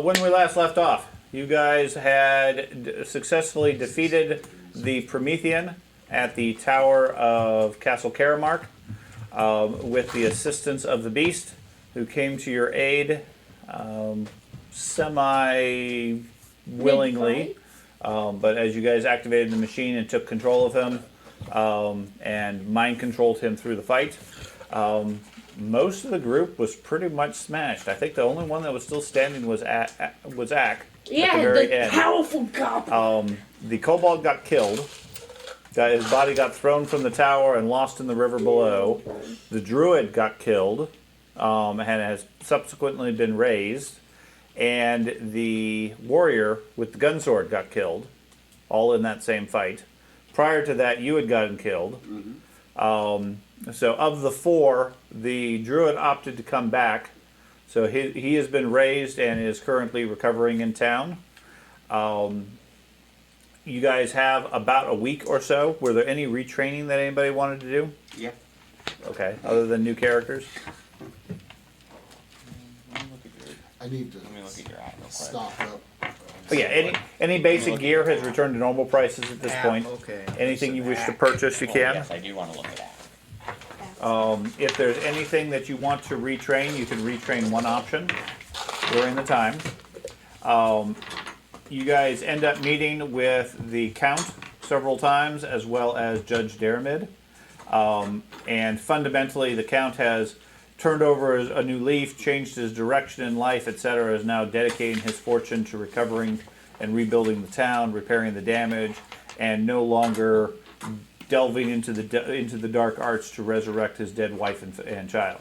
when we last left off, you guys had successfully defeated the Promethean at the Tower of Castle Caramark with the assistance of the Beast, who came to your aid semi-willingly. But as you guys activated the machine and took control of him and mind-controlled him through the fight, most of the group was pretty much smashed. I think the only one that was still standing was Ack. Yeah, at the very the end. powerful goblin. The kobold got killed. His body got thrown from the tower and lost in the river below. The druid got killed and has subsequently been raised. And the warrior with the gun sword got killed, all in that same fight. Prior to that, you had gotten killed. So of the four, the druid opted to come back. So he has been raised and is currently recovering in town. You guys have about a week or so. Were there any retraining that anybody wanted to do? Yeah. Okay, other than new characters? I need to Let me look at your eye real quick. stock up. But yeah, any basic gear has returned to normal prices at this point. Okay. Anything you wish to purchase, you Oh, can. yes, I do want to look at that. If there's anything that you want to retrain, you can retrain one option during the time. You guys end up meeting with the Count several times, as well as Judge Daramid. And fundamentally, the Count has turned over a new leaf, changed his direction in life, etc., is now dedicating his fortune to recovering and rebuilding the town, repairing the damage, and no longer delving into the dark arts to resurrect his dead wife and child.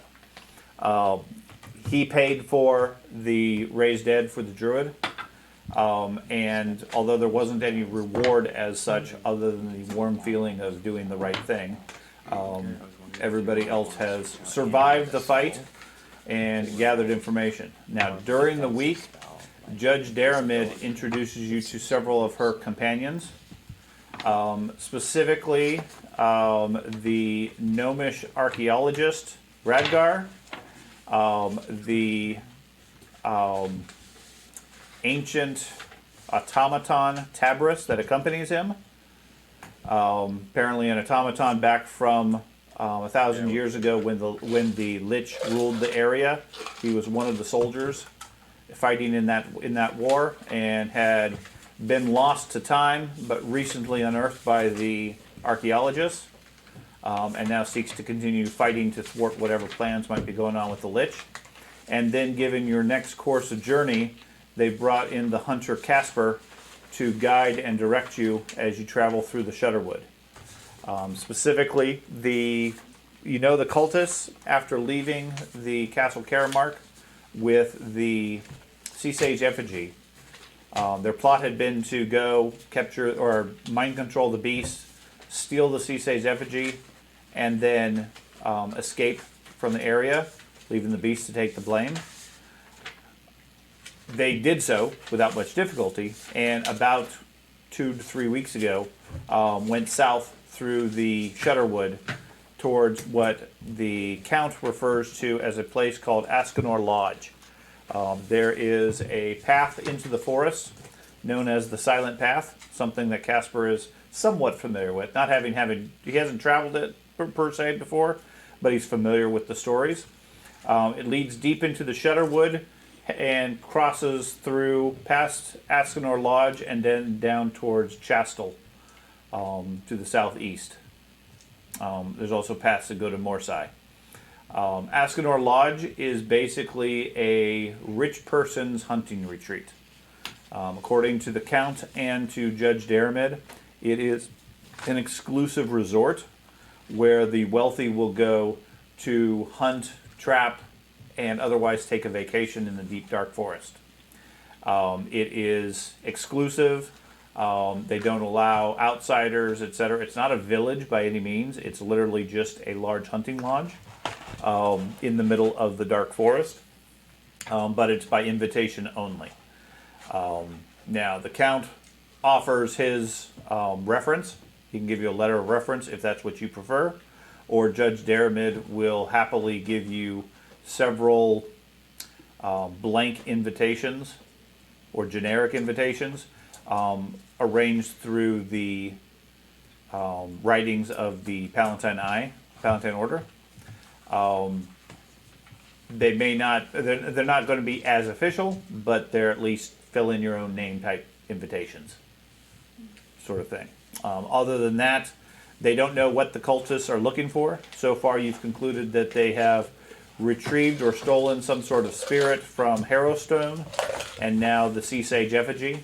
He paid for the raised dead for the druid, and although there wasn't any reward as such, other than the warm feeling of doing the right thing, everybody else has survived the fight and gathered information. Now, during the week, Judge Daramid introduces you to several of her companions. Specifically, the gnomish archaeologist Radgar, the ancient automaton Tabris that accompanies him. Apparently, an automaton back from 1,000 years ago, when the Lich ruled the area. He was one of the soldiers fighting in that war and had been lost to time, but recently unearthed by the archaeologists, and now seeks to continue fighting to thwart whatever plans might be going on with the Lich. And then, given your next course of journey, they brought in the hunter Casper to guide and direct you as you travel through the Shudderwood. Specifically, the cultists, after leaving the Castle Caramark with the Sea Sage effigy, their plot had been to go capture or mind control the beast, steal the Sea Sage effigy, and then escape from the area, leaving the beast to take the blame. They did so without much difficulty, and about 2 to 3 weeks ago, went south through the Shudderwood towards what the Count refers to as a place called Ascanor Lodge. There is a path into the forest known as the Silent Path, something that Casper is somewhat familiar with. Not having he hasn't traveled it per se before, but he's familiar with the stories. It leads deep into the Shudderwood and crosses through past Ascanor Lodge and then down towards Chastel to the southeast. There's also paths that go to Morsai. Ascanor Lodge is basically a rich person's hunting retreat. According to the Count and to Judge Daramid, it is an exclusive resort where the wealthy will go to hunt, trap, and otherwise take a vacation in the deep, dark forest. It is exclusive. They don't allow outsiders, etc. It's not a village by any means. It's literally just a large hunting lodge in the middle of the dark forest. But it's by invitation only. Now, the Count offers his reference. He can give you a letter of reference if that's what you prefer. Or Judge Daramid will happily give you several blank invitations or generic invitations arranged through the writings of the Palatine Order. They may not, they're not going to be as official, but they're at least fill in your own name type invitations, sort of thing. Other than that, they don't know what the cultists are looking for. So far, you've concluded that they have retrieved or stolen some sort of spirit from Harrowstone, and now the Sea Sage effigy,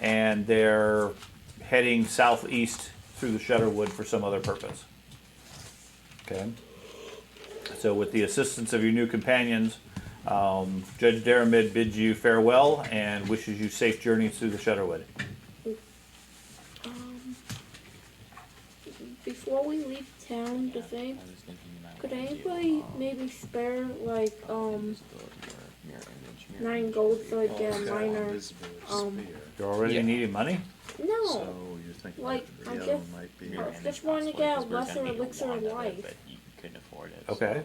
and they're heading southeast through the Shutterwood for some other purpose. Okay. So with the assistance of your new companions, Judge Daramid bids you farewell and wishes you safe journeys through the Shutterwood. Before we leave town, the thing, I was thinking you might could wanna do, anybody maybe spare like just the mirror image, 9 gold so I get a minor? You're already Yeah. needing money? No, So you're thinking like the I other just might be. mirror I image just wanted to possibly, get a 'cause we're gonna lesser need a elixir of wand of it, life. but you couldn't afford it. Okay.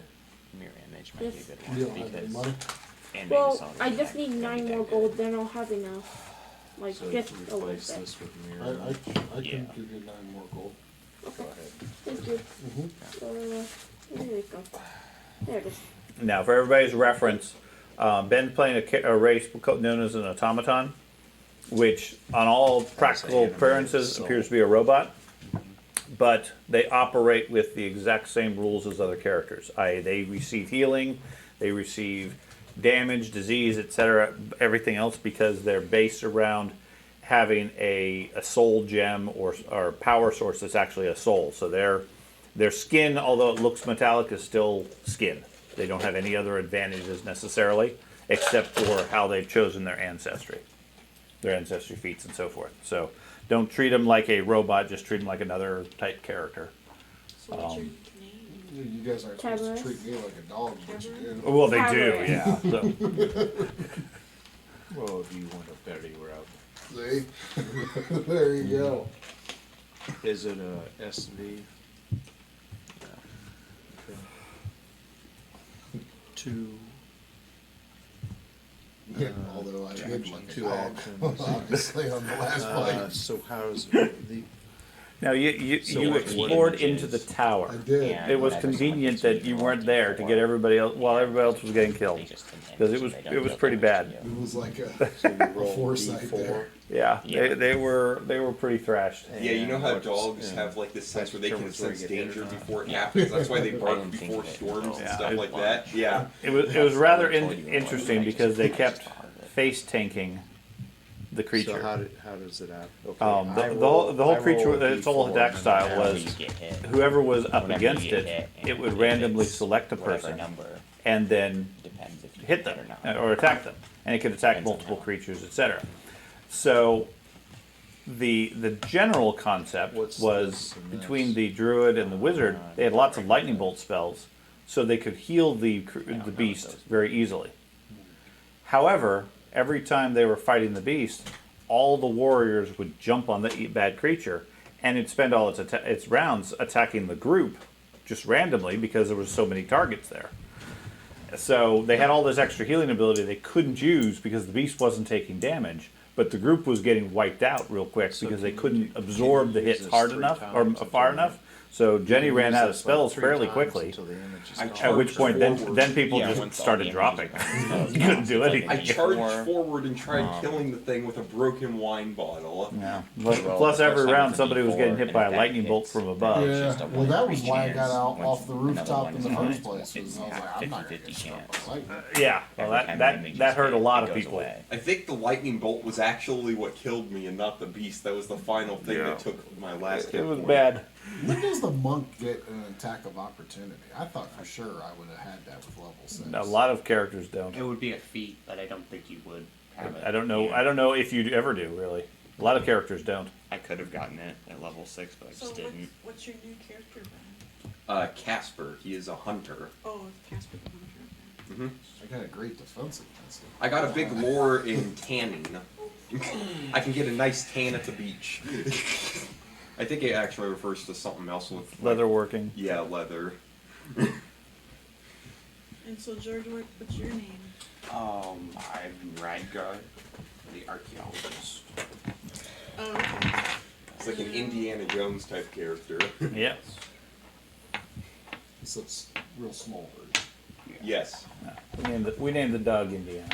So mirror image might be a Yes. good You one don't have any because money? and Well, maybe some I of just the need tech 9 maybe more that gold, good. then I'll have enough. Like So just to a little replace bit. this with I mirror. can Yeah. give you 9 more gold. Okay, Go ahead. thank you. There we go. There it is. Now, for everybody's reference, Ben's playing a race known as an automaton, which, on all practical animated appearances, soul. appears to be a robot. But they operate with the exact same rules as other characters. I.e., they receive healing, they receive damage, disease, etc., everything else, because they're based around having a soul gem or power source that's actually a soul. So their skin, although it looks metallic, is still skin. They don't have any other advantages necessarily, except for how they've chosen their ancestry feats and so forth. So don't treat them like a robot, just treat them like another type character. So what's your name? You guys aren't supposed Tabulous. to treat me like a dog, but you do. Well, they do, Power. yeah. So, Well, if you want a betting route, See? There you go. is it a SV? Two. Although I did like a Two dog, actions. obviously, on the last fight. So how's the? now you So you what explored images? into the tower. I did. Yeah. It was Whatever convenient something's that you been weren't working there to for. get everybody else while everybody else was getting killed. They just didn't Because image, they don't it was build pretty image bad. to you. It was like a So you roll foresight D4. there. Yeah, Yeah. they were pretty thrashed. Yeah, you know how What's- dogs yeah. have like this sense where they can Determines where you sense get hit or danger not. before it Yeah. happens. That's why they I bark didn't think before of it storms until- and Yeah. stuff like that. Yeah. It was rather That's what I told you it interesting was. because they I just kept thought of it. face tanking the creature. So how does it happen? Okay, The whole creature, its whole attack style Whenever was you get hit, whohoever was up whenever you against get it, hit, and it would if randomly it's select a whatever person number, and then depends if you hit get them or not. or attack them, and it could attack Depends on multiple how. creatures, etc. So the general concept What's was this and this? between the druid and the wizard, they had lots of lightning bolt spells, so they could heal the beast those. very easily. However, every time they were fighting the beast, all the warriors would jump on the bad creature, and it'd spend all its rounds attacking the group just randomly because there was so many targets there. So they had all this extra healing ability they couldn't use because the beast wasn't taking damage, but the group was getting wiped out real quick So because they can couldn't you- absorb can the you use hits this hard 3 enough or times far until enough. So Jenny ran out of Use this, spells like, 3 fairly times quickly, until the image is I gone. at which point then forward. people Yeah, just once all started the dropping. images You couldn't do It's like anything. I a charged before, forward and tried killing the thing with a broken wine bottle. Yeah. roll Plus, the every first time round with a somebody was D4, getting hit and by if a that lightning bolt hits, from above. it's just Yeah, a well, that was 1 in why I 3 got chance. out Once off the another rooftop one in the is first on, place. it's Was I was half like, I'm not gonna 50-50 get struck chance. by lightning. Yeah, well, Every time that the image that is hurt a hit, lot it of goes people. away. I think the lightning bolt was actually what killed me and not the beast. That was the final thing Yeah. that took my last hit It was point. bad. When does the monk get an attack of opportunity? I thought for sure I would have had that with level 6. A lot of characters don't. It would be a feat, but I don't think you would have it. I don't know. I don't know if you ever do. Really, a lot of characters don't. I could have gotten it at level 6, but I So just didn't. what's your new character, Brian? Casper. He is a hunter. Oh, it's Casper the Hunter. I got a great defense against it. I got a big lore in tanning. I can get a nice tan at the beach. I think it actually refers to something else with Leatherworking. Yeah, leather. And so, George, what's your name? I'm Radguard, the archaeologist. Oh, okay. It's like an Indiana Jones type character. Yeah. So it's real small version. Yes. We named the dog Indiana.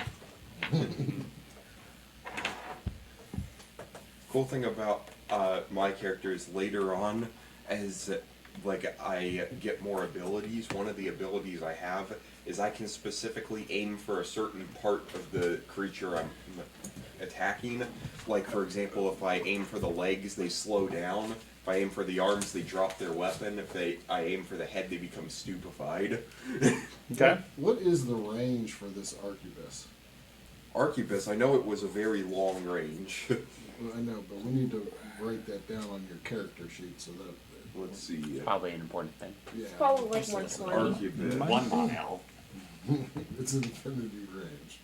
Cool thing about my character is later on, as like I get more abilities, one of the abilities I have is I can specifically aim for a certain part of the creature I'm attacking. Like for example, if I aim for the legs, they slow down. If I aim for the arms, they drop their weapon. If I aim for the head, they become stupefied. Okay. What is the range for this arquebus? Arquebus, I know it was a very long range. Well, I know, but we need to write that down on your character sheet so that. Let's see. Probably an important thing. Yeah. Probably like 120. Arquebus. 1 mile. It's infinity range.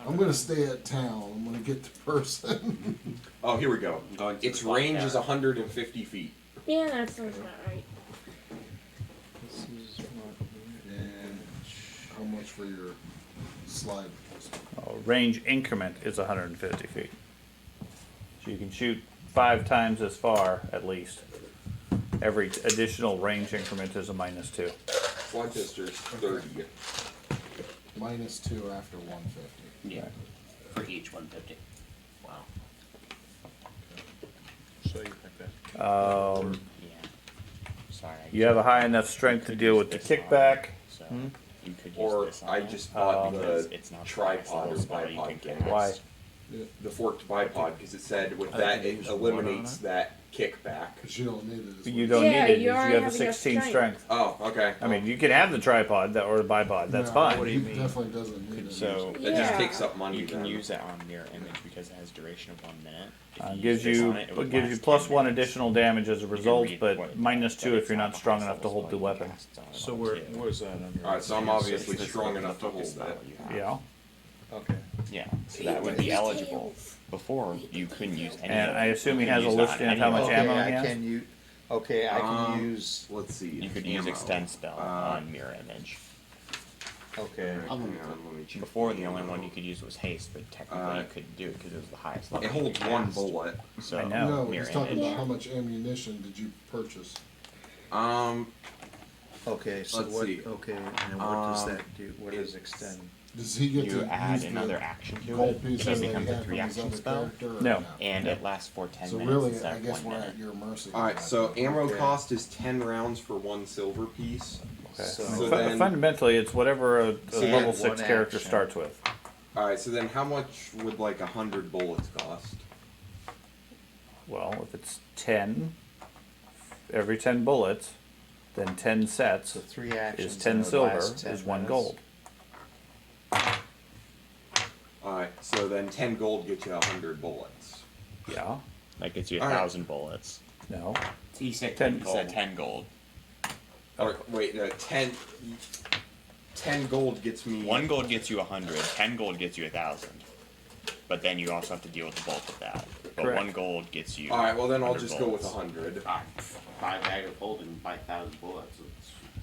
I'm gonna stay at town. I'm gonna get the person. Oh, here we go. Going to Its the range is clock 150 feet. Yeah, that sounds about right. This is what And how much for your slide? Range increment is 150 feet. So you can shoot 5 times as far at least. Every additional range increment is a -2. Slide pistol's 30. -2 after 150. Yeah. For each 150. Wow. So you pick that. Yeah. Sorry. You have a high enough strength to deal with the kickback. So you could use Or this on I it. just bought Because the it's not tripod or the spell you bipod can thing. Why? The forked bipod, because it said with I that can it use eliminates one on that kickback. Because you don't need it. As You much. don't Yeah, need it. you You already have a have enough 16 strength. strength. Oh, okay. I mean, you can have the tripod or the bipod. That's No, fine. What do you he mean? definitely doesn't need it. So That just Yeah. takes up money. you can then. use it on mirror image because it has duration of 1 minute. If use Gives this you on it, it would gives you last plus 10 1 minutes. additional damage as a result, read but what- -2 but if it's you're not a strong high enough to level hold the spell, you can weapon. cast it on So level where 2. where's that on your? Alright, so I'm Yeah, obviously This is strong the enough to focus hold spell that. you have. Yeah. Okay. Yeah, so that would be eligible. Before, you couldn't use any And of I it. assume You he could has a use it on listing of any how of much it. Okay, ammo he I has? can use. Okay, I can use. Let's see. You could use ammo. extend spell on mirror image. Okay. Hang on, let me check Before, the ammo. only one you could use was haste, but technically you couldn't do it because it was the highest level. It holds you could one cast. bullet. So I know. No, mirror he's talking image. about how much ammunition did you purchase? Okay, so Let's what? see. Okay, and what does that do? What does extend? Does he get You to add use another the action to gold it. pieces It that he becomes a had from 3 his action other spell, character? Or No. and it lasts for 10 So minutes really, instead I of guess 1 we're minute. at your mercy. Alright, so ammo Okay. cost is 10 rounds for 1 silver piece. Okay. So- So Fu- then- fundamentally, it's whatever a So level one 6 character action. starts with. Alright, so then how much would like 100 bullets cost? Well, if it's 10, every 10 bullets, then 10 sets So 3 actions. is 10 and it silver lasts 10 is 1 minutes. gold. Alright, so then 10 gold gets you 100 bullets. Yeah. That gets you All right. 1,000 bullets. No. He said 10 10 It gold. said 10 gold. Or wait, no, 10 gold gets me 1 gold gets you 100. 10 gold gets you 1,000. But then you also have to deal with the bulk of that. But Correct. 1 gold gets you. Alright, well then I'll 100 just go with bullets. 100. Buy a bag of holding, buy 1,000 bullets.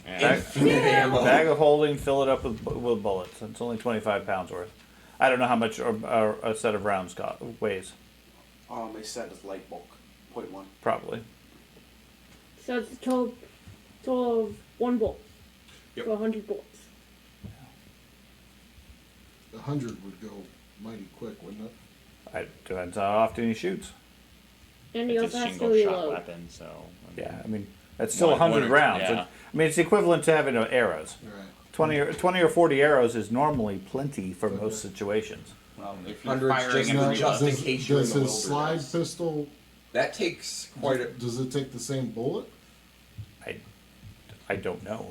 Yeah. Infinite ammo. Bag of holding, fill it up with bullets. It's only 25 pounds worth. I don't know how much a set of rounds weighs. They said it's light bulk, 0.1. Probably. So it's a total of 1 bolt Yep. for 100 bolts. 100 would go mighty quick, wouldn't it? It depends how often he shoots. And he It's a also has to single shot reload. weapon, so. I mean, Yeah, I mean, that's still One- 100 one or- rounds. yeah. I mean, it's equivalent to having arrows. Right. 20 or 40 arrows is normally plenty for most situations. Well, if you're 100's firing just every not just in bullet- case you're in Does the his slide wilderness. pistol, That takes quite a. does it take the same bullet? I don't know.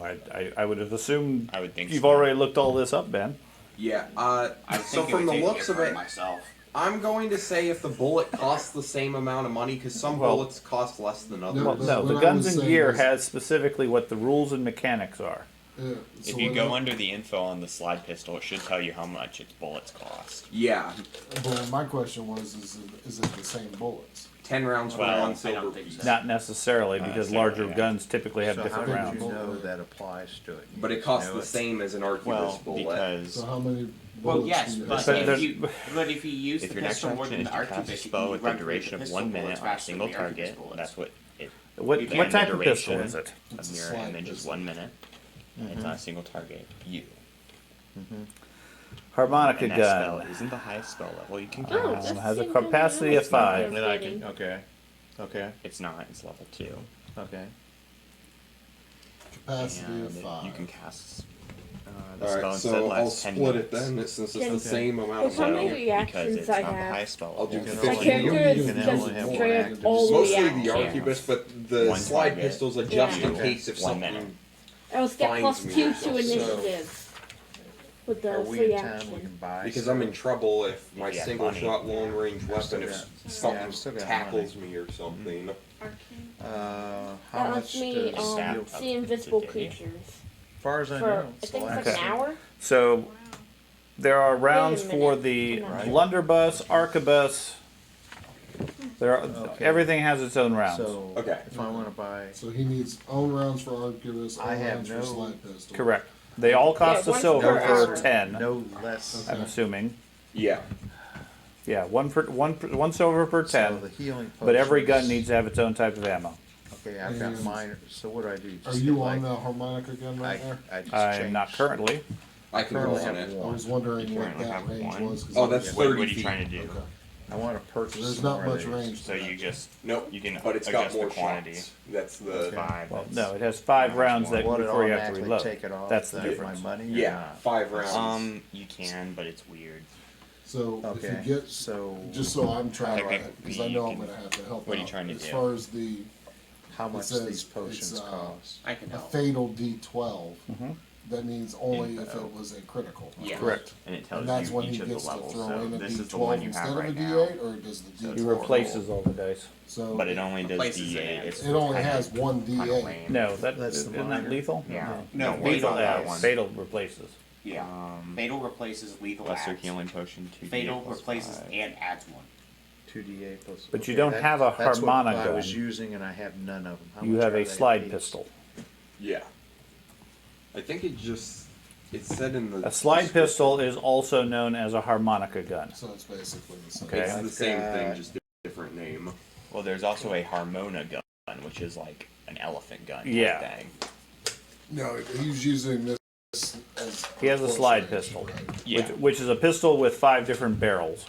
I would have assumed I would think you've so. already looked all this up, Ben. Yeah. I So think it from would the take looks me of for it, myself. I'm going to say if the bullet costs the same amount of money, because some Well- bullets cost less than others. Well, but no, what the I guns was and saying gear is- has specifically what the rules and mechanics are. Yeah. If you go under the info on the slide pistol, it should tell you how much its bullets cost. Yeah, But my question was, is it the same bullets? 10 rounds for Well, one I silver don't think piece. so. Not necessarily, because necessarily, larger yeah. guns typically have So how different did rounds. you know that applies to it? You But it just costs knew the it? same as an arquebus Well, bullet. because So how many Well, bullets yes, in your but But there's- if you use If the your next pistol more action than is the to cast a arquebus, spell you with a run duration of pistol 1 bullets minute on a faster single than the arquebus target, bullets. that's what it. What And what the type of pistol duration is it? It's Of a mirror slide image is pistol. 1 minute. And it's on a single target. You. Harmonica And that spell gun. isn't the highest spell level you can Oh, cast. that's has a the same kind capacity I of was thinking 5. Then I getting. can, okay, It's not. It's level 2. okay. Capacity And of 5. you can cast the Alright, spell instead so I'll lasts 10 split minutes. it then, since it's Can- the same amount Well, of how many level. Because reactions it's I not the have? highest spell I'll level. do can 50. My only- character you is can just only have one straight up active. all Mostly reactions. the arquebus, but the One slide target. pistols are just Yeah. in case if 1 something. minute. I always get finds plus me 2 or to something. initiative with the Are we free in town we action. can buy? Because stuff? I'm in trouble if my If you have single money. shot long range weapon, still if got- something I've still got tackles me or something. Arcane. How That much lets me does Sap steel, up see invisible today. creatures as far as I for know, I it's the think it's like last an hour. So Wow. there are rounds minute. for the I'm not sure. blunderbuss, arquebus. There are, Okay. everything has its own rounds. So, Okay. if I wanna buy, So he needs own rounds for arquebus, I own have rounds for no- slide pistol. Correct. They all cost Yeah, a one silver per for hour. 10. no less, Okay. I'm assuming. Yeah. Yeah, one silver per so 10. the healing potions. But every gun needs to have its own type of ammo. Okay, I've got And- mine, so what do I do? Are Just you hit, on like, the harmonica gun right there? I just I'm change. not currently. I can go Currently on have it. I one. was wondering You what currently that have range one. was. 'cause Oh, I- that's What 30 are you feet. trying to do? Okay. I wanna purchase There's some not more much of these. range. So you just Nope. you can But it's got adjust more the quantity. shots. That's the. Okay. 5. Well, that's- no, it has 5 rounds that Will it before you have to automatically reload. take it off That's the then of difference. my money? or Yeah, not? 5 rounds. You can, but it's weird. So Okay, if you get, so just so I'm trying to, Technically, because I you know I'm can- gonna have to help what are you out. trying to as do? far as the how much says these potions it's, cost? I can a help. fatal D12, Mhm. that means only Info. if it was a critical. Yeah. Correct. And it tells And that's you when each he of the gets to levels. throw So in a this is the D12 one you instead have of a right now. D8, or does the D12? He replaces all the dice. So But it only does Replaces D8. it. It's it only kinda- has one kinda D8. lame. No, That's the isn't that minor. lethal? Yeah. No, Don't fatal lethal that is. one. Fatal replaces. Yeah. Fatal replaces lethal Lesser adds. healing potion. 2d8 Fatal plus replaces 5. and adds one. 2d8 plus. But you okay, don't have a that's what harmonica I was gun. using and I have none of them. How You much have are a they slide piece? pistol. Yeah. I think it said in the. A slide pistol is also known as a harmonica gun. So it's basically the same. Okay. It's the same thing, got- just a different name. Well, there's also a harmona gun, which is like an elephant gun. type Yeah. Thing. No, he's using this as. He has a close slide range, pistol. right? Yeah. Which is a pistol with 5 different barrels.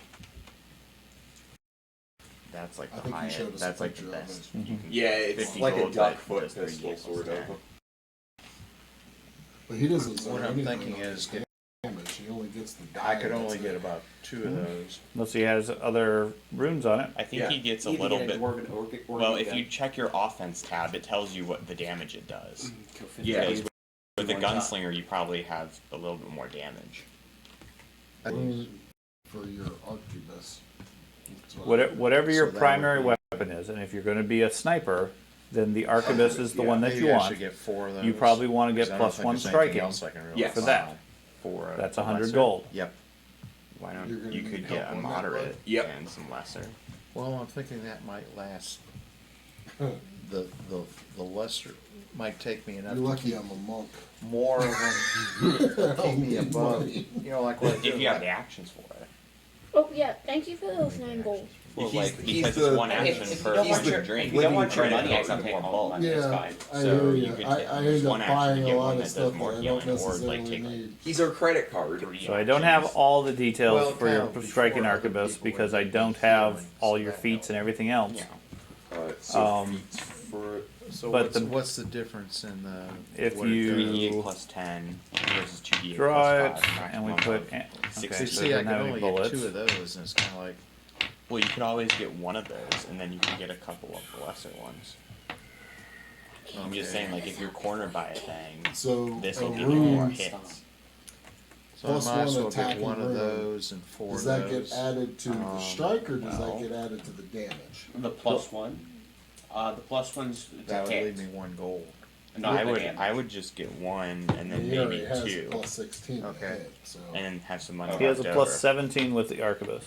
That's like I the think you highest. showed us a That's like the picture of best. it. You can Yeah, it's 50 like a gold, duck but foot does 3d8 pistol, plus sort 10. of. But he doesn't zone What I'm anything thinking on is the get- damage. He only gets the die. I could that's only it. get about 2 of those. Unless he has other runes on it. I think Yeah. he gets a Either little get bit. dwarven or Well, get if a- you check your offense tab, it tells you what the damage it does. kill 50 Yeah. Because with the One shot. gunslinger, you probably have a little bit more damage. For your arquebus. That's what Whatever your So that primary would weapon is, and if you're going to be a sniper, then the arquebus is the one that Maybe you I want. should get 4 of those. You probably want to 'cause get I don't plus think 1 there's anything striking else I can really Yes. for buy. that. For That's a 100 lesser, gold. Yep. Why You're don't gonna you need could help get a on that, moderate bud. Yep. and some lesser. Well, I'm thinking that might last. The lesser might take me enough You're to lucky keep I'm a monk. more of them. Keep me above. You know, like what I If do, you have like- the actions for it. Oh yeah, thank you for those 9 gold. Well, He's- like, he's because the- it's one If- action if you per don't want one your- drink. if you don't want your Credit money, I goes can to take more all bulk. the money, it's Yeah, fine. I So hear you you. could I take end just up one action, buying you a get lot one of that does stuff more that I don't healing, or like necessarily take like need. He's our credit card. So I don't have all the details Well, for your now, striking before other arquebus people because would I be don't have healing, all so your that feats and everything else. Yeah. So feats for So But what's the difference in the? If what it you- does? 3d8 plus 10 versus 2d8 Draw it, plus 5. and we maximum put. of Okay, See, so So see, I doesn't can have any only bullets. get 2 of those, and it's kind of like, Well, you could always get one of those, and then you can get a couple of the lesser ones. I'm just saying, like, if you're cornered by a thing, So this a will give you more rune, hits. so Plus I might as one well get attacking 1 of rune. those and 4 does of that those. get added to the strike or does well. that get added to the damage? The plus one. The plus one's to That would hit. leave me 1 gold. Not I the would damage. I would just get one, and then He already maybe has 2, plus 16 to Okay. hit, so. and then have some money He has left a plus over. 17 with the arquebus.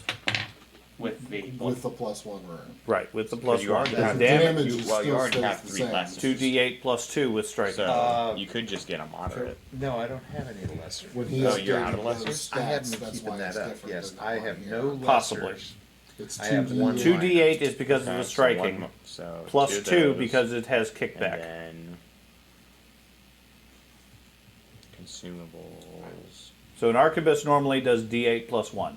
with the with the +1 rune. Right, with the plus you one. already The have damage, is well, you still already stays have the 3 same. lessons. 2d8 plus 2 with striking. So you could just get a moderate. No, I don't have any lesser. When he Oh, has you're out of those lessers? I haven't stats, been that's keeping why that it's up. different Yes, than I the have one no here. Possibly. lessers. It's I have one 2d8 is because of Okay, the so striking, so plus 2 of 2 those, because it has and kickback. then consumables. So an arquebus normally does d8 plus 1.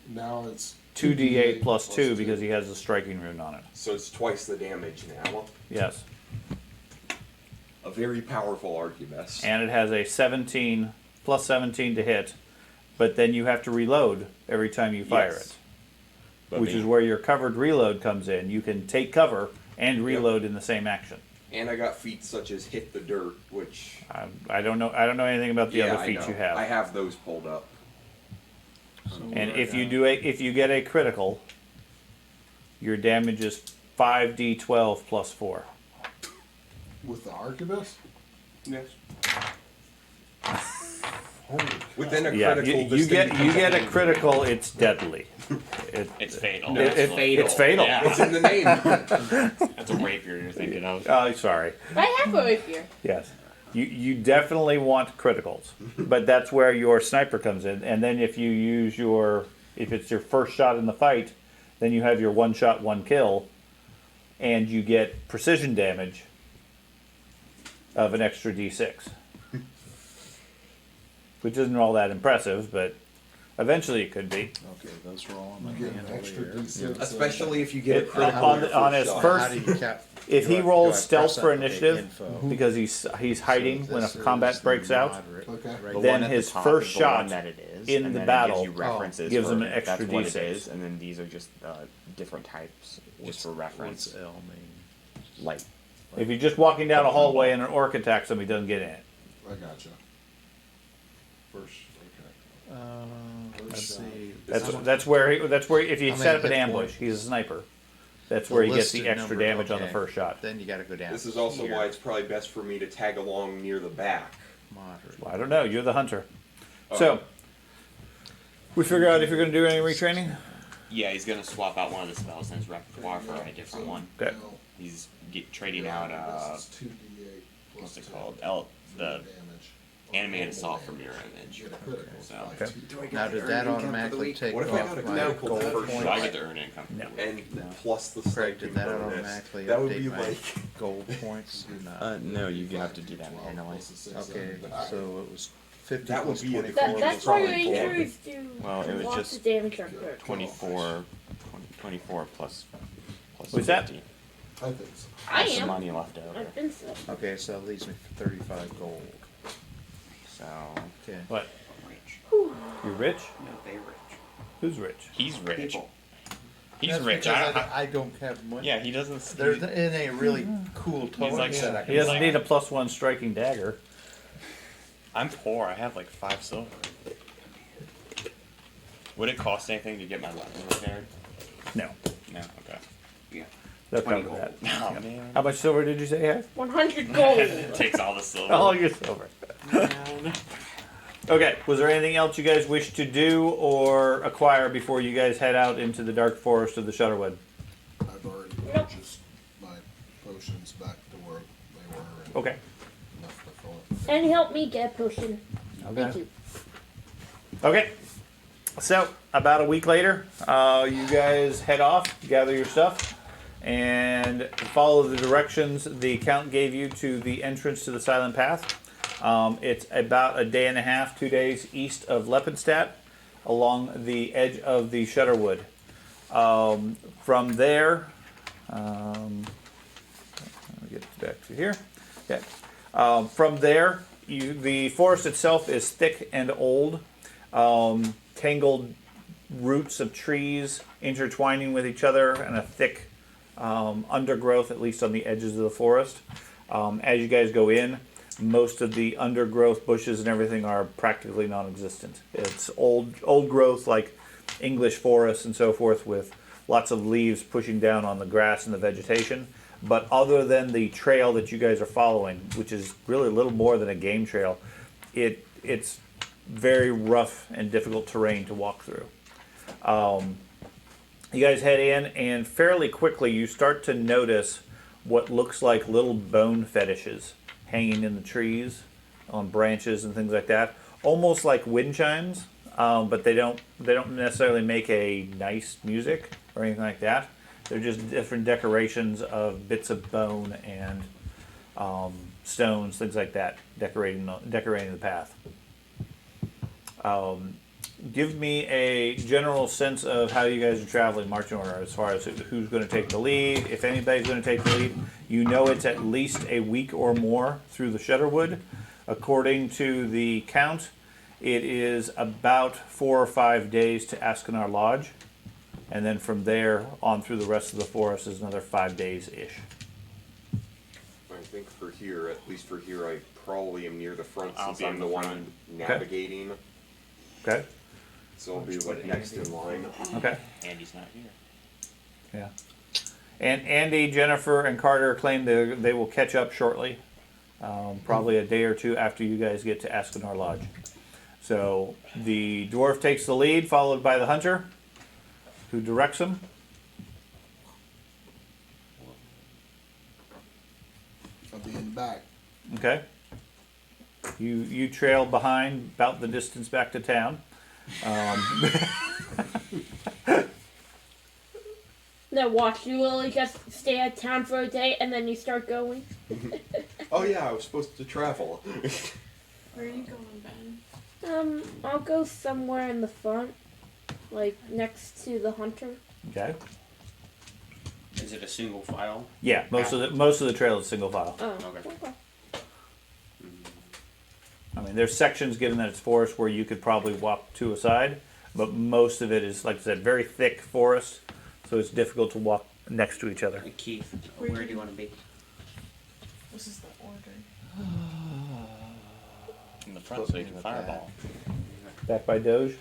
Now it's 2d8 plus 2 because he has a striking rune on it. So it's twice the damage now. Yes. A very powerful arquebus. And it has a 17 plus 17 to hit, but then you have to reload every time you fire Yes. it, But which is being- where your covered reload comes in. You can take cover and reload in the same action. And I got feats such as hit the dirt, which I don't know anything about the other I feats know. you have. I have those pulled up. And if you get a critical, your damage is 5d12 plus 4. with the arquebus. Yes. Holy Within a Yeah, critical, you this get thing you get a becomes critical. It's deadly. It's fatal. It's fatal. Yeah. It's in the name. That's a rapier you're thinking of. Oh, sorry. I have a rapier. Yes. You definitely want criticals, but that's where your sniper comes in. And then if it's your first shot in the fight, then you have your 1 shot, 1 kill, and you get precision damage of an extra d6, which isn't all that impressive, but eventually it could be. Okay, those are all on my You get an handle extra here. D6. Especially if you get a It- critical on- your on first his shot. first- How do you cap? If he do I rolls press stealth for up, okay, initiative, info? because he's hiding So when a this combat is the breaks out, moderate, Okay. right The there. then one at the his top first is the one shot that it is, in and the then battle it gives you references gives for him an extra that's what D6. it is, and then these are just different types, just for reference. What's L mean? Like if you're just walking down a hallway and an orc attacks him, he doesn't get in it. I gotcha. First, okay. Let's see. That's where if you How set many up an hit ambush, points? he's a sniper. That's where he gets the listed extra number, damage on the okay. first shot. Then you got to go down. This is also here. why it's probably best for me to tag along near the back. Moderate. Well, I don't know. You're the hunter. So we figure out if you're going to do any retraining. yeah, he's gonna swap out one of the spells in his repertoire for a different one. Okay. Now, He's trading out this is 2d8 plus what's it 10 called? The damage. animated assault from mirror image. Get a critical, So- five Okay. D8. Now, did that automatically take What if I off got a my critical gold first points? So I get to earn income. No. And plus the Craig, did that bonus. automatically That would update be my like gold points? Or not? No, you have to do that 12 manually. plus the 6 Okay, on the die. so it was 50 That would plus be a 24. That's why Probably rangers do Well, it was lots just of damage on critical. 24 plus What's that? 50. I think so. I Some am. money left over. I've been so. Okay, so that leaves me for 35 gold. So Okay. What? Rich. You're rich? No, they rich. Who's rich? he's rich. People. He's That's rich. because I don't have money. Yeah, he doesn't. There's in a really cool toy like- that I He can doesn't buy. need a +1 striking dagger. I'm poor. I have like 5 silver. Would it cost anything to get my weapon repaired? No. No. Okay. Yeah. That's 20 probably that. Oh man. How much silver did you say you have? 100 gold. It takes all the silver. All your silver. Okay, was there anything else you guys wish to do or acquire before you guys head out into the dark forest of the Shutterwood? I've already purchased my potions back to where they were. And Okay. enough to fill it. And help me get a potion. Thank you. Okay. So, about a week later, you guys head off, gather your stuff, and follow the directions the Count gave you to the entrance to the Silent Path. It's about a day and a half, 2 days east of Leppenstadt, along the edge of the Shutterwood. From there, let me get back to here. Okay. From there, the forest itself is thick and old. Tangled roots of trees intertwining with each other, and a thick undergrowth, at least on the edges of the forest. As you guys go in, most of the undergrowth, bushes, and everything are practically non-existent. It's old growth like English forests and so forth, with lots of leaves pushing down on the grass and the vegetation. But other than the trail that you guys are following, which is really a little more than a game trail, it's very rough and difficult terrain to walk through. You guys head in, and fairly quickly you start to notice what looks like little bone fetishes hanging in the trees, on branches and things like that, almost like wind chimes, but they don't necessarily make a nice music or anything like that. They're just different decorations of bits of bone and stones, things like that, decorating the path. Give me a general sense of how you guys are traveling, marching order, as far as who's going to take the lead, if anybody's going to take the lead. You know it's at least a week or more through the Shutterwood. According to the count, it is about 4 or 5 days to Askinar Lodge. And then from there on through the rest of the forest is another 5 days-ish. I think for here, at least for here, I probably am near the front I'll since I'm be the the one front. navigating. Okay? So I'll be like next in line. Okay. Andy's not here. Yeah. And Andy, Jennifer, and Carter claim they will catch up shortly. Probably a day or two after you guys get to Askinar Lodge. So the dwarf takes the lead, followed by the hunter, who directs him. I'll be in the back. Okay. You trail behind about the distance back to town. Now watch, you literally just stay at town for a day and then you start going. Oh yeah, I was supposed to travel. Where are you going, Ben? I'll go somewhere in the front, like next to the hunter. Okay. Is it a single file? Yeah, most of the trail is single file. Oh, Okay. okay. I mean, there's sections, given that it's forest, where you could probably walk to a side, but most of it is, like I said, very thick forest, so it's difficult to walk next to each other. Keith, Where where do do you want to be? This is the order. In the front so you can fireball. Back by Doge.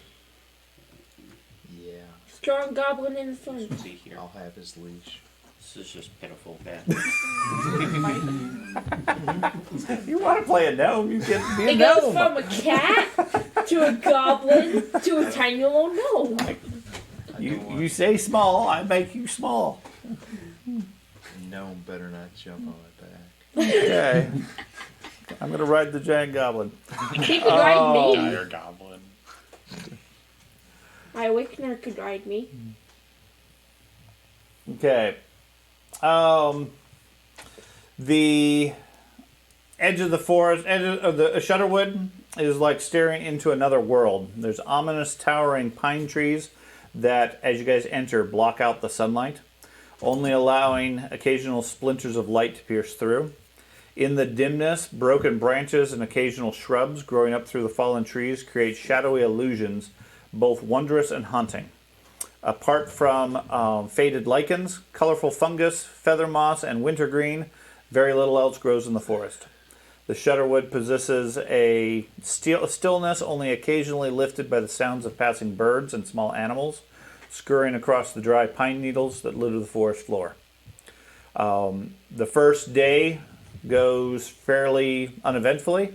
Yeah, Strong goblin in the front. See here. I'll have his leash. This is just pitiful, Ben. You want to play a gnome? You can be a It goes gnome. from a cat to a goblin to a tiny little gnome. You say small, I make you small. Gnome better not jump on my back. Okay. I'm gonna ride the giant goblin. He could ride me. Dire goblin. My awakener could ride me. Okay. The edge of the forest, edge of the Shutterwood, is like staring into another world. There's ominous, towering pine trees that, as you guys enter, block out the sunlight, only allowing occasional splinters of light to pierce through. In the dimness, broken branches and occasional shrubs growing up through the fallen trees create shadowy illusions, both wondrous and haunting. Apart from faded lichens, colorful fungus, feather moss, and wintergreen, very little else grows in the forest. The Shutterwood possesses a stillness only occasionally lifted by the sounds of passing birds and small animals scurrying across the dry pine needles that litter the forest floor. The first day goes fairly uneventfully.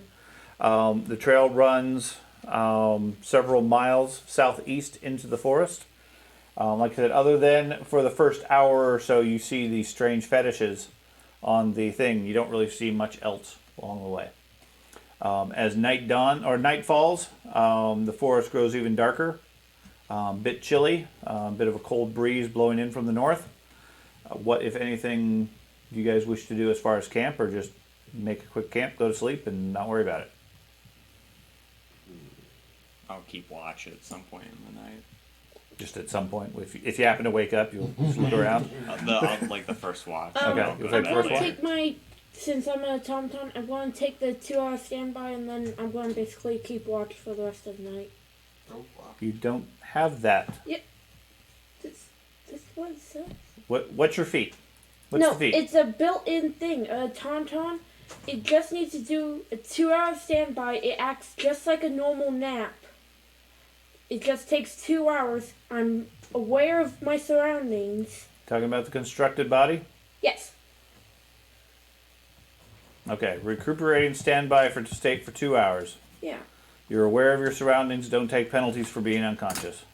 The trail runs several miles southeast into the forest. Like I said, other than for the first hour or so, you see these strange fetishes on the thing. You don't really see much else along the way. As night falls, the forest grows even darker, bit chilly, bit of a cold breeze blowing in from the north. What, if anything, do you guys wish to do as far as camp, or just make a quick camp, go to sleep, and not worry about it? I'll keep watch at some point in the night. Just at some point, if you happen to wake up, you'll just look around. I'll like the first watch. Okay, I'll you'll go take to the bed first I'm later. gonna take since I'm a TomTom, I'm going to take the 2-hour standby and then I'm going to basically keep watch for the rest of the night. Oh, wow. You don't have that. This is what it says. What's your feat? What's No, the feat? it's a built-in thing. A TomTom, it just needs to do a 2-hour standby. It acts just like a normal nap. It just takes 2 hours. I'm aware of my surroundings. Talking about the constructed body? Yes. Okay, recuperating standby for state for 2 hours. Yeah. You're aware of your surroundings. Don't take penalties for being unconscious.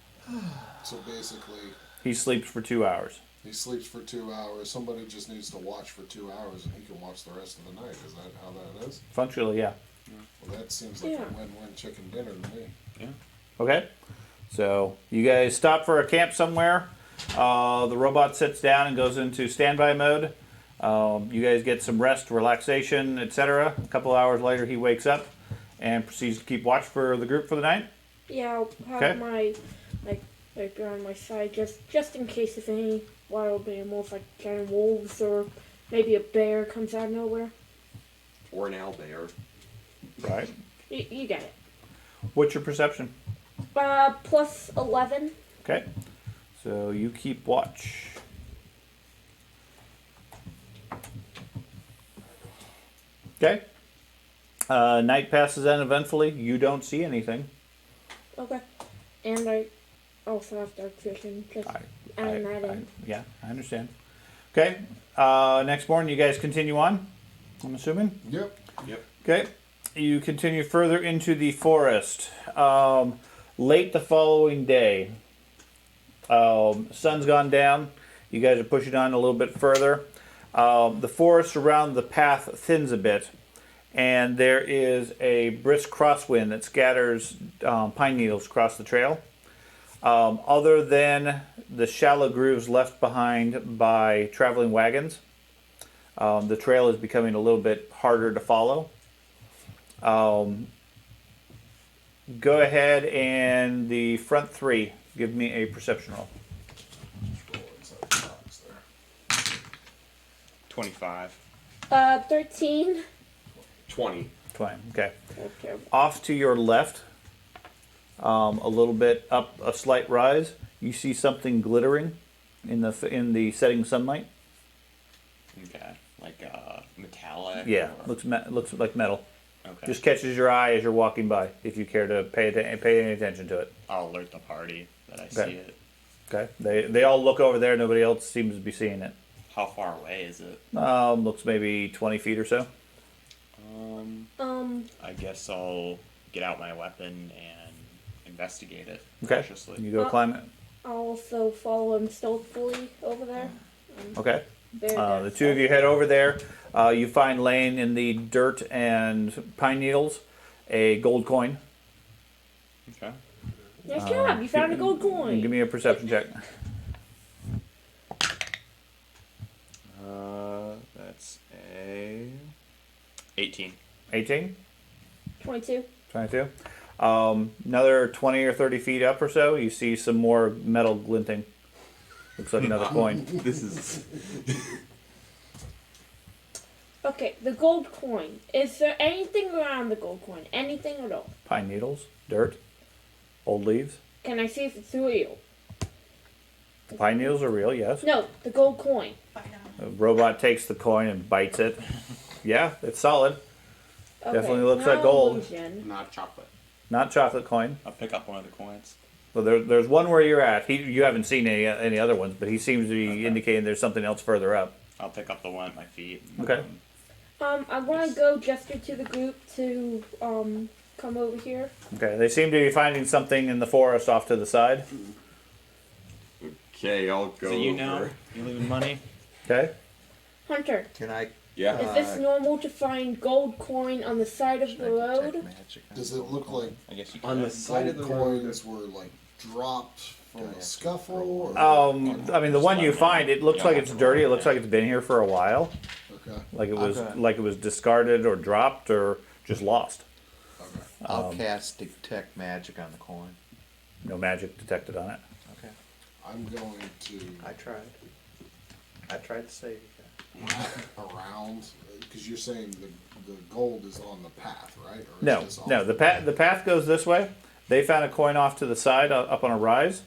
So basically, He sleeps for 2 hours. He sleeps for 2 hours. Somebody just needs to watch for 2 hours, and he can watch the rest of the night. Is that how that is? Functionally, yeah. Well, that seems like Yeah. a win-win chicken dinner to me. Okay. So you guys stop for a camp somewhere. The robot sits down and goes into standby mode. You guys get some rest, relaxation, etc. A couple hours later, he wakes up and proceeds to keep watch for the group for the night. Yeah, I'll have Okay. my like on my side just in case if any wild animals like giant wolves or maybe a bear comes out of nowhere. Or an owlbear. Right. You get it. What's your perception? Plus 11. Okay. So you keep watch. Okay. Night passes uneventfully. You don't see anything. Okay. And I also have dark vision. Just adding that in. Yeah, I understand. Okay. Next morning, you guys continue on, I'm assuming? Yep. Yep. Okay. You continue further into the forest. Late the following day, sun's gone down. You guys are pushing on a little bit further. The forest around the path thins a bit, and there is a brisk crosswind that scatters pine needles across the trail. Other than the shallow grooves left behind by traveling wagons, the trail is becoming a little bit harder to follow. Go ahead and the front three, give me a perception roll. Roll inside the box there. 25. 13. 20. 20, okay. Okay. Off to your left, a little bit up a slight rise, you see something glittering in the setting sunlight. Okay. Like metallic. Yeah, or- looks like metal. Okay. Just catches your eye as you're walking by. If you care to pay any attention to it. I'll alert the party that I Okay. see it. Okay. They all look over there. Nobody else seems to be seeing it. How far away is it? Looks maybe 20 feet or so. I guess I'll get out my weapon and investigate it Okay. cautiously. You go climb it. I'll also follow him stealthily over there. Okay. Very The two of you head over there. You find laying in the dirt and pine needles a gold coin. Okay. Nice job. You found a gold coin. Give me a perception check. That's a 18. 18, 22. 22. Another 20 or 30 feet up or so, you see some more metal glinting. Looks like another coin. This is. Okay, the gold coin. Is there anything around the gold coin? Anything at all? Pine needles, dirt, old leaves. Can I see if it's real? The pine needles are real, yes. No, the gold coin. The robot takes the coin and bites it. Yeah, it's solid. Okay, Definitely looks no like gold. illusion. Not chocolate. Not chocolate coin. I'll pick up one of the coins. Well, there's one where you're at. You haven't seen any other ones, but he seems to be indicating there's something else further up. I'll pick up the one at my feet. Okay. I want to go gesture to the group to come over here. Okay, they seem to be finding something in the forest off to the side. Okay, I'll go. So you over. know, you leaving money? Okay. Hunter, Can I Yeah. is this normal to find gold coin on the side of should the I road? detect magic on Does it look like I guess you can. On the side of gold the road. coins were like dropped from a scuffle? Or, I mean, the one you find, it looks like it's dirty. It looks like it's been here for a while. okay. Like Okay. it was discarded or dropped or just lost. Okay. I'll cast detect magic on the coin. No magic detected on it. Okay. I'm going to I tried to save you guys. map around because you're saying the gold is on the path, right? Or is No, this off no. The path goes this way. They found a coin off to the side, up on a rise,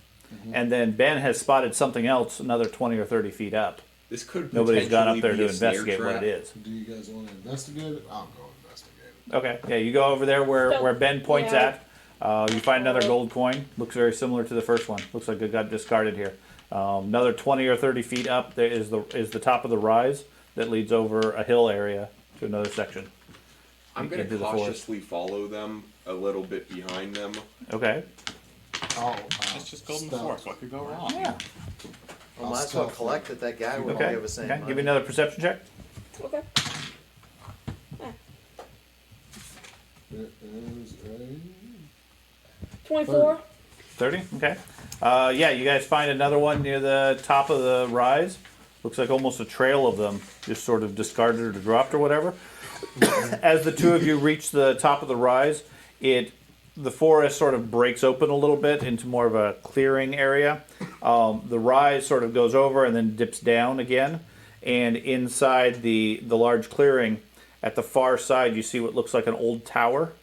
and then Ben has spotted something else, another 20 or 30 feet up. This could. Nobody's gone up there potentially to be a snare investigate what trap. it is. Do you guys want to investigate it? I'll go investigate it. Okay, yeah, you go over there where Ben points Yeah. at. You find another gold coin. Looks very similar to the first one. Looks like it got discarded here. Another 20 or 30 feet up there is the top of the rise that leads over a hill area to another section. I'm going Into to the forest. cautiously follow them a little bit behind them. Okay. I'll, It's just golden stealth. force. What could go wrong? Yeah. Well, I'll might as well stealth collect it. That guy won't Okay. give us any Okay. money. Give me another perception check. Okay. It is a 24. 30. Okay. Yeah, you guys find another one near the top of the rise. Looks like almost a trail of them, just sort of discarded or dropped or whatever. As the two of you reach the top of the rise, the forest sort of breaks open a little bit into more of a clearing area. The rise sort of goes over and then dips down again. And inside the large clearing, at the far side, you see what looks like an old tower.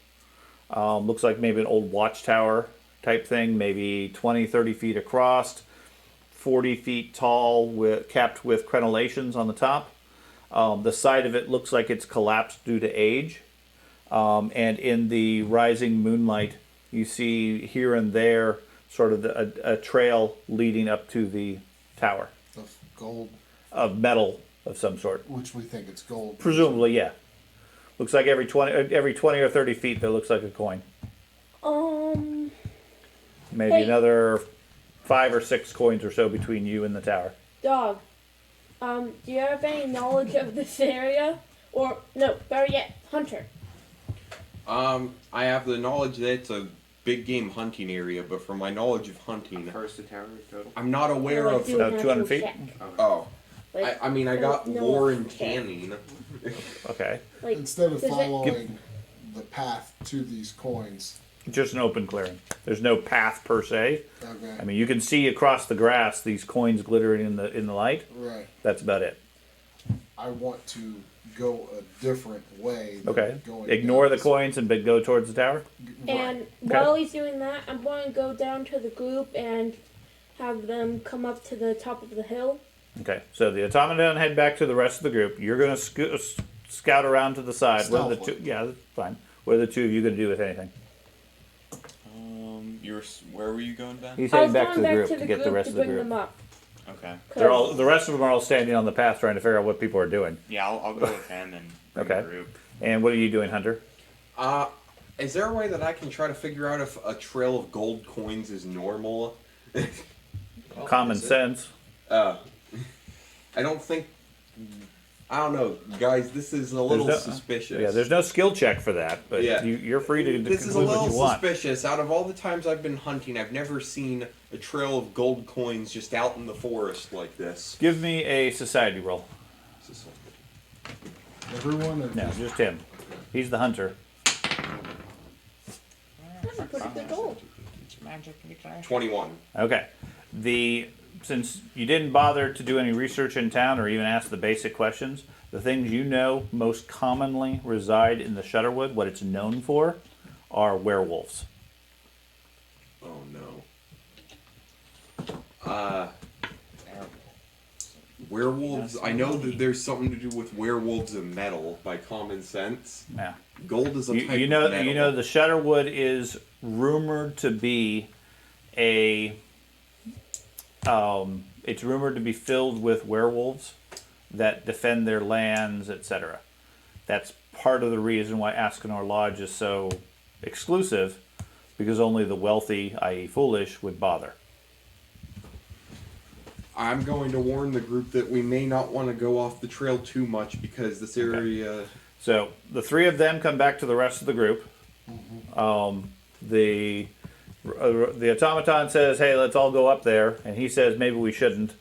Looks like maybe an old watchtower type thing, maybe 20, 30 feet across, 40 feet tall, capped with crenellations on the top. The side of it looks like it's collapsed due to age. And in the rising moonlight, you see here and there sort of a trail leading up to the tower of gold, of metal of some sort. which we think it's gold. Presumably, yeah. Looks like every 20 or 30 feet there looks like a coin. Maybe Hey. another 5 or 6 coins or so between you and the tower. Dog. Do you have any knowledge of this area? Or, no, better yet, Hunter. I have the knowledge that it's a big game hunting area, but from my knowledge of hunting, First the tower total. I'm not aware Like, of. do an About 200 actual feet? check. Oh, Like, I mean, I got no lore and check. tanning. Okay. Like, Instead of does it- following the path to these coins. Just an open clearing. There's no path per se. Okay. I mean, you can see across the grass these coins glittering in the light. Right. That's about it. I want to go a different way. Than Okay. Going Ignore down the this- coins and go towards the tower. And while he's doing that, I'm going to go down to the group and have them come up to the top of the hill. Okay. So the automaton head back to the rest of the group. You're going to scout around to the side. What are the two? Stealthily. Yeah, that's fine. What are the two of you going to do with anything? Where were you going, Ben? He's I heading was back going to the back group to to the get group the rest to of the bring group. them up. Okay. The rest of them are all standing on the path trying to figure out what people are doing. Yeah, I'll go with him and bring Okay. the group. And what are you doing, Hunter? Is there a way that I can try to figure out if a trail of gold coins is normal? Common sense. I don't think. I don't know, guys. This is a little no- suspicious. Yeah, there's no skill check for that, but Yeah. you're free to This is a conclude what little you want. suspicious. Out of all the times I've been hunting, I've never seen a trail of gold coins just out in the forest like this. Give me a society roll. Everyone. Or No, just him. He's the hunter. That's a pretty good goal. 21. Okay. Since you didn't bother to do any research in town or even ask the basic questions, the things you know most commonly reside in the Shutterwood, what it's known for, are werewolves. Oh no. Werewolves. I know that there's something to do with werewolves and metal by common sense. Yeah. Gold is a type You of metal. know the Shutterwood is rumored to be it's rumored to be filled with werewolves that defend their lands, etc. That's part of the reason why Ascanor Lodge is so exclusive, because only the wealthy, i.e. foolish, would bother. I'm going to warn the group that we may not want to go off the trail too much because this area. So the three of them come back to the rest of the group. The automaton says, "Hey, let's all go up there," and he says, "Maybe we shouldn't."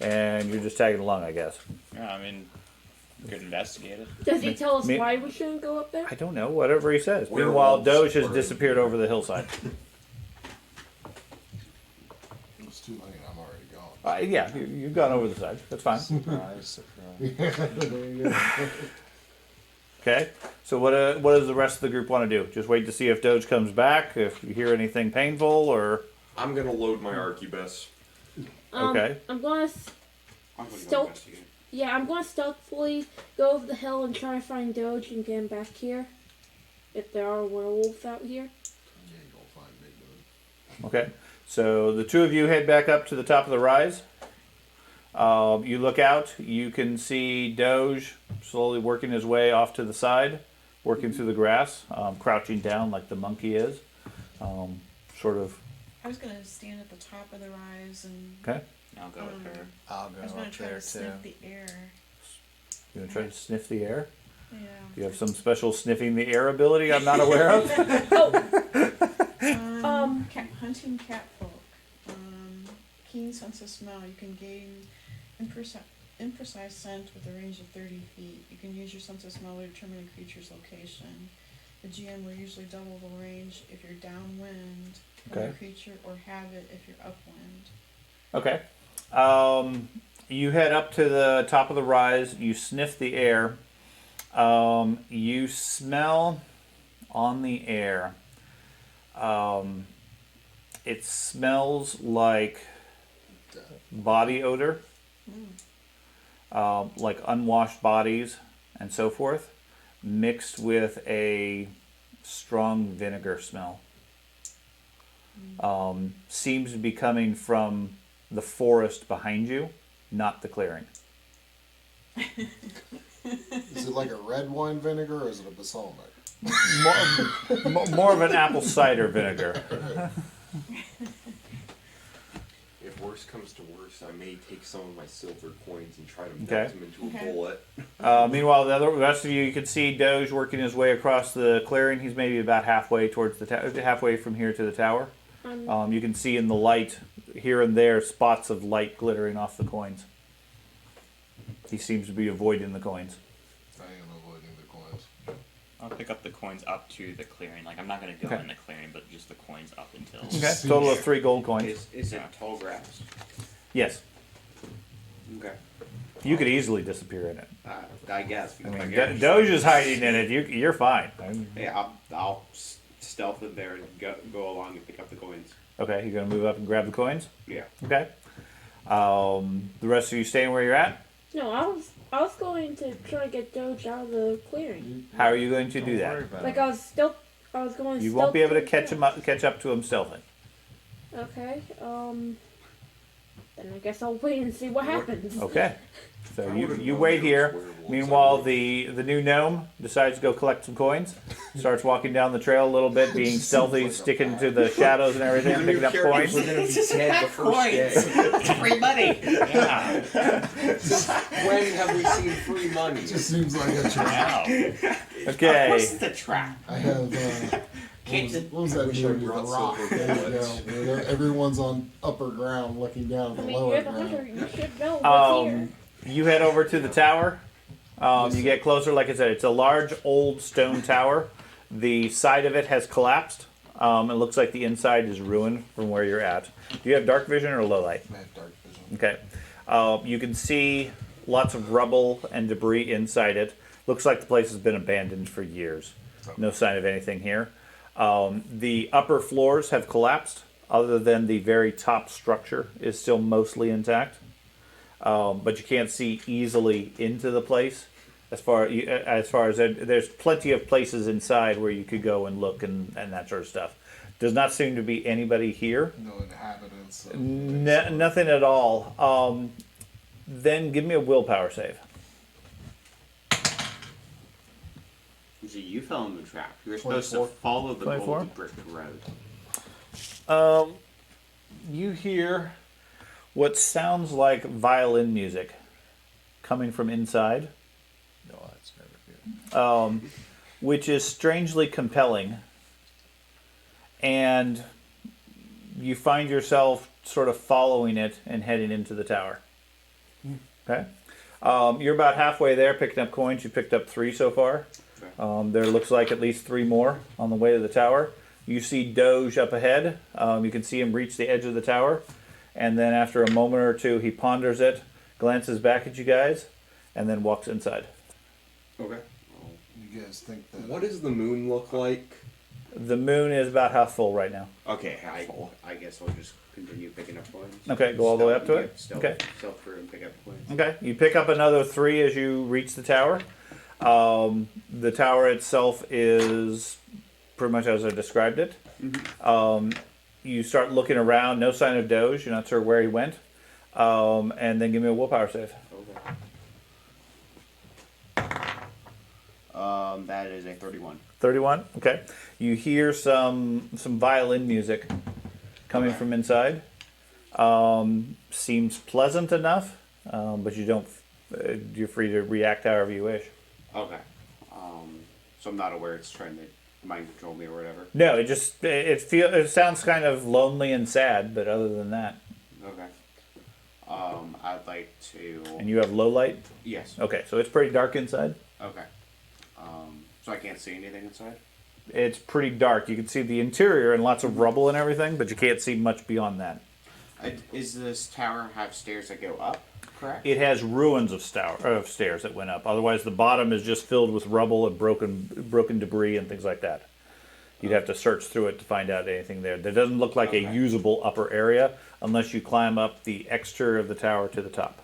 And you're just tagging along, I guess. Yeah, I mean, we could investigate it. Does he tell us Me- why we shouldn't go up there? I don't know, whatever he says. Werewolves Meanwhile, Doge has are- disappeared over the hillside. It's too late. I'm already gone. Yeah, you've gone over the side. That's fine. Surprise, surprise. There you go. Okay. So what does the rest of the group want to do? Just wait to see if Doge comes back, if you hear anything painful, or I'm going to load my arquebus. Okay. I'm going to I'm gonna go Still- investigate. I'm going to stealthily go over the hill and try to find Doge and get him back here. If there are werewolves out here. You ain't gonna find me, dude. okay. So the two of you head back up to the top of the rise. You look out. You can see Doge slowly working his way off to the side, working through the grass, crouching down like the monkey is, sort of I was gonna stand at the top of the rise and Okay. I'll go with her. I'll I was go gonna up try there to too. sniff the air. You want to try to sniff the air? Yeah. Do you have some special sniffing the air ability I'm not aware of? Hunting catfolk. Keen sense of smell. You can gain imprecise scent with a range of 30 feet. You can use your sense of smell to determine a creature's location. The GM will usually double the range if you're downwind from Okay. the creature, or have it if you're upwind. Okay. You head up to the top of the rise. You sniff the air. You smell on the air. It smells like body odor, like unwashed bodies and so forth, mixed with a strong vinegar smell. Seems to be coming from the forest behind you, not the clearing. Is it like a red wine vinegar or is it a balsamic? More of an apple cider vinegar. If worse comes to worse, I may take some of my silver coins and try to Okay. melt them into a bullet. Meanwhile, the rest of you can see Doge working his way across the clearing. He's maybe about halfway towards the halfway from here to the tower. You can see in the light here and there spots of light glittering off the coins. He seems to be avoiding the coins. I am avoiding the coins. I'll pick up the coins up to the clearing. Like, I'm not gonna go Okay. in the clearing, but just the coins up until. Okay, total of 3 gold coins. Is it tall grass? Yes, Okay. you could easily disappear in it. I guess. I because mean, guess- Doge is hiding in it. You're fine. Yeah, I'll stealth in there and go along and pick up the coins. Okay, you're gonna move up and grab the coins. Yeah. Okay. The rest of you staying where you're at. No, I was going to try to get Doge out of the clearing. How are you going to do Don't that? worry about Like it. I was going. You won't be able to stealth catch up to him stealthing. Okay. Then I guess I'll wait and see what happens. Okay. So I you would've you known wait there was here. werewolves Meanwhile, on the the new gnome decides to go collect some coins. Starts walking down the trail a little bit, being Seems stealthy, like a sticking pack. to the shadows and everything, picking up coins. We're gonna be dead the first day. Free money. Yeah. When have we seen free money? It just seems like a trap. Wow. Of course Okay. it's a trap. I have, what was that wish I movie, The brought Rock? silver There you bullets. go. Where everyone's on upper ground looking down at I the mean, lower you're the hunter. ground. You should know what's here. You head over to the tower. You get closer. Like I said, it's a large old stone tower. The side of it has collapsed. It looks like the inside is ruined from where you're at. Do you have dark vision or low light? I have dark vision. Okay. You can see lots of rubble and debris inside it. Looks like the place has been abandoned for years. No sign of anything here. The upper floors have collapsed, other than the very top structure is still mostly intact. But you can't see easily into the place. As far as there's plenty of places inside where you could go and look and that sort of stuff. Does not seem to be anybody here. No inhabitants. Of Nothing at all. Then give me a willpower save. See, you fell in the trap. You're supposed to 24. follow the 24? gold brick road. You hear what sounds like violin music coming from inside, No, that's never good. which is strangely compelling. And you find yourself sort of following it and heading into the tower. Okay? You're about halfway there picking up coins. You picked up 3 so far. There looks like at least 3 more on the way to the tower. You see Doge up ahead. You can see him reach the edge of the tower. And then after a moment or two, he ponders it, glances back at you guys, and then walks inside. Okay. You guys think that? What does the moon look like? The moon is about half full right now. Okay, I guess I'll just continue picking up coins. Okay, go all the way up to it? Stealth, Okay. Stealth through and pick up coins. Okay, you pick up another 3 as you reach the tower. The tower itself is pretty much as I described it. You start looking around, no sign of Doge, you're not sure where he went. And then give me a willpower save. Okay. That is a 31. 31, okay. You hear some violin music, coming Okay. from inside. Seems pleasant enough, but you don't. You're free to react however you wish. Okay. So I'm not aware it's trying to mind control me or whatever. No, it sounds kind of lonely and sad, but other than that, Okay. I'd like to. and you have low light. Yes. Okay, so it's pretty dark inside. Okay. So I can't see anything inside. It's pretty dark. You can see the interior and lots of rubble and everything, but you can't see much beyond that. Is this tower have stairs that go up? Correct. It has ruins of stairs that went up. Otherwise, the bottom is just filled with rubble and broken debris and things like that. You'd have to search through it to find out anything there. There doesn't look like a Okay. usable upper area unless you climb up the exterior of the tower to the top.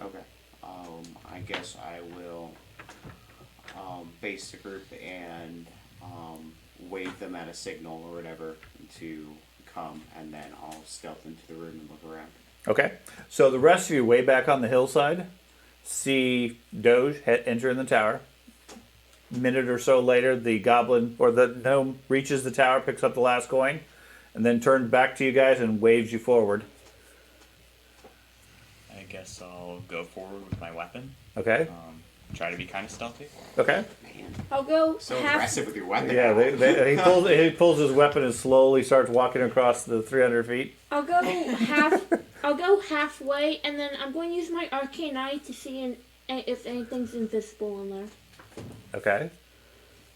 Okay. I guess I will face the group and wave them at a signal or whatever to come, and then I'll stealth into the room and look around. Okay, so the rest of you, way back on the hillside, see Doge enter in the tower. A minute or so later, the goblin or the gnome reaches the tower, picks up the last coin, and then turns back to you guys and waves you forward. I guess I'll go forward with my weapon. Okay. Try to be kind of stealthy. Okay. Man, I'll go so half. aggressive with your weapon. Yeah, he pulls his weapon and slowly starts walking across the 300 feet. I'll go half. I'll go halfway, and then I'm going to use my arcane eye to see if anything's invisible in there. Okay.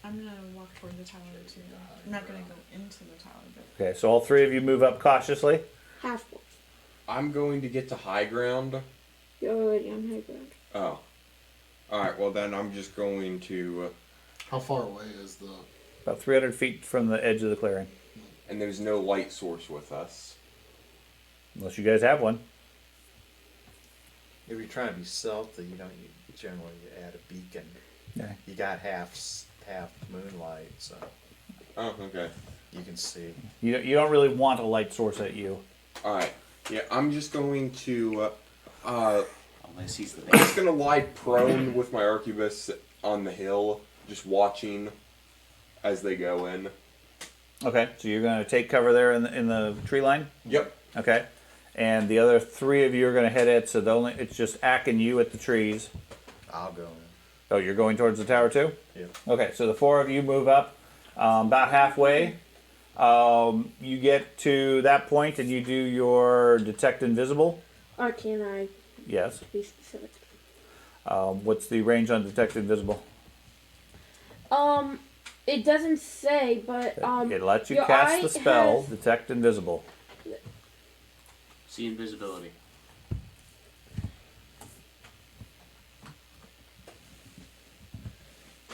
I'm gonna walk toward the tower too. I'm not gonna go into the tower, but Okay, so all three of you move up cautiously. Halfway. I'm going to get to high ground. You're already on high ground. Oh. Alright, well then I'm just going to... How far away is the? About 300 feet from the edge of the clearing. and there's no light source with us. Unless you guys have one. If you're trying to be stealthy, you generally add a beacon. Yeah. You got half moonlight, so Oh, okay. you can see. You don't really want a light source at you. Alright. Yeah, I'm just going to... Unless he's the I'm just gonna lie prone with my arquebus on the hill, just watching as they go in. Okay, so you're going to take cover there in the tree line? Yep. Okay. And the other three of you are going to head it, so it's just Ack and you at the trees. I'll go in. Oh, you're going towards the tower too? Yeah. Okay, so the four of you move up about halfway. You get to that point and you do your detect invisible. Arcane eye, Yes. to be specific. What's the range on detect invisible? It doesn't say, but It lets you your cast eye the spell, has- detect invisible. See invisibility.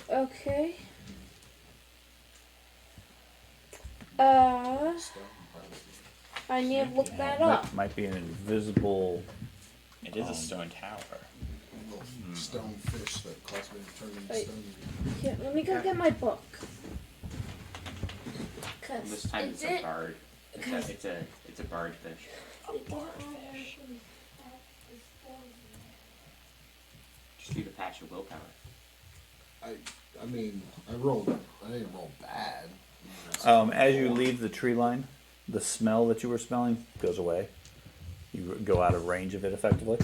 Okay. I need to look that up. Might be an invisible. It is a stone tower. Little stone fish that caused me to turn into Wait. stone. Here, let me go get my book. And Cause this time it it's a did- bird. It's a bird fish. it didn't- Just need a patch of willpower. I mean, I didn't roll bad. As you leave the tree line, the smell that you were smelling goes away. You go out of range of it effectively.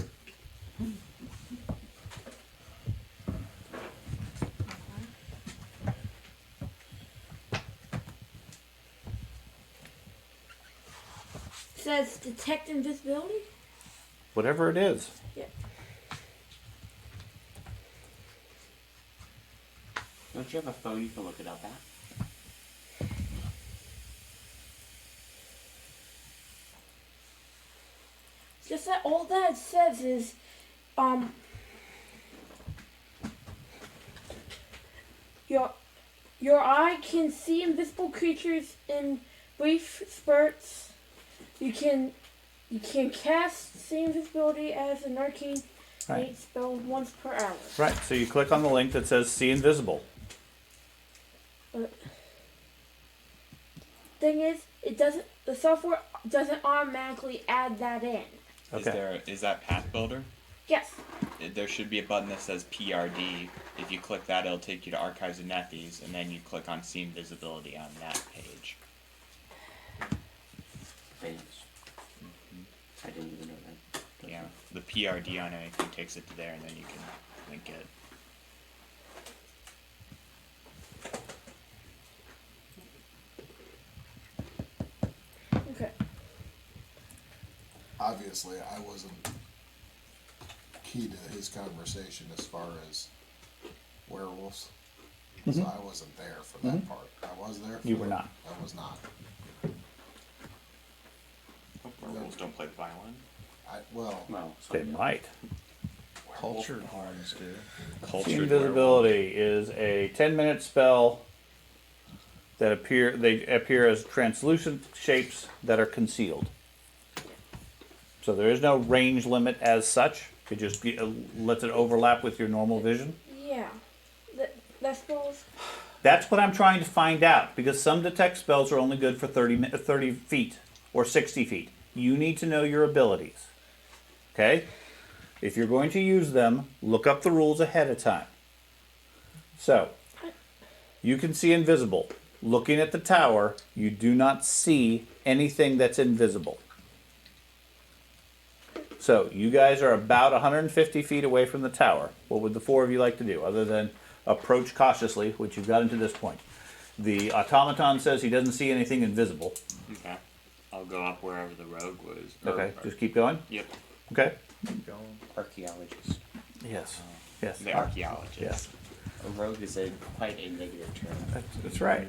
says detect invisibility. Whatever it is. Yeah. Don't you have a phone you can look it up at? Just that all that it says is, your eye can see invisible creatures in brief spurts. You can cast see invisibility as an arcane Right. spell once per hour. Right. So you click on the link that says "See Invisible." Thing is, the software doesn't automatically add that in. Okay. Is that Path Builder? Yes. There should be a button that says PRD. If you click that, it'll take you to Archives of Nephies, and then you click on See Invisibility on that page. things. I didn't even know that. Yeah, the PRD on anything takes it to there, and then you can link it. Okay. Obviously, I wasn't key to his conversation as far as werewolves. So I wasn't there for that part. I was there. For You were not. I was not. Werewolves don't play the violin. Well, Well, They might. Cultured ones do. Cultured Invisibility is a 10-minute spell that appear as translucent shapes that are concealed. So there is no range limit as such. It just lets it overlap with your normal vision. Yeah. That spells. That's what I'm trying to find out, because some detect spells are only good for 30 feet or 60 feet. You need to know your abilities. Okay? If you're going to use them, look up the rules ahead of time. So, you can see invisible. Looking at the tower, you do not see anything that's invisible. So, you guys are about 150 feet away from the tower. What would the four of you like to do, other than approach cautiously, which you've gotten to this point? The automaton says he doesn't see anything invisible. Okay. I'll go up wherever the rogue was. Okay, just keep going. Yep. Okay. archaeologist. Yes. Yes. The archaeologist. Yes. A rogue is quite a negative term. That's right.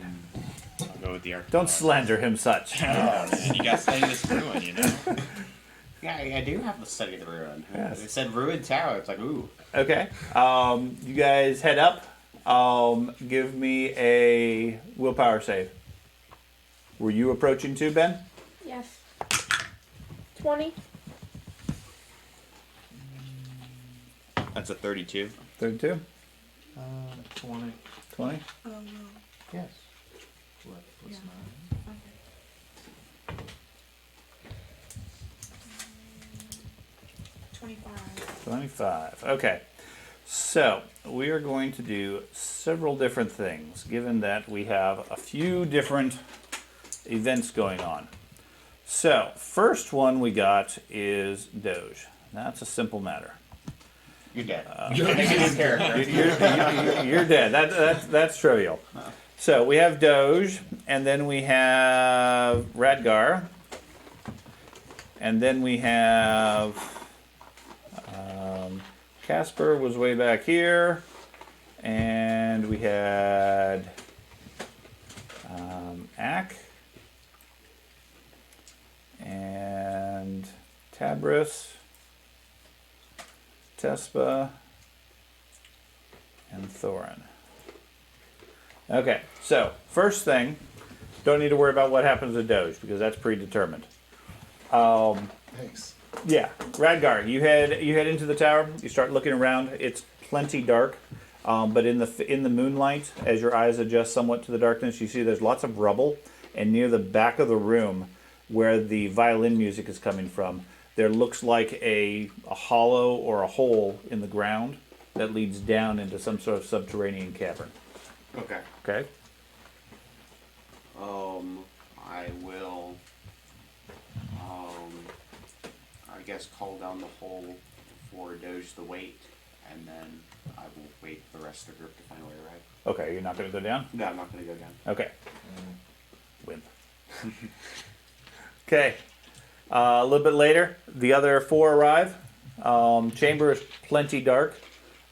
I'll go with the archaeologist. Don't slander him such. Oh, man, you got to study this ruin, you know? Yeah, I do have to study the ruin. Yes. It said ruined tower. It's like, ooh. Okay. You guys head up. Give me a willpower save. Were you approaching too, Ben? Yes. 20. That's a 32. 32? 20. 20? Oh, no. Yes. What was Yeah. mine? Okay. 25. 25. Okay. So, we are going to do several different things, given that we have a few different events going on. So, first one we got is Doge. That's a simple matter. You're dead. You're dead. That's trivial. So we have Doge, and then we have Radgar, and then we have Casper was way back here, and we had Ack and Tabris. Tespa, and Thorin. Okay, so first thing, don't need to worry about what happens to Doge because that's predetermined. thanks. Yeah, Radgar, you head into the tower. You start looking around. It's plenty dark, but in the moonlight, as your eyes adjust somewhat to the darkness, you see there's lots of rubble, and near the back of the room, where the violin music is coming from, there looks like a hollow or a hole in the ground that leads down into some sort of subterranean cavern. Okay. Okay? I will, I guess call down the hole for Doge to wait, and then I will wait for the rest of the group to find a way to ride. Okay, you're not going to go down? No, I'm not going to go down. Okay. Wimp. Okay. A little bit later, the other four arrive. Chamber is plenty dark.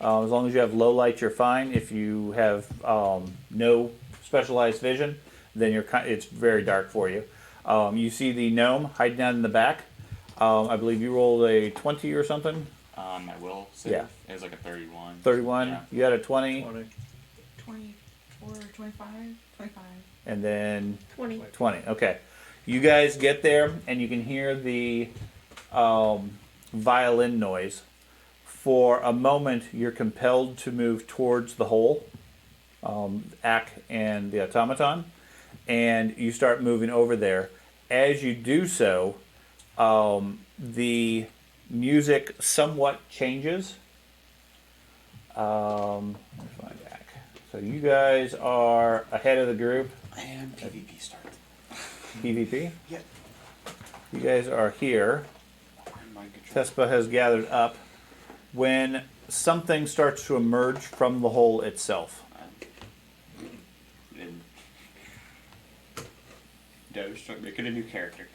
As long as you have low light, you're fine. If you have no specialized vision, then it's very dark for you. You see the gnome hiding out in the back. I believe you rolled a 20 or something. I will save. Yeah. It was like a 31. 31. Yeah. You had a 20, 24, 25, 25. and then 20. 20. Okay. You guys get there, and you can hear the violin noise. For a moment, you're compelled to move towards the hole, Ack and the automaton, and you start moving over there. As you do so, the music somewhat changes. Let me find Ack. So you guys are ahead of the group. And PvP starts. PvP? Yep. You guys are here. Tespa has gathered up. When something starts to emerge from the hole itself. And Doge, start making a new character.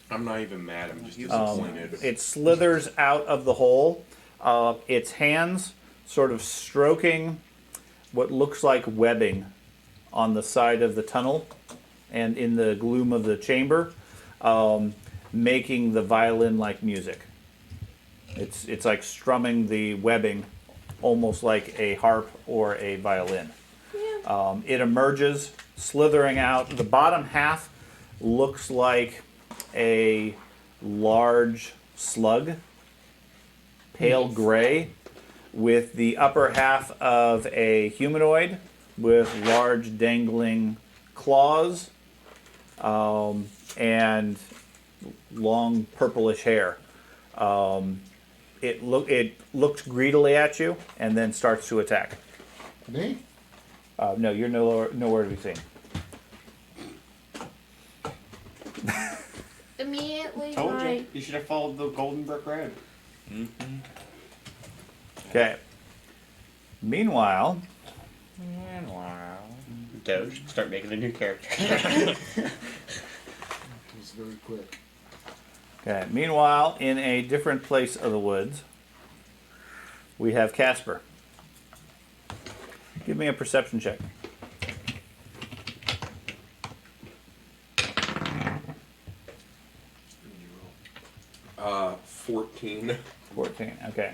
I'm not even mad. I'm just disappointed. It slithers out of the hole. Its hands sort of stroking what looks like webbing on the side of the tunnel and in the gloom of the chamber, making the violin-like music. It's like strumming the webbing, almost like a harp or a violin. It emerges, slithering out. The bottom half looks like a large slug, pale gray, with the upper half of a humanoid with large dangling claws and long purplish hair. It looks greedily at you and then starts to attack. Me? No, you're nowhere to be seen. Immediately, Told my you. You should have followed the Golden Brick Road. Okay. Meanwhile, Doge, start making a new character. It was very quick. in a different place of the woods, we have Casper. Give me a perception check. 14. 14. Okay.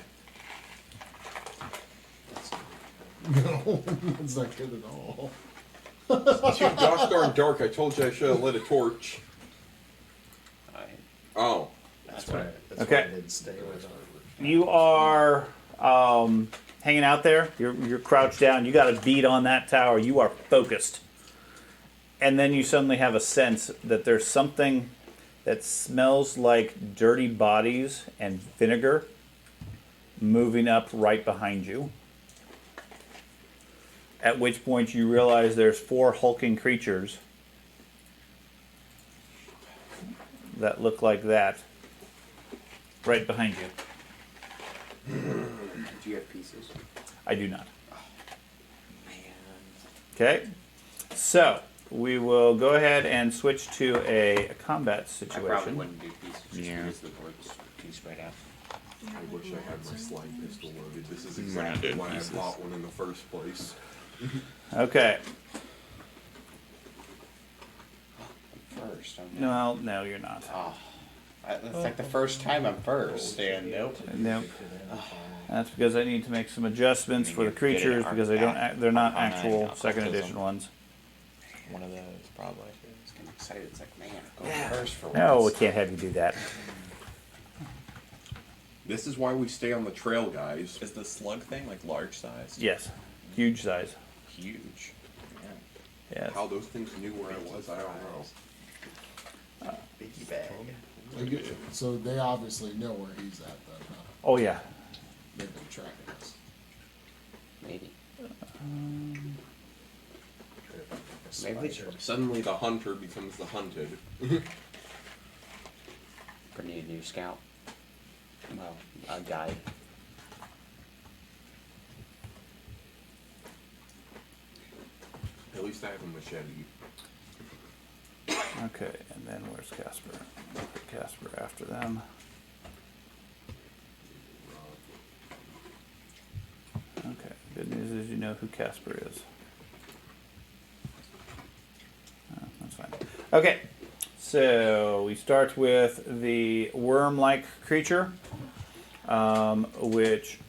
No, that's not good at all. Too gosh darn dark. I told you I should have lit a torch. Oh. That's why Okay. I didn't stay with her. You are hanging out there. You're crouched down. You got a bead on that tower. You are focused. And then you suddenly have a sense that there's something that smells like dirty bodies and vinegar moving up right behind you. At which point you realize there's 4 hulking creatures that look like that right behind you. Do you have pieces? I do not. Man. Okay, so we will go ahead and switch to a combat I probably situation. wouldn't do pieces just because the board's too spread out. I wish I had my slide pistol loaded. This is exactly why I bought one in the first place. Okay, First, I'm no, you're not. Oh, that's like the first time I'm first, and nope. Nope. That's because I need to make some adjustments for the creatures because they're not actual second edition ones. One of those, probably. It's getting excited. It's like, man, I'm going first for once. No, we can't have you do that. This is why we stay on the trail, guys. Is the slug thing like large size? Yes, huge size. Huge. Yes. How those things knew where I was, I don't know. Biggie bag. So they obviously know where he's at then, huh? Oh yeah. They've been tracking us. Maybe. Maybe. Suddenly the hunter becomes the hunted. We need a new scout. Well, a guide. At least I have a machete. Okay, and then where's Casper? I'll put Casper after them. Okay, good news is you know who Casper is. That's fine. Okay, so we start with the worm-like creature, which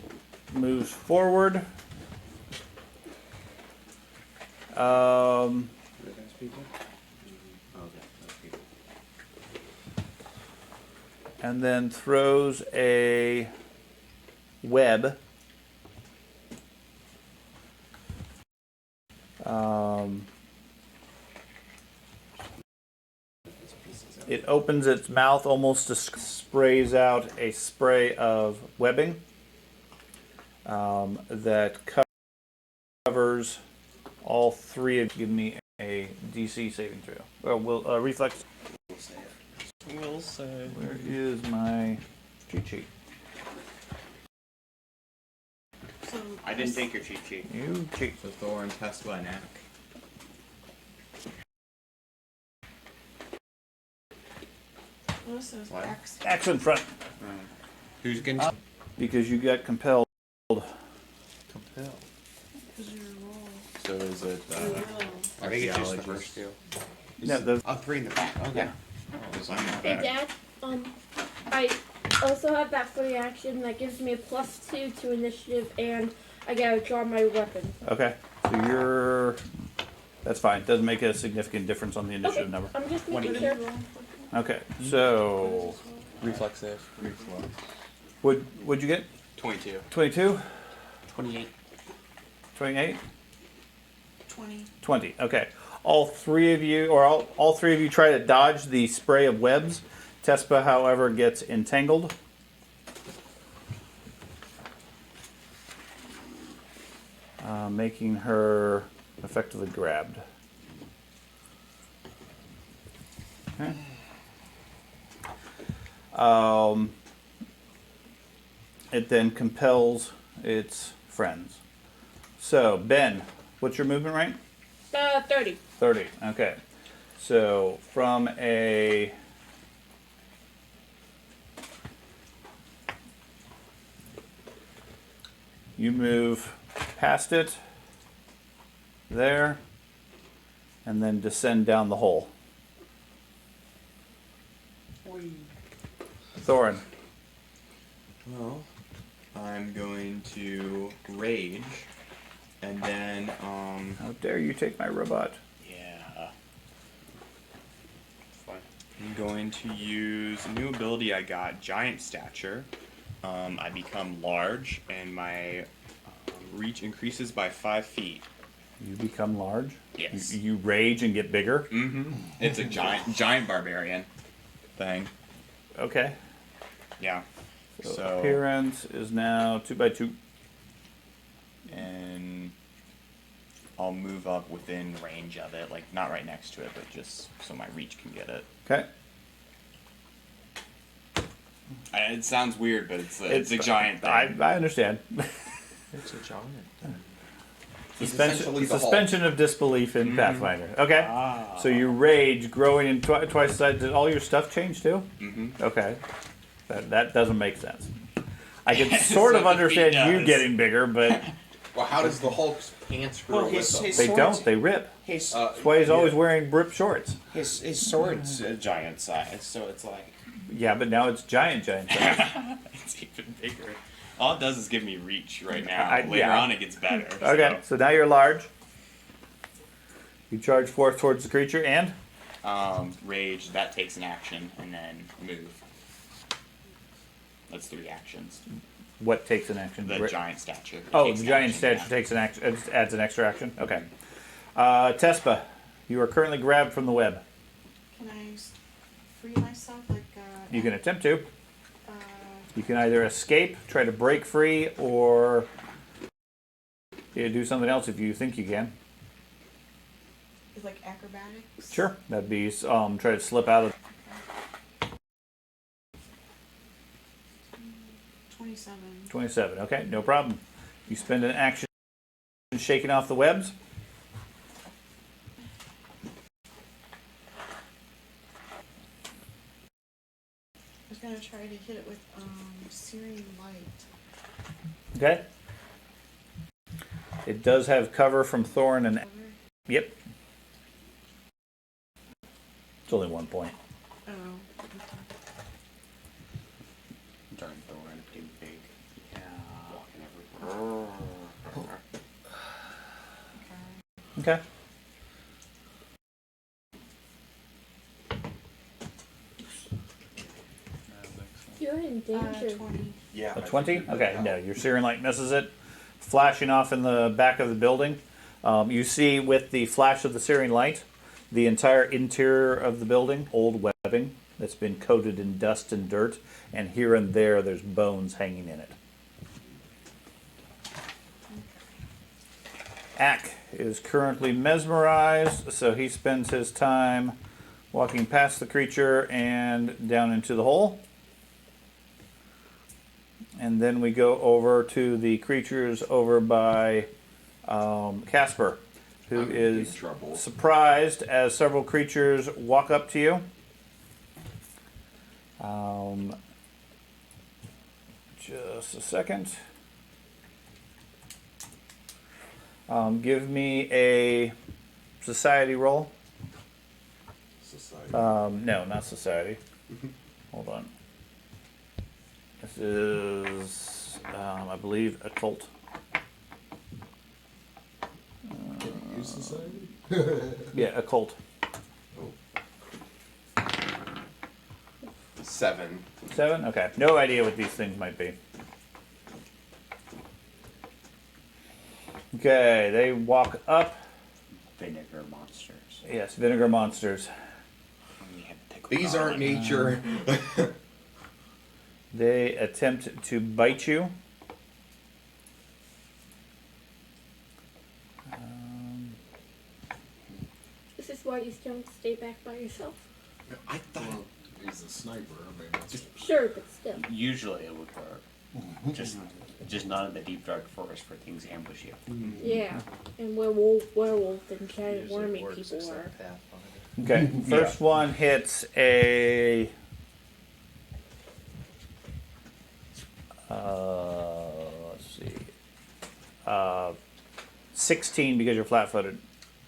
moves forward. And then throws a web. It opens its mouth almost to sprays out a spray of webbing that covers all three of you give me a DC saving throw. Well, reflex. We'll say. Where is my cheat sheet? So I didn't take your cheat sheet. You cheat. So Thorn, Tesla, and Ack. Well, this is What? X. Axe in front. Who's getting Because you got compelled. Compel. Because your roll. So is it Your will. I think it's just the archaeologist? first two. No, the, Oh, three in the back. Okay. Yeah. Because I'm not Hey, back. Dad. I also have that free action that gives me a +2 to initiative, and I gotta draw my weapon. okay. So you're. That's fine. Doesn't make a significant difference on the initiative Okay. number. I'm just What making did sure. you roll? Okay. So Reflex save. what'd you get? 22. 22? 28. 28? 20. 20. Okay. All three of you, or all three of you, try to dodge the spray of webs. Tespa, however, gets entangled. Making her effectively grabbed. Okay. It then compels its friends. So, Ben, what's your movement rank? 30. 30. Okay. So, from a. You move past it, there, and then descend down the hole. Thorin. Well, I'm going to rage, and then How dare you take my robot? Yeah. Fine. I'm going to use a new ability I got, Giant Stature. I become large, and my reach increases by 5 feet. You become large? Yes. You rage and get bigger? Mm-hmm. It's a giant barbarian thing. Okay. Yeah. So, So appearance is now 2x2. and I'll move up within range of it, like not right next to it, but just so my reach can get it. Okay. It sounds weird, but it's a giant thing. I understand. It's a giant thing. essentially the Hulk. Suspension of disbelief in Pathfinder. Okay. So you rage, growing in twice the size. Did all your stuff change too? Mm-hmm. Okay. That doesn't make sense. I can sort of So the understand feet you does. getting bigger, but Well, how does the Hulk's pants grow Well, with them? they don't. They rip. His That's why he's always wearing rip shorts. his sword's a giant size, so it's like Yeah, but now it's giant size. It's even bigger. All it does is give me reach right now. Later yeah. on, it gets better. Okay, so now you're large. You charge forth towards the creature and Rage, that takes an action, and then move. That's 3 actions. what takes an action? The giant stature. Oh, takes the an giant action, stature yeah. takes an action. It adds an extra action. Okay. Tespa, you are currently grabbed from the web. Can I free myself? Like, You can attempt to. uh, You can either escape, try to break free, or do something else if you think you can. it's like acrobatics? Sure, that'd be try to slip out of 27. 27. Okay, no problem. You spend an action shaking off the webs. I was gonna try to hit it with searing light. Okay. It does have cover from Thorn and. Yep. It's only 1 point. Oh. darn Thorn, big. Yeah. Walking everywhere. Okay. Okay. You're in danger. 20. Yeah. A I 20? figured Okay, that no, out. your searing light misses it. Flashing off in the back of the building. You see with the flash of the searing light, the entire interior of the building, old webbing that's been coated in dust and dirt, and here and there there's bones hanging in it. Ack, is currently mesmerized, so he spends his time walking past the creature and down into the hole. And then we go over to the creatures over by Casper, who I'm in is big trouble. surprised as several creatures walk up to you. Just a second. Give me a society roll. Society. No, not society. Hold on. This is, I believe, occult. Can you use society? Yeah, occult. 7. 7? Okay. No idea what these things might be. Okay, they walk up. Vinegar monsters. Yes, vinegar monsters. You have to pick These one. aren't nature. They attempt to bite you. This is why you don't stay back by yourself. I thought. Well, he's a sniper. I mean, that's Sure, but still. Usually it would work. Just not in the deep dark forest where things ambush you. Yeah. And werewolf and giant Usually wormy works people except are. Pathfinder. Okay, first one hits a. Let's see. 16 because you're flat-footed.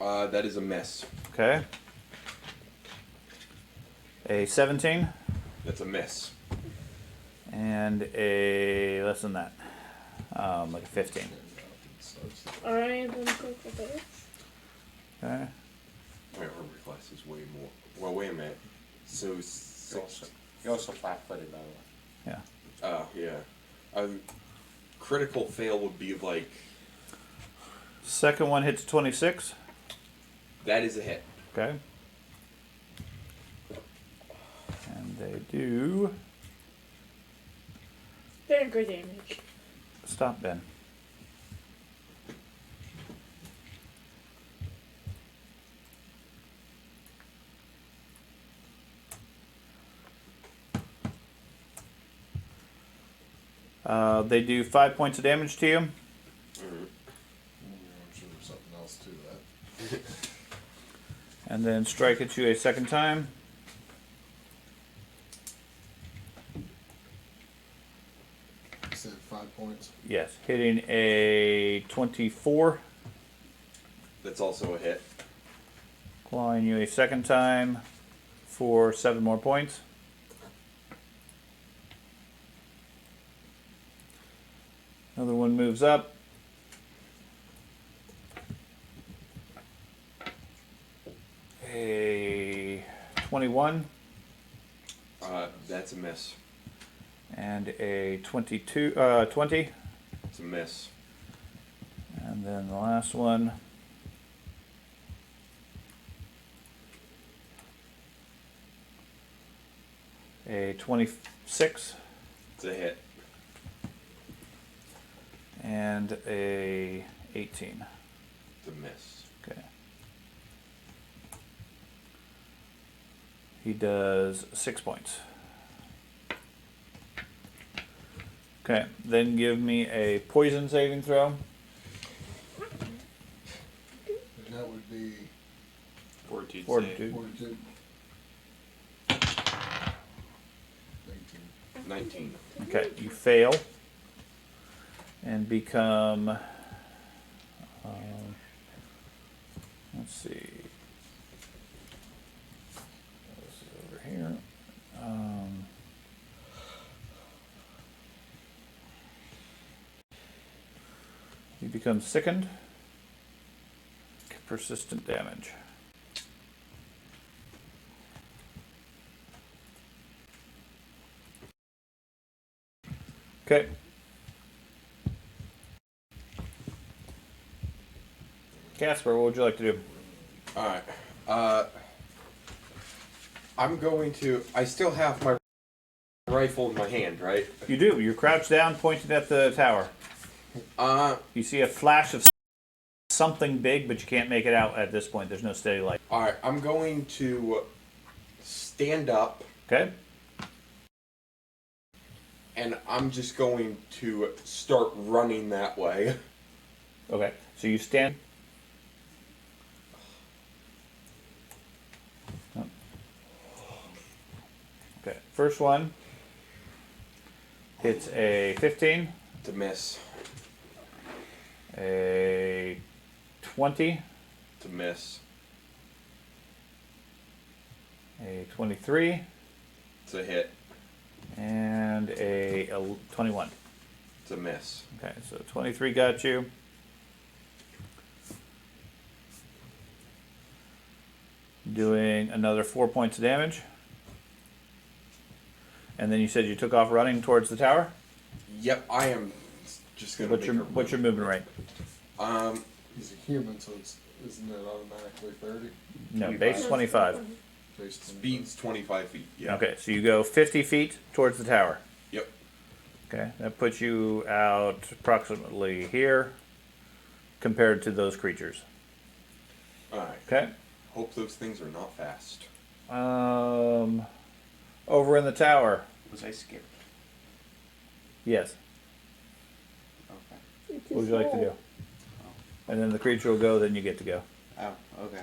That is a miss. Okay. A 17 That's a miss. and a less than that, like a 15. Are any of them purple bears? Okay. My armor class is way more. Well, wait a minute. So six. You're also flat-footed, by the way. Yeah. Oh yeah. Critical fail would be like Second one hits 26. that is a hit. Okay. And they do. Vinegar damage. Stop, Ben. They do 5 points of damage to you. I'm sure there's something else to that. And then strike at you a second time. You said 5 points. Yes, hitting a 24. That's also a hit. Clawing you a second time for 7 more points. Another one moves up. A 21 That's a miss. and a 20. It's a miss. And then the last one. A 26 It's a hit. and a 18. It's a miss. Okay. He does 6 points. Okay, then give me a poison saving throw. And that would be Fortitude. Fortitude. 42. 19. 19. Okay, you fail and become. Let's see. This is over here. You become sickened. Persistent damage. Okay. Casper, what would you like to do? Alright. I'm going to. I still have my rifle in my hand, right? You do. You're crouched down, pointing at the tower. You see a flash of something big, but you can't make it out at this point. There's no steady light. Alright, I'm going to stand up Okay. and I'm just going to start running that way. Okay. So you stand. Okay. First one. It's a 15, To miss. a 20, To miss. a 23, To hit. and a 21. To miss. Okay, so 23 got you. Doing another 4 points of damage. And then you said you took off running towards the tower? Yep, I am just gonna What's your movement rate? He's a human, so isn't it automatically 30? No, base 25. Base speed's 25 feet. Yeah. Okay, so you go 50 feet towards the tower. Yep. Okay, that puts you out approximately here compared to those creatures. Alright. Okay. Hope those things are not fast. Over in the tower. Was I skipped? Yes. Okay. What would you like to do? And then the creature will go, then you get to go. Oh, okay.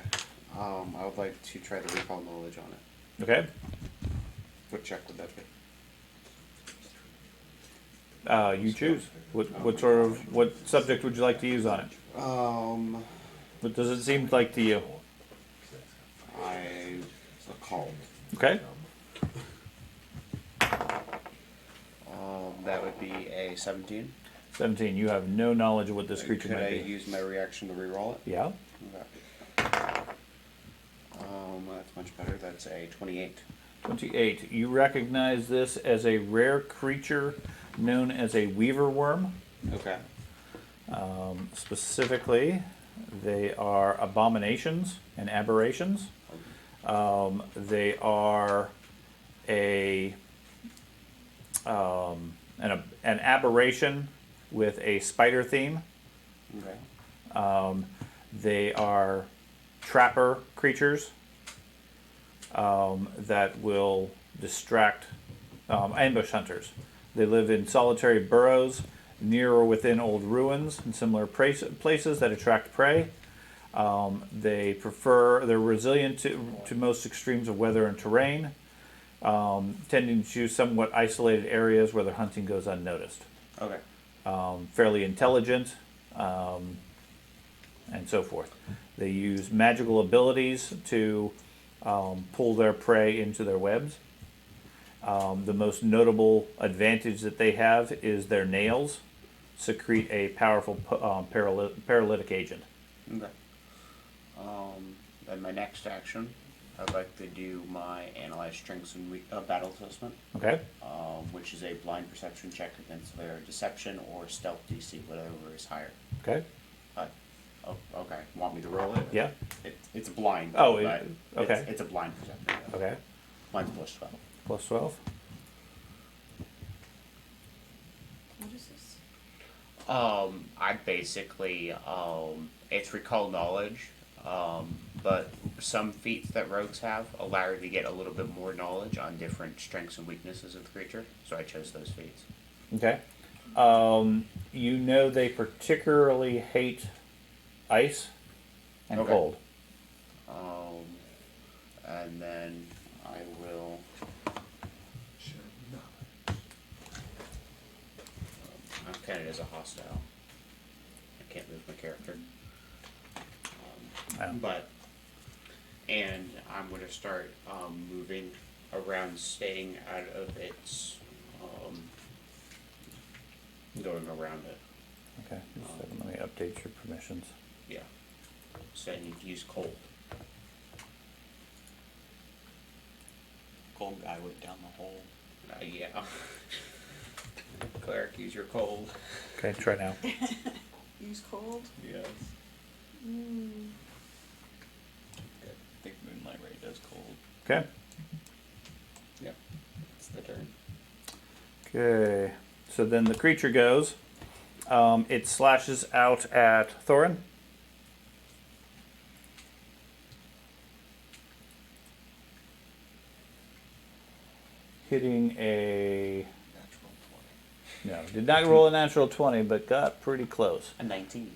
I would like to try the recall knowledge on it. Okay. What check would that be? You choose. What subject would you like to use on it? What does it seem like to you? I calm. Okay. That would be a 17. 17. You have no knowledge of what this creature Could might I be. use my reaction to reroll it? Yeah. Okay. That's much better. That's a 28. 28. You recognize this as a rare creature known as a weaver worm. Okay. Specifically, they are abominations and aberrations. They are an aberration with a spider theme. Okay. They are trapper creatures that will distract ambush hunters. They live in solitary burrows near or within old ruins and similar places that attract prey. They're resilient to most extremes of weather and terrain, tending to choose somewhat isolated areas where their hunting goes unnoticed. Okay. Fairly intelligent, and so forth. They use magical abilities to pull their prey into their webs. The most notable advantage that they have is their nails secrete a powerful paralytic agent. Okay. Then my next action, I'd like to do my analyze strengths and battle assessment, Okay. which is a blind perception check against their deception or stealth DC, whatever is higher. Okay. Oh, okay. Want me to roll it? Yeah. It's blind. Oh, but okay. It's a blind perception. Okay. Mine's plus 12. Plus 12. What is this? I basically, it's recall knowledge, but some feats that rogues have allow you to get a little bit more knowledge on different strengths and weaknesses of the creature, so I chose those feats. Okay. You know they particularly hate ice and Okay. cold. And then I will, I'm counted as a hostile. I can't move my character. Oh. And I'm going to start moving around, staying out of its, going around it. Okay. Just a second, let me update your permissions. Yeah. So I need to use cold. Cold guy went down the hole. Yeah. Cleric, use your cold. Okay, try now. Use cold? Yes. Mm. I think Moonlight Ray does cold. Okay. Yep. It's the turn. Okay. So then the creature goes. It slashes out at Thorin. hitting a Natural 20. no. Did not roll a natural 20, but got pretty close. A 19,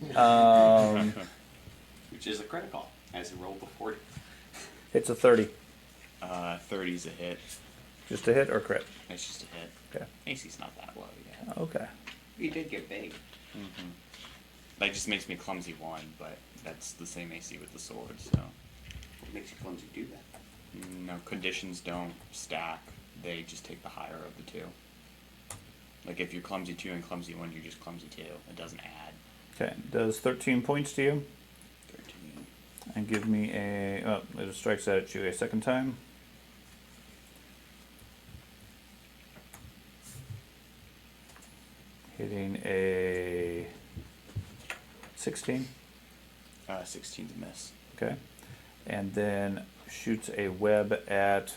which is a critical, as it rolled before. Hits a 30. 30's a hit. Just a hit or crit? It's just a hit. Okay. AC's not that low yet. Okay. You did get big. That just makes me clumsy 1, but that's the same AC with the sword, so. What makes you clumsy do that? No, conditions don't stack. They just take the higher of the two. Like if you're clumsy 2 and clumsy 1, you're just clumsy 2. It doesn't add. Okay. Does 13 points to you? 13. And give me a. Oh, it strikes out at you a second time. Hitting a 16. 16's a miss. Okay. And then shoots a web at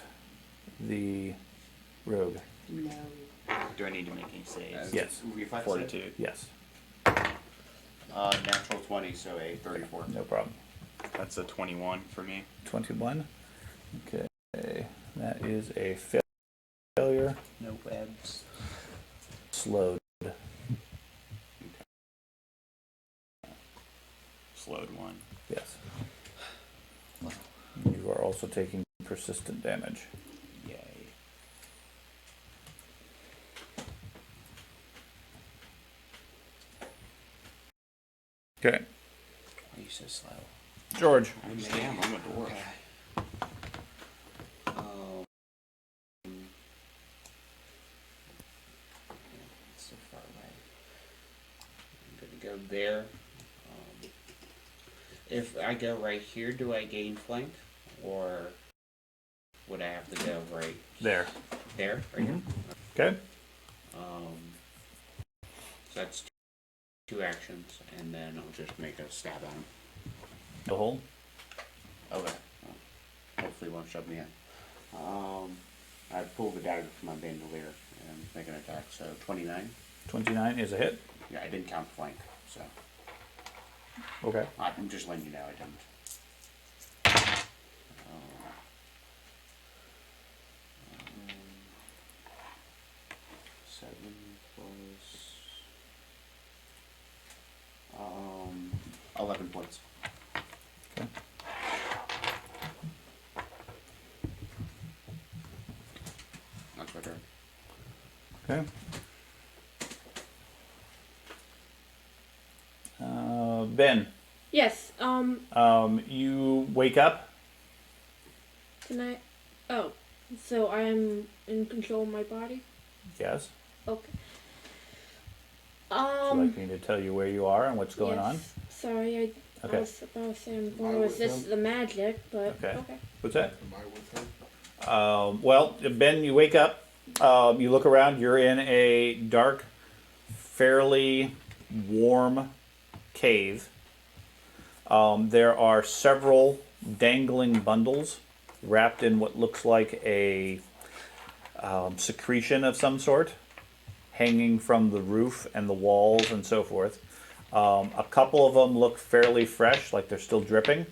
the rogue. No. Do I need to make any saves? Yes. Reflex save? Fortitude. Yes. Natural 20, so a 34. No problem. That's a 21 for me. 21. Okay. That is a failure. No webs. Slowed. Slowed 1. Yes. You are also taking persistent damage. Yay. Okay. Why are you so slow? George. I'm a dwarf. It's so far away. I'm gonna go there. If I go right here, do I gain flank? Or would I have to go right There. there? Right here? Okay. So that's two actions, and then I'll just make a stab at him. The hole. Okay. Well, hopefully it won't shove me in. I pull the dagger from my bandolier and make an attack. So 29. 29 is a hit. Yeah, I didn't count flank, so Okay. I'm just letting you know I didn't. 7 plus 11 points. Okay. That's my turn. Okay. Ben, Yes. you wake up. Can I? Oh, so I'm in control of my body. Yes. Okay. Would you like me to tell you where you are and what's going on? Yes. Sorry, I Okay. was about to say I'm Am I going with with this him? the magic, but Okay. okay. What's that? Am I with him? Well, Ben, you wake up. You look around. You're in a dark, fairly warm cave. There are several dangling bundles wrapped in what looks like a secretion of some sort, hanging from the roof and the walls and so forth. A couple of them look fairly fresh, like they're still dripping.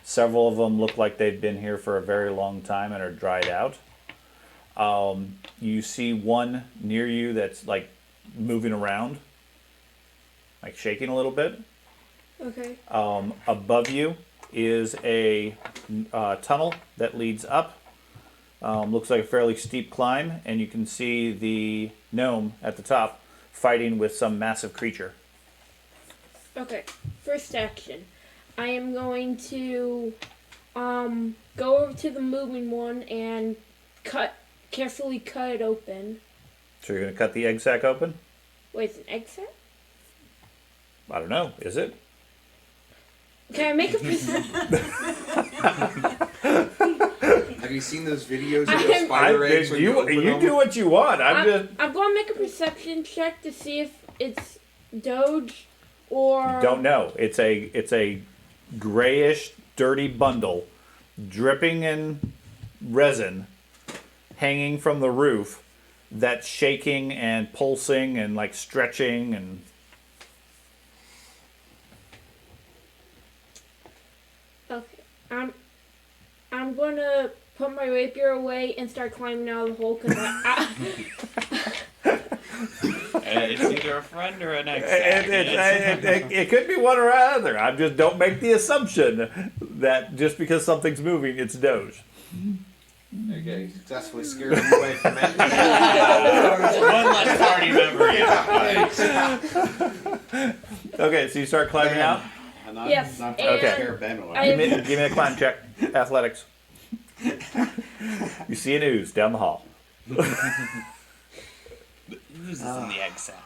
Several of them look like they've been here for a very long time and are dried out. You see one near you that's like moving around, like shaking a little bit. Okay. Above you is a tunnel that leads up. Looks like a fairly steep climb, and you can see the gnome at the top fighting with some massive creature. Okay. First action. I am going to go over to the moving one and carefully cut it open. So you're going to cut the egg sac open? Wait, it's an egg set? I don't know. Is it? Can I make a perception? Have you seen those videos of I'm- the spider eggs? when You open them? do what you want. I'm just. I'm going to make a perception check to see if it's Doge or. Don't know. It's a grayish, dirty bundle, dripping in resin, hanging from the roof, that's shaking and pulsing and like stretching and. Okay. I'm gonna put my rapier away and start climbing out of the hole because It's either a friend or an ex. It could be one or other. I just don't make the assumption that just because something's moving, it's Doge. Okay, successfully scared him away from it. One less party member. Yeah. Okay, so you start climbing out. Not, Yes, not and Okay. scare Ben away. I- Give me a climb check. Athletics. You see an ooze down the hall. The ooze is in the egg sack.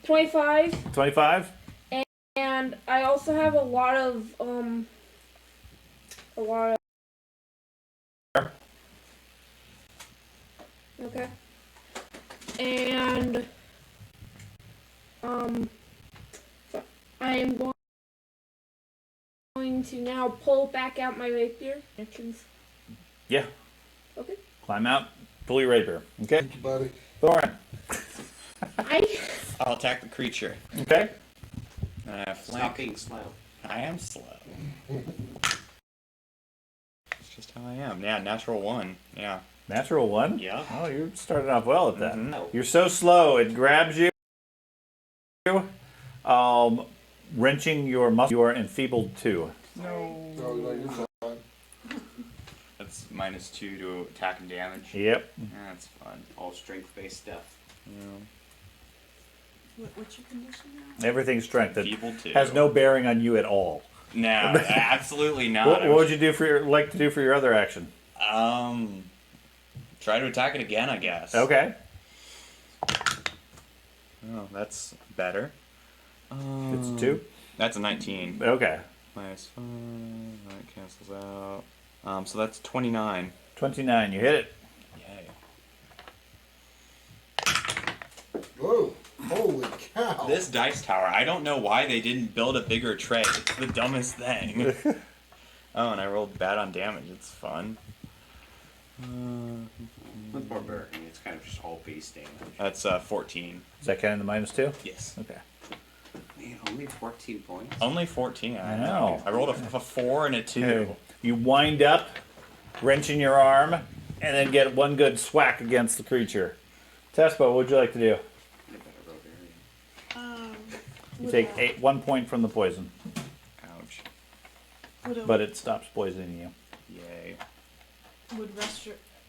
25, 25? and I also have a lot of okay, and I am going to now pull back out my rapier. Actions. Yeah. Okay. Climb out. Pull your rapier. Okay. Thank you, buddy. Thorin. I'll attack the creature. Okay. Flank. Stop being slow. I am slow. It's just how I am. Yeah, natural 1. Yeah. Natural 1? Yeah. Oh, you're starting off well at that. Mhm. You're so slow, it grabs you. Wrenching your muscle. You are enfeebled 2. No. No, you're fine. That's -2 to attack and damage. Yep. Yeah, that's fun. All strength-based stuff. What's your condition now? Everything's strength. It Feeble 2. has no bearing on you at all. No, absolutely not. What would you do for like to do for your other action? Try to attack it again, I guess. Okay. Oh, that's better. It's 2. That's a 19. Okay. -5. That cancels out. So that's 29. 29. You hit it. Yay. Whoa, holy cow. This dice tower, I don't know why they didn't build a bigger tray. It's the dumbest thing. Oh, and I rolled bad on damage. It's fun. With barbarian, it's kind of just all base damage. That's 14. Is that kind of the -2? Yes. Okay. Man, only 14 points. Only 14. I know. I rolled a 4 and a 2. Okay. You wind up, wrenching your arm, and then get one good swack against the creature. Tespa, what would you like to do? You Would take 1 point from the poison, Ouch. but it stops poisoning you. Yay. would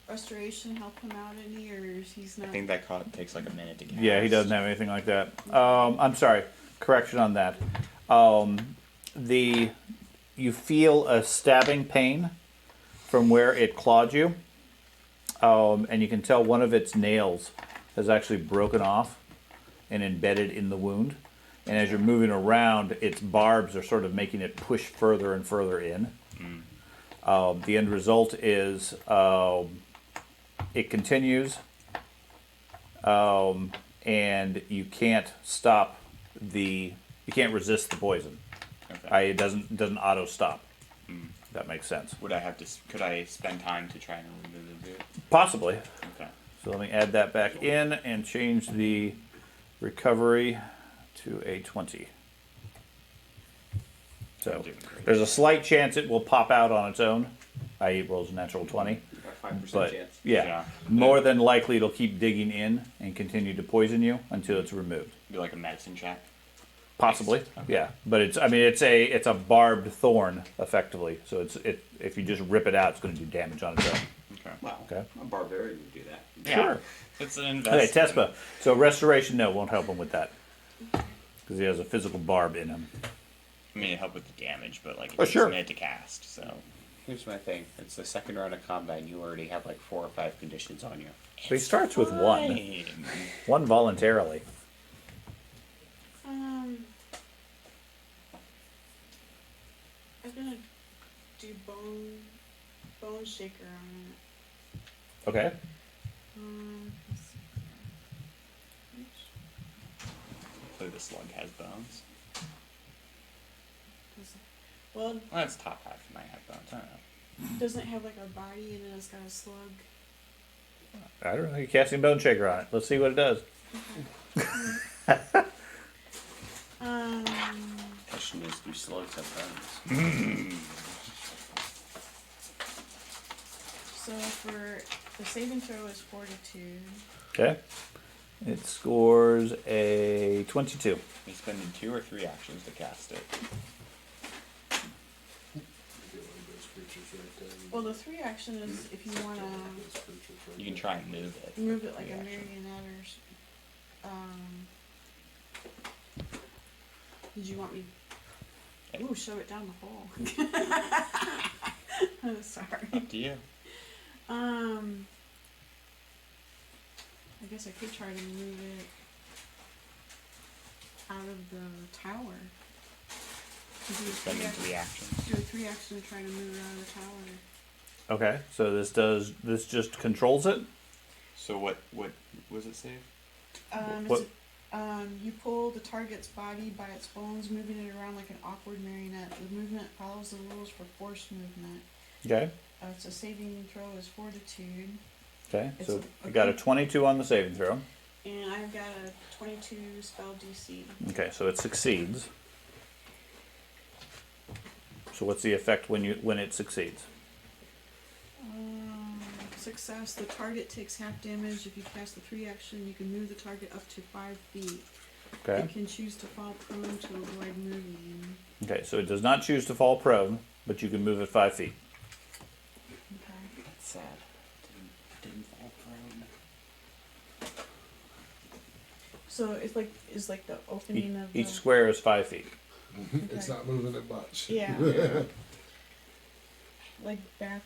restoration help him out any, or is he's not? I think that takes like a minute to cast. Yeah, he doesn't have anything like that. I'm sorry. Correction on that. You feel a stabbing pain from where it clawed you, and you can tell one of its nails has actually broken off and embedded in the wound. And as you're moving around, its barbs are sort of making it push further and further in. The end result is it continues, and you can't stop you can't resist the poison. Okay. It doesn't auto stop. That makes sense. Could I spend time to try and remove it? Possibly. Okay. So let me add that back in and change the recovery to a 20. So I'm doing great. there's a slight chance it will pop out on its own, i.e. it rolls a natural 20. Got 5% But chance. yeah, more than likely it'll keep digging in and continue to poison you until it's removed. Do like a medicine check. Possibly, Okay. yeah. But it's a barbed thorn effectively. So if you just rip it out, it's going to do damage on its own. Okay. Wow, Okay. a barbarian would do that. Yeah. Sure. It's an Okay, investment. Tespa. So restoration, no, won't help him with that because he has a physical barb in him. I mean, it helped with the damage, but like it Oh, takes sure. a minute to cast. So Here's my thing. It's the second round of combat and you already have like 4 or 5 conditions on you. So he starts with one Fine. voluntarily. I'm gonna do bone shaker on it. Okay. Let's see. Hopefully the slug has bones. Well, Well, that's top half might have bones. I don't know. doesn't it have like a body and then it's got a slug? I don't know. You're casting Bone Shaker on it. Let's see what it does. Question is, do slugs have bones? So for the saving throw is fortitude. Okay. It scores a 22. He's spending 2 or 3 actions to cast it. Get one of those creatures right there. Well, the 3 action is if you wanna Those creatures right You can there. try and move it. move it like a Reaction. marionette did you want me? Ooh, shove it down the hole. Sorry. Up to you. I guess I could try to move it out of the tower. Do a Spending 3 3 actions. do a 3 action to try to move it out of the tower. Okay, so this just controls it? So what was it save? What- You pull the target's body by its bones, moving it around like an awkward marionette. The movement follows the rules for forced movement. Okay. It's a saving throw is fortitude, Okay, It's so a- you got a 22 on the saving throw. and I've got a 22 spell DC. Okay, so it succeeds. So what's the effect when it succeeds? Success. The target takes half damage. If you cast the 3 action, you can move the target up to 5 feet. Okay. It can choose to fall prone to avoid moving. Okay, so it does not choose to fall prone, but you can move it 5 feet. Okay. That's sad. Didn't fall prone. So it's like the opening of Each the square is 5 feet. It's not moving it much. yeah. Like back.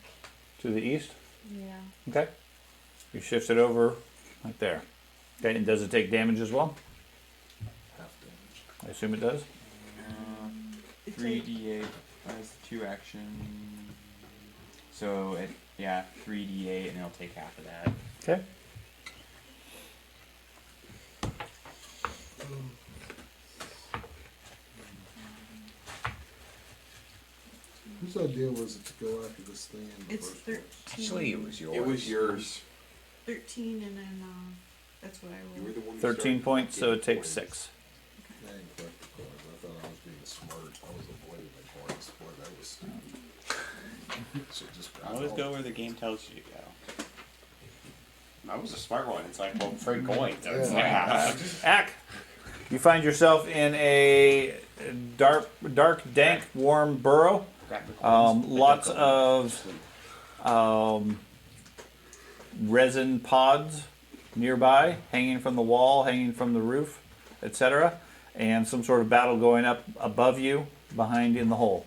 To the east? Yeah. Okay. You shift it over right there. Okay, and does it take damage as well? Half damage. I assume it does. It's 3d8 as 2 action. So 3d8, and it'll take half of that. Okay. Whose idea was it to go after this thing in the It's first place? 13. Actually, it was yours. It was yours. 13, and then that's what I You were rolled. the one who 13 started points, so it collecting takes coins. 6. I didn't collect the coins. I thought I was being smart. I was avoiding the coins. Boy, that was stupid. Should just grab Always all go of where the game tells you to go. That was a smart one. It's like, well, free coins. Yeah. Ack, you find yourself in a dark, dank, warm burrow. Grab the coins, but don't Lots go in. of resin pods nearby, hanging from the wall, hanging from the roof, etc. And some sort of battle going up above you, behind in the hole.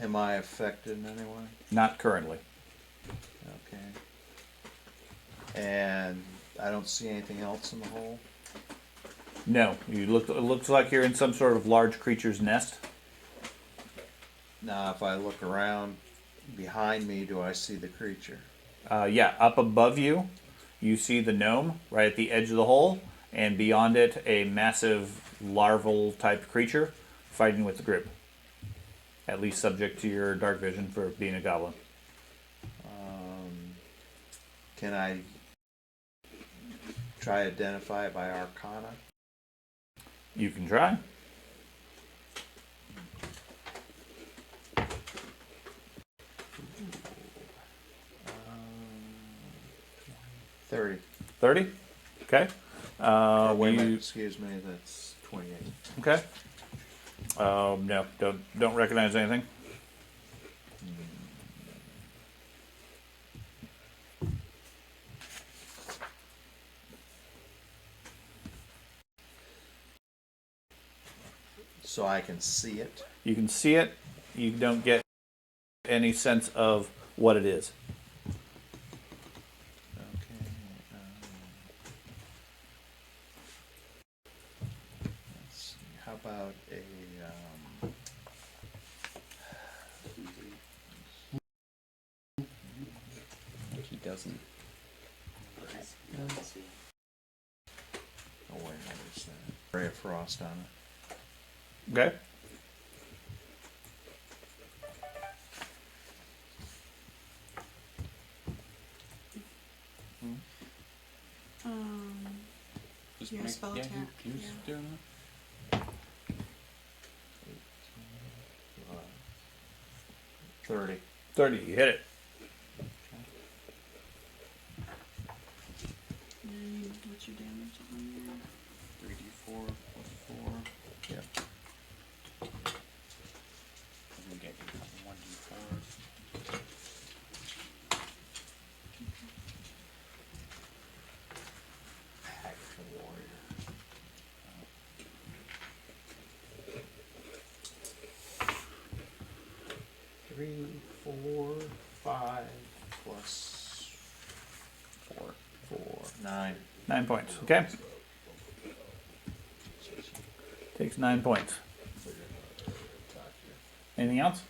Am I affected in any way? Not currently. Okay. And I don't see anything else in the hole? No, you look. It looks like you're in some sort of large creature's nest. Now, if I look around behind me, do I see the creature? Yeah, up above you, you see the gnome right at the edge of the hole, and beyond it, a massive larval type creature fighting with the group. At least subject to your dark vision for being a goblin. Can I try to identify it by Arcana? You can try. Um, 30. 30? Okay. Oh, wait a you- minute, excuse me, that's 28. Okay. No, don't recognize anything. So I can see it. You can see it. You don't get any sense of what it is. Okay. Let's see. How about a He doesn't. oh wait, what is that? Ray of frost on it. Okay. Just Yeah, spell attack, Can you yeah. just do that? 30. 30. You hit it. And what's your damage on there? 3d4 plus 4. Yep. I'm gonna get 1d4. Three, 4, 5, Plus 4. 4. 9. 9 points. Okay. Takes 9 points. Anything else?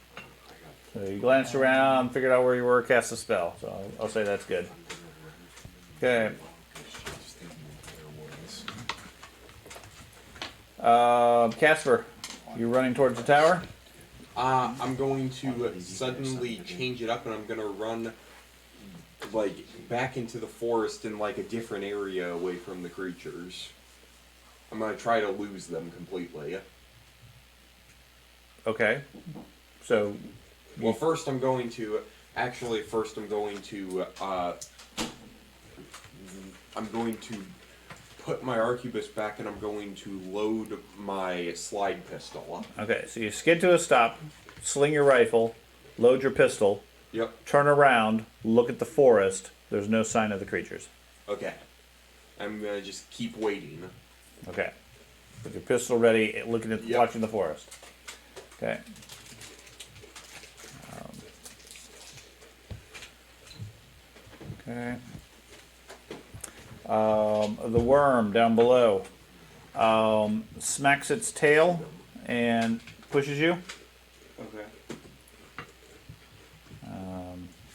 So you glanced around, figured out where you were, cast a spell. So I'll say that's good. Okay. Casper, you running towards the tower? I'm going to suddenly change it up, and I'm gonna run like back into the forest in like a different area away from the creatures. I'm gonna try to lose them completely. Okay. So Well, first I'm going to put my arquebus back, and I'm going to load my slide pistol. okay, so you skid to a stop, sling your rifle, load your pistol, Yep. turn around, look at the forest. There's no sign of the creatures. Okay. I'm gonna just keep waiting. Okay. With your pistol ready, looking at Yep. watching the forest. Okay. Okay. The worm down below smacks its tail and pushes you. Okay.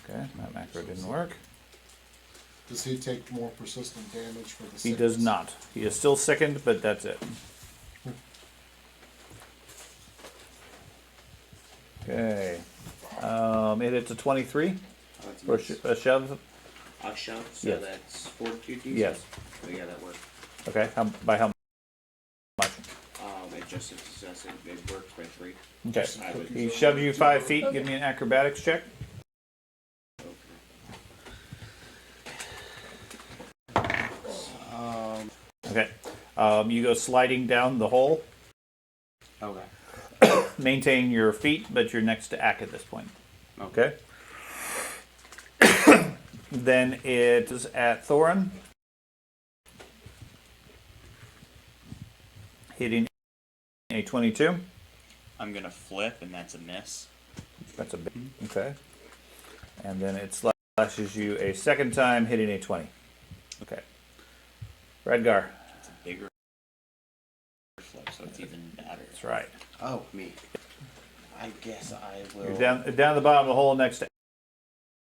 Okay, that macro didn't work. Does he take more persistent damage for the He sickness? does not. He is still sickened, but that's it. Okay. It hits a 23 That's for a shove. a shove, so Yes. that's 42 d. Yes. So yeah, that works. Okay. By how much? It just it works by 3. Okay. I would- He shoves you 5 feet. Give me an acrobatics check. Okay. You go sliding down the hole. Okay. Maintain your feet, but you're next to Ack at this point. Okay. Then it is at Thorin. Hitting a 22. I'm gonna flip, and that's a miss. That's a big. Okay. And then it slashes you a second time, hitting a 20. Okay. Redgar. It's a bigger flip, so it's even better. That's right. Oh, me. I guess I will. You're down at the bottom of the hole next to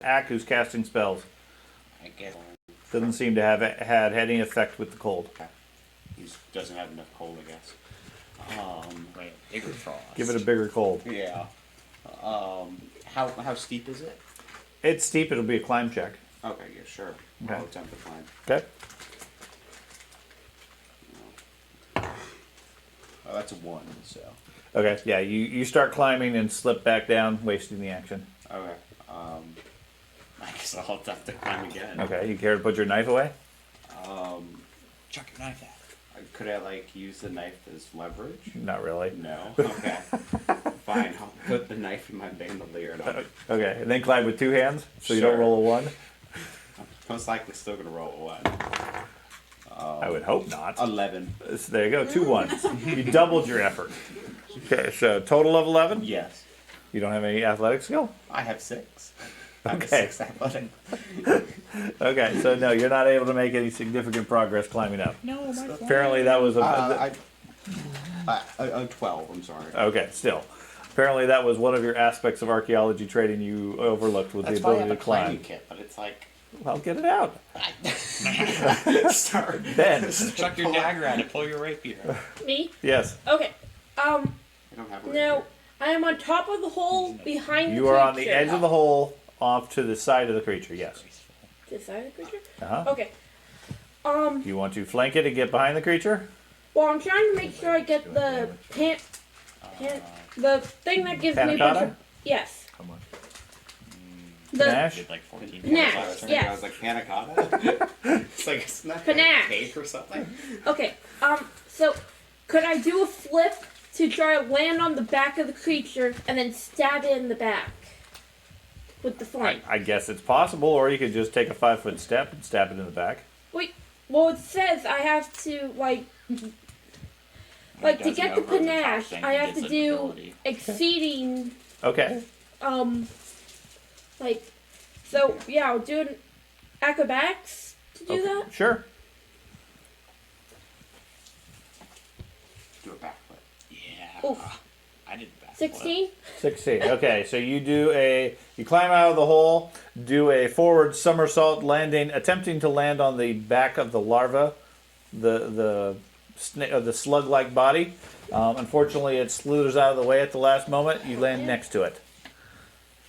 Ack, who's casting spells. I guess Doesn't seem to have had any effect with the cold. he doesn't have enough cold, I guess. Right, bigger frost. Give it a bigger cold. Yeah. How steep is it? It's steep. It'll be a climb check. Okay, yeah, sure. Okay. I'll attempt to climb. Okay. Oh, that's a 1, so. Okay. Yeah. You start climbing and slip back down, wasting the action. Okay. I guess I'll have to climb again. Okay. You care to put your knife away? Chuck your knife at. Could I use the knife as leverage? Not really. No. Okay. Fine. I'll put the knife in my bandolier. And Okay. And then climb with 2 hands, so you don't Sure. roll a 1. I'm most likely still gonna roll a 1. I would hope not. 11. So there you go. 2 1s. You doubled your effort. Okay. So total of 11. Yes. You don't have any athletic skill. I have 6. I have a Okay. 6 athletic. Okay. So no, you're not able to make any significant progress climbing up. No, my Apparently that was a. 12. I'm sorry. Okay. Still. Apparently that was one of your aspects of archaeology training you overlooked with That's the why I ability have to a climbing climb. kit, but it's like. Well, get it out. Sorry. Ben. Chuck your dagger at it. Pull your rapier. Me? Yes. Okay. I don't have a Now I am on top of the hole behind the You creature. are on the edge of the hole, off to the side of the creature. Yes. This side of the creature? Uh-huh. Okay. Do you want to flank it and get behind the creature? Well, I'm trying to make sure I get the the thing that gives me a bunch Panic of... Yes. The Panache? Did like 14 Panache, last turn. yes. I was like panna cotta. It's like it's not Panache. cake or something. Okay, so could I do a flip to try to land on the back of the creature and then stab it in the back with the flank? I guess it's possible, or you could just take a 5-foot step and stab it in the back. Wait, well it says I have to like to doesn't get the over the top panache, thing, I he have gets to an do ability. exceeding Okay. like so yeah, I'll do an acrobatics to do that. Sure. Do a backflip. Yeah. Oof. I did that. 16? 16. Okay, so you climb out of the hole, do a forward somersault landing, attempting to land on the back of the larva, the slug-like body. Unfortunately, it slithers out of the way at the last moment. You land next to it.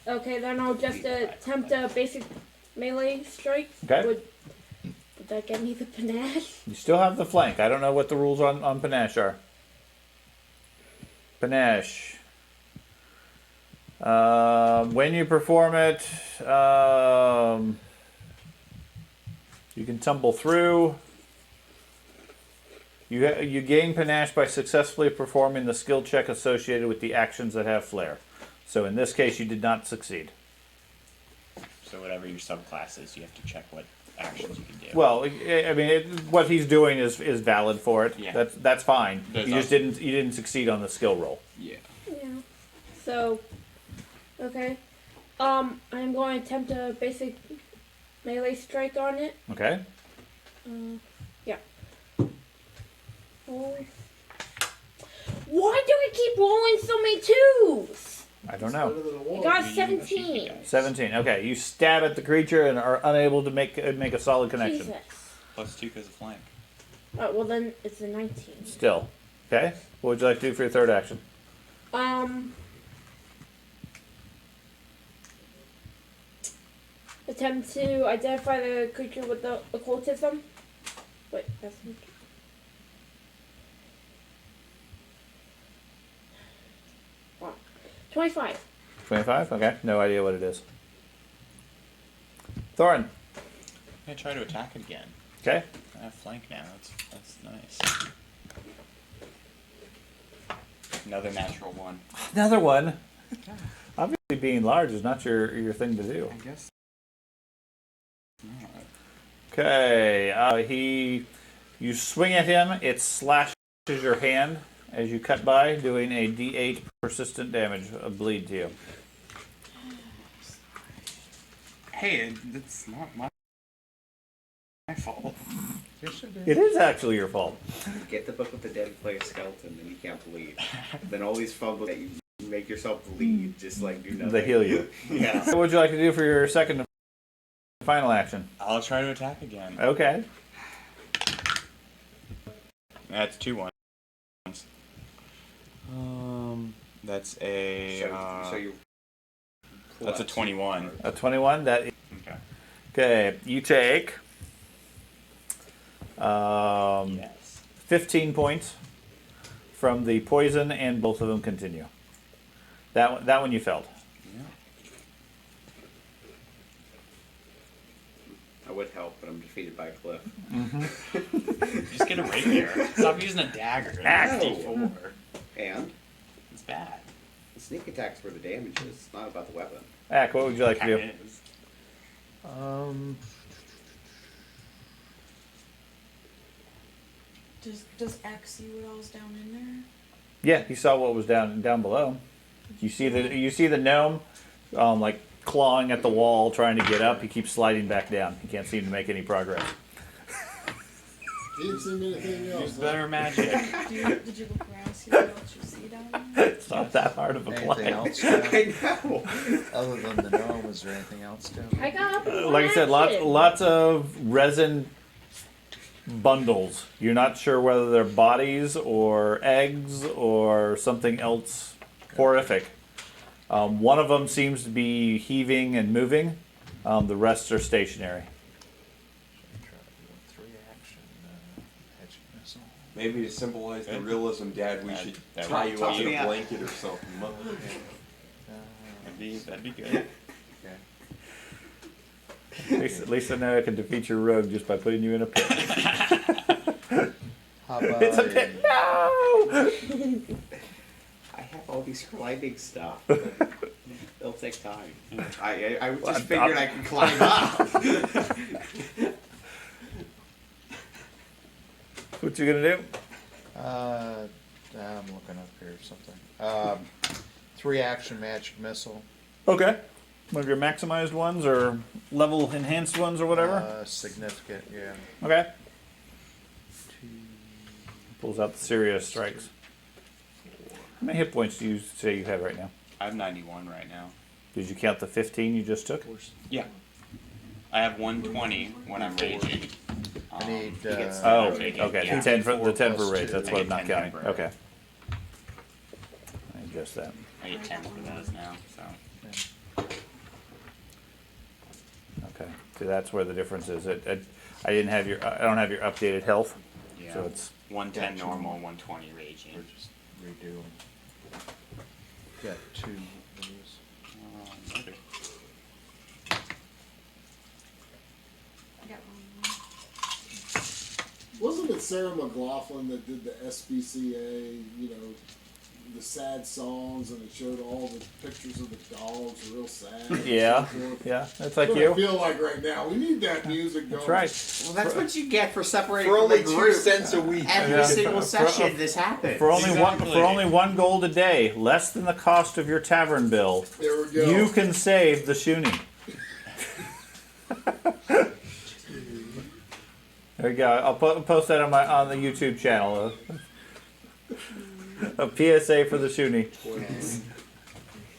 Okay, then I'll just attempt a basic melee strike. Okay. Would that get me the panache? You still have the flank. I don't know what the rules on panache are. Panache. When you perform it, you can tumble through. You gain panache by successfully performing the skill check associated with the actions that have flair. So in this case, you did not succeed. So whatever your subclass is, you have to check what actions you can do. Well, I mean, what he's doing is valid for it. Yeah. That's fine. There's You just also- didn't succeed on the skill roll. Yeah. Yeah. So, okay. I'm going to attempt a basic melee strike on it. Okay. Yeah. Oh. Why do I keep rolling so many twos? I don't know. I got 17. 17. Okay, you stab at the creature and are unable to make a solid connection. Jesus. +2 because of flank. Oh, well then it's a 19. Still. Okay. What would you like to do for your third action? Attempt to identify the creature with the occultism. Wait, that's me. Wow. 25. 25. Okay. No idea what it is. Thorin. I'm gonna try to attack it again. Okay. I have flank now. That's nice. Another natural one. Another one. Obviously, being large is not your thing to do. I guess. Not. Okay. You swing at him. It slashes your hand as you cut by, doing a D8 persistent damage of bleed to you. Hey, that's not my fault. It is actually your fault. Get the book with the dead player skeleton, then you can't bleed. Then all these fumbles that you make yourself bleed, just like do nothing. They heal you. Yeah. So what would you like to do for your second and final action? I'll try to attack again. Okay. That's 2 ones. That's a. So you. That's a 21. A 21. That. Okay. Okay. You take Yes. 15 points from the poison, and both of them continue. That one you felt. Yeah. I would help, but I'm defeated by a cliff. Just get a rapier. Stop using a dagger. That's No. D4. And It's bad. the sneak attack's where the damage is. It's not about the weapon. Ack, what would you like to do? It is. Does X see what else down in there? Yeah, you saw what was down below. You see the gnome, like clawing at the wall, trying to get up. He keeps sliding back down. He can't seem to make any progress. Didn't see anything else. Use better magic. Did you look around, see what else you see down there? It's not that hard of a Anything climb. else, Joe? I know. Other than the gnome, is there anything else, Joe? I got up Like I said, lots of resin bundles. You're not sure whether they're bodies or eggs or something else horrific. One of them seems to be heaving and moving. The rest are stationary. Try to do a 3-action hedge missile. Maybe to symbolize the realism, Dad, we should that tie would you up toughen in me a up. blanket or something. That'd be good. Okay. At least I know I can defeat your rogue just by putting you in a pit. How about It's a pit. No! I have all these climbing stuff. It'll take time. I just figured I could climb up. What you gonna do? I'm looking up here something. 3 action magic missile. Okay. One of your maximized ones or level enhanced ones or whatever? Significant, yeah. Okay. Pulls out the serious strikes. How many hit points do you say you have right now? I have 91 right now. Did you count the 15 you just took? Yeah. I have 120 when I'm raging. I need. he gets Oh, Okay, okay. yeah. The 10 for Plus rage. 2. That's I what get I'm not 10 counting. temporary. Okay. I adjust that. I get 10 for those now, so. Okay. See, that's where the difference is. I didn't have your. I don't have your updated health. Yeah. So it's 110 Gotcha. normal, 120 raging. We're just redoing. Got 2 of these. Okay. I got one. Wasn't it Sarah McLaughlin that did the SPCA, you know, the sad songs, and it showed all the pictures of the dogs, real sad? and yeah, so forth? yeah. That's That's like what I you. feel like right now. We need that music going. That's right. Well, that's what you get for separating For from only the 2 group. cents a week. Every Yeah. single For- session, this happens. For only Exactly. one gold a day, less than the cost of your tavern bill, There we go. you can save the Shoonie. There you go. I'll post that on the YouTube channel. A PSA for the Shoonie.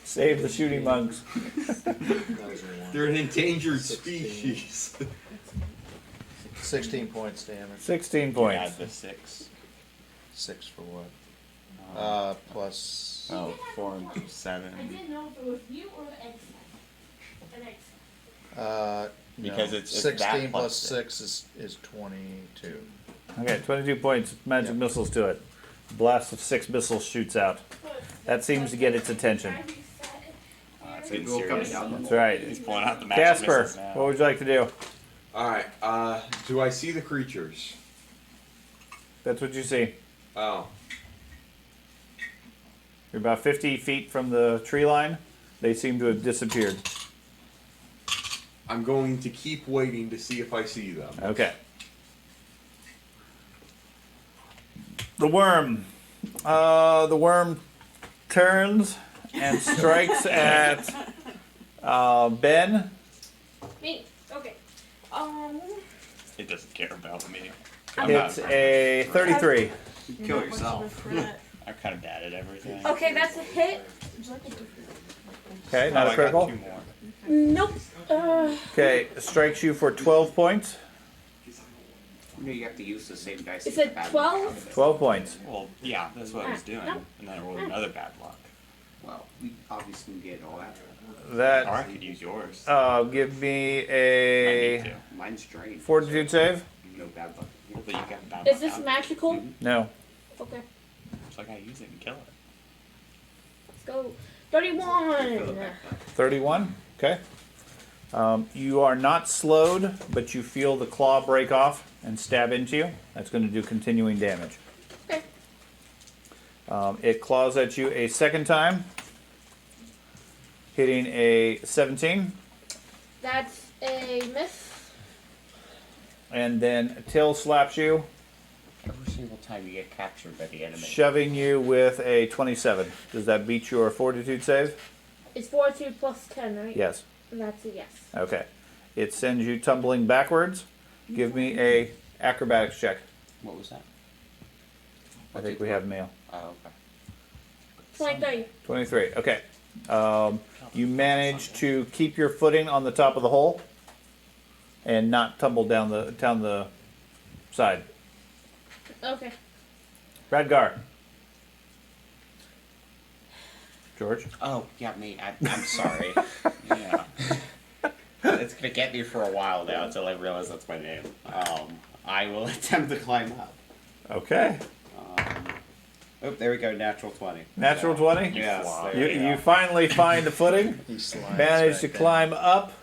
Save the Shoonie monks. They're an endangered species. 16 points damage. 16 points. Add the 6. 6 for what? Plus. Oh, 4 and 7. I didn't know if it was you or the egg sack. An egg sack. Because no. it's that 16 plus plus 6. 6 is 22. Okay, 22 points. Magic Yep. missiles to it. Blast of 6 missiles shoots out. That seems to get its attention. It's getting serious. That's right. He's pulling out the magic Casper, missiles now. what would you like to do? Alright, do I see the creatures? That's what you see. Oh. You're about 50 feet from the tree line. They seem to have disappeared. I'm going to keep waiting to see if I see them. Okay. The worm. The worm turns and strikes at Ben. Me. Okay. It doesn't care about me. It's a 33. You You're kill not much of a yourself. threat. I'm kind of bad at everything. Okay, that's a hit. Would you like a different? Okay, Oh, not a I got critical. 2 more. Nope. Okay, strikes you for 12 points. No, you have to use the same dice. Is as it the bad 12? luck. 12 points. Well, yeah, that's what I was doing. No. And then I rolled another bad luck. Well, we obviously can get all that. Or That I could use yours. give me I need a to. Mine's drained. fortitude save. No bad luck. Well, but you got bad Is luck this out. magical? No. Okay. It's like I use it and kill it. Let's go. 31. 31. Okay. You are not slowed, but you feel the claw break off and stab into you. That's going to do continuing damage. Okay. It claws at you a second time, hitting a 17, That's a miss. and then tail slaps you, Every single time you get captured by the enemy. shoving you with a 27. Does that beat your fortitude save? It's fortitude plus 10, right? Yes. And that's a yes. Okay. It sends you tumbling backwards. Give me a acrobatics check. What was that? I think we have mail. Oh, okay. 23. 23. Okay. You manage to keep your footing on the top of the hole and not tumble down the side. Okay. Radgar. George. Oh, yeah, me. I'm sorry. Yeah. It's gonna get me for a while now until I realize that's my name. I will attempt to climb up. Okay. Oh, there we go. Natural 20. Natural 20. Yes. There You, we go. you finally find the footing. He slides Manage back to down. climb up,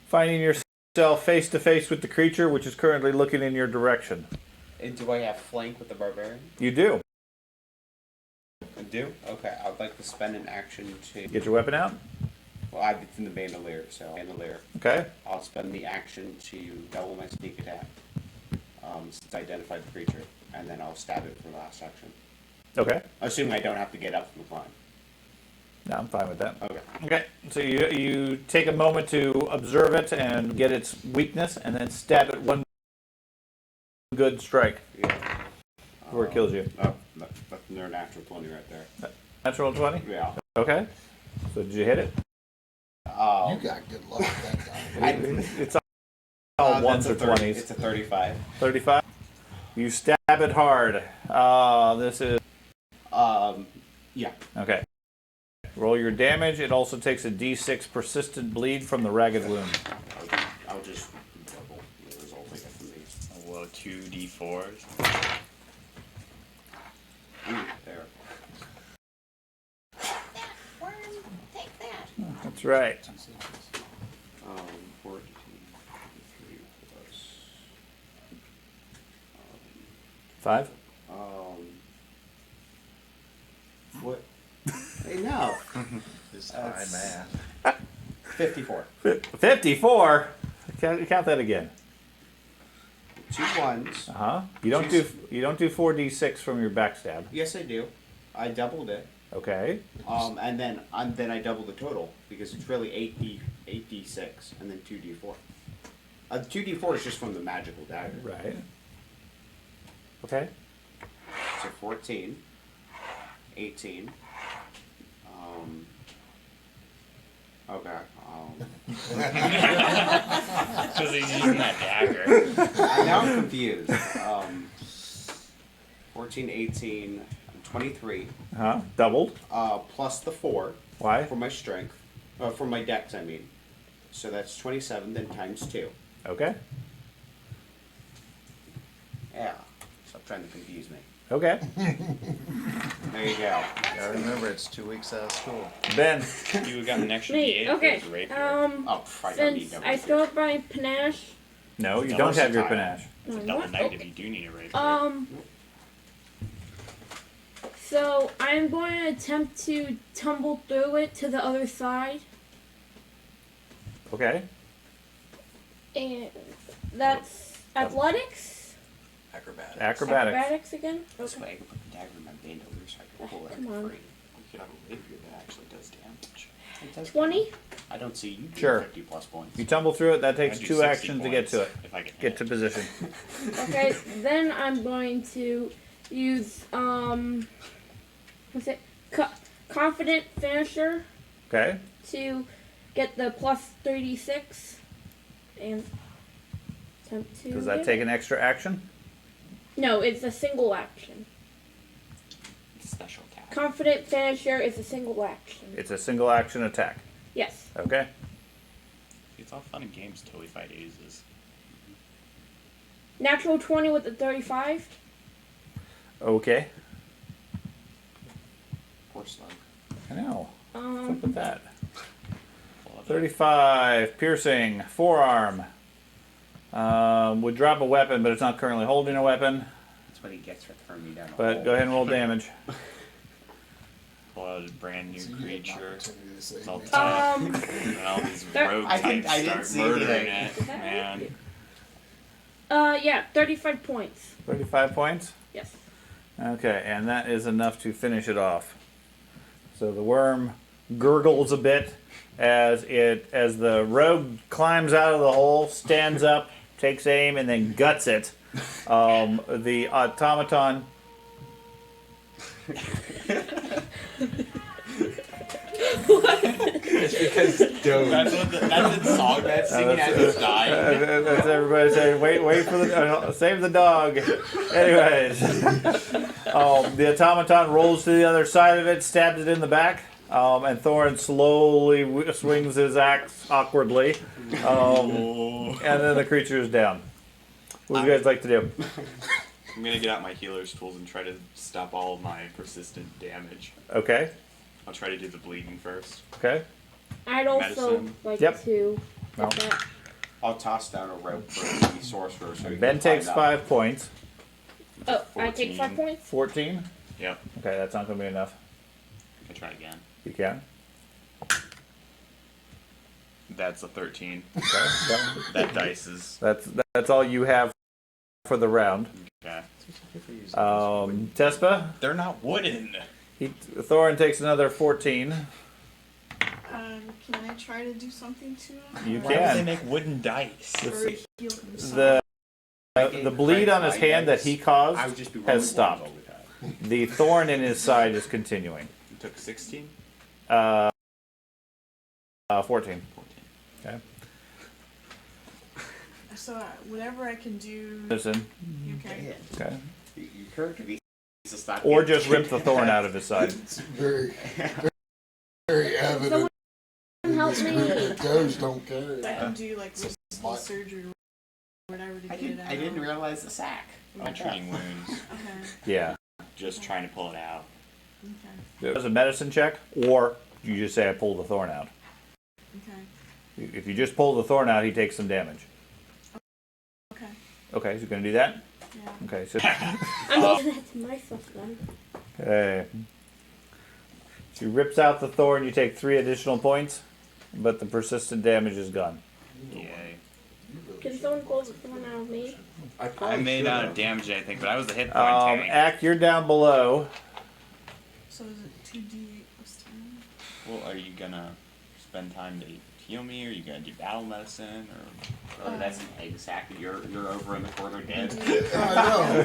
finding yourself yourself face to face with the creature, which is currently looking in your direction. And do I have flank with the barbarian? You do. I do? Okay, I'd like to spend an action to... Get your weapon out. Well, it's in the bandolier, so bandolier. Okay. I'll spend the action to double my sneak attack, since I identified the creature, and then I'll stab it for the last action. Okay. Assuming I don't have to get up from the climb. No, I'm fine with that. Okay. Okay. So you take a moment to observe it and get its weakness, and then stab it one good strike Yeah. before it kills you. Oh, that's another natural 20 right there. Natural 20? Yeah. Okay. So did you hit it? You got good luck with that guy. It's all ones or 20s. It's a 35. 35. You stab it hard. This is... Yeah. Okay. Roll your damage. It also takes a d6 persistent bleed from the ragged wound. I'll just double the result I get from these. Well, 2d4s. There. Worm, take that. That's right. 14, 23 plus... 5? What? Hey, no. This high math. 54. 54? Count that again. 2 ones. Uh-huh. You don't do 4d6 from your backstab. Yes, I do. I doubled it. Okay. And then I double the total because it's really 8d6 and then 2d4. 2d4 is just from the magical dagger. Right. Okay. So 14, 18. Okay. Because he's using that dagger. Now I'm confused. 14, 18, 23. Uh-huh. Doubled. Plus the 4 Why? for my strength. For my dex, I mean. So that's 27, then times 2. Okay. Yeah. Stop trying to confuse me. Okay. There you go. Gotta remember, it's 2 weeks out of school. Ben. You got an extra Me. d8 Okay. for his rapier. Oh, I don't need Since double. I still have my panache. No, you don't have your Versatile. panache. It's a No, double what? negative. Okay. You do need a rapier. So I'm going to attempt to tumble through it to the other side, Okay. and that's athletics. Acrobatics. Acrobatics. Acrobatics again. This Okay. way I can put the dagger in my bandolier so I can pull it Come for on. free. You could have a rapier that actually does damage. It does 20. I don't see you do Sure. 50 plus points. You tumble through it. That I takes do 2 60 actions to get to it. points if I can Get to hit. position. Okay. Then I'm going to use what's it? Confident finisher Okay. to get the plus 36 and attempt to. Does that hit. take an extra action? No, it's a single action. Special attack. Confident finisher is a single action. It's a single action attack. Yes. Okay. It's all fun and games till we fight oozes. Natural 20 with the 35. Okay. Poor slug. I know. What's up with that? Well, 35. Piercing. Forearm. Would drop a weapon, but it's not currently holding a weapon. That's what he gets for throwing me down a But hole. go ahead and roll damage. Pull out a brand new So you get an creature. opportunity to say, It's all "Man, time. Um, And all these There- rogue I didn't- types I didn't start see murdering anything. it. Man. yeah, 35 points. 35 points. Yes. Okay, and that is enough to finish it off. So the worm gurgles a bit as the rogue climbs out of the hole, stands up, takes aim, and then guts it. The automaton. It's because That's the song that's singing as he's dying. That's everybody saying, wait for the, save the dog. Anyways, the automaton rolls to the other side of it, stabs it in the back, and Thorin slowly swings his axe awkwardly, and then the creature is down. What would you guys like to do? I'm gonna get out my healer's tools and try to stop all of my persistent damage. Okay, I'll try to do the bleeding first. okay. I'd also Medicine. like Yep. to. No. That. I'll toss down a rope for the sorcerer. So he Ben can takes climb up. 5 points. Oh, I take 5 14. points? 14? Yep. Okay, that's not going to be enough. I try again. You can. That's a 13. Okay. That dice is That's all you have for the round. okay. Tespa, They're not wooden. Thorin takes another 14. Can I try to do something to him? You Why would they can. make wooden dice? Or heal himself? The bleed on his hand that he caused I would just be rolling has ones stopped. all the time. The thorn in his side is continuing. You took 16? 14. Okay. So whatever I can do. Listen. Okay. Okay. Your character needs to stop. Or getting just rip the thorn out of his side. It's very evident Help me. that Doge don't care. I can do like resistance surgery or whatever to I get it out. didn't realize the sack. I'm treating wounds. Okay. Yeah. Just trying to pull it out. Okay. It was a medicine check, or you just say I pulled the thorn out. Okay. If you just pull the thorn out, he takes some damage. Okay. Okay, so you're going to do that? Yeah. Okay, so. I'm doing that to myself then. Okay. She rips out the thorn, you take 3 additional points, but the persistent damage is gone. Yay. Can someone pull the thorn out of me? I may not have damaged anything, but I was the hit point tank. Ack, you're down below. So is it 2d8 plus 10? Well, are you gonna spend time to heal me, or are you gonna do battle medicine, or Oh, that's an egg sack. You're over in the corner dead. I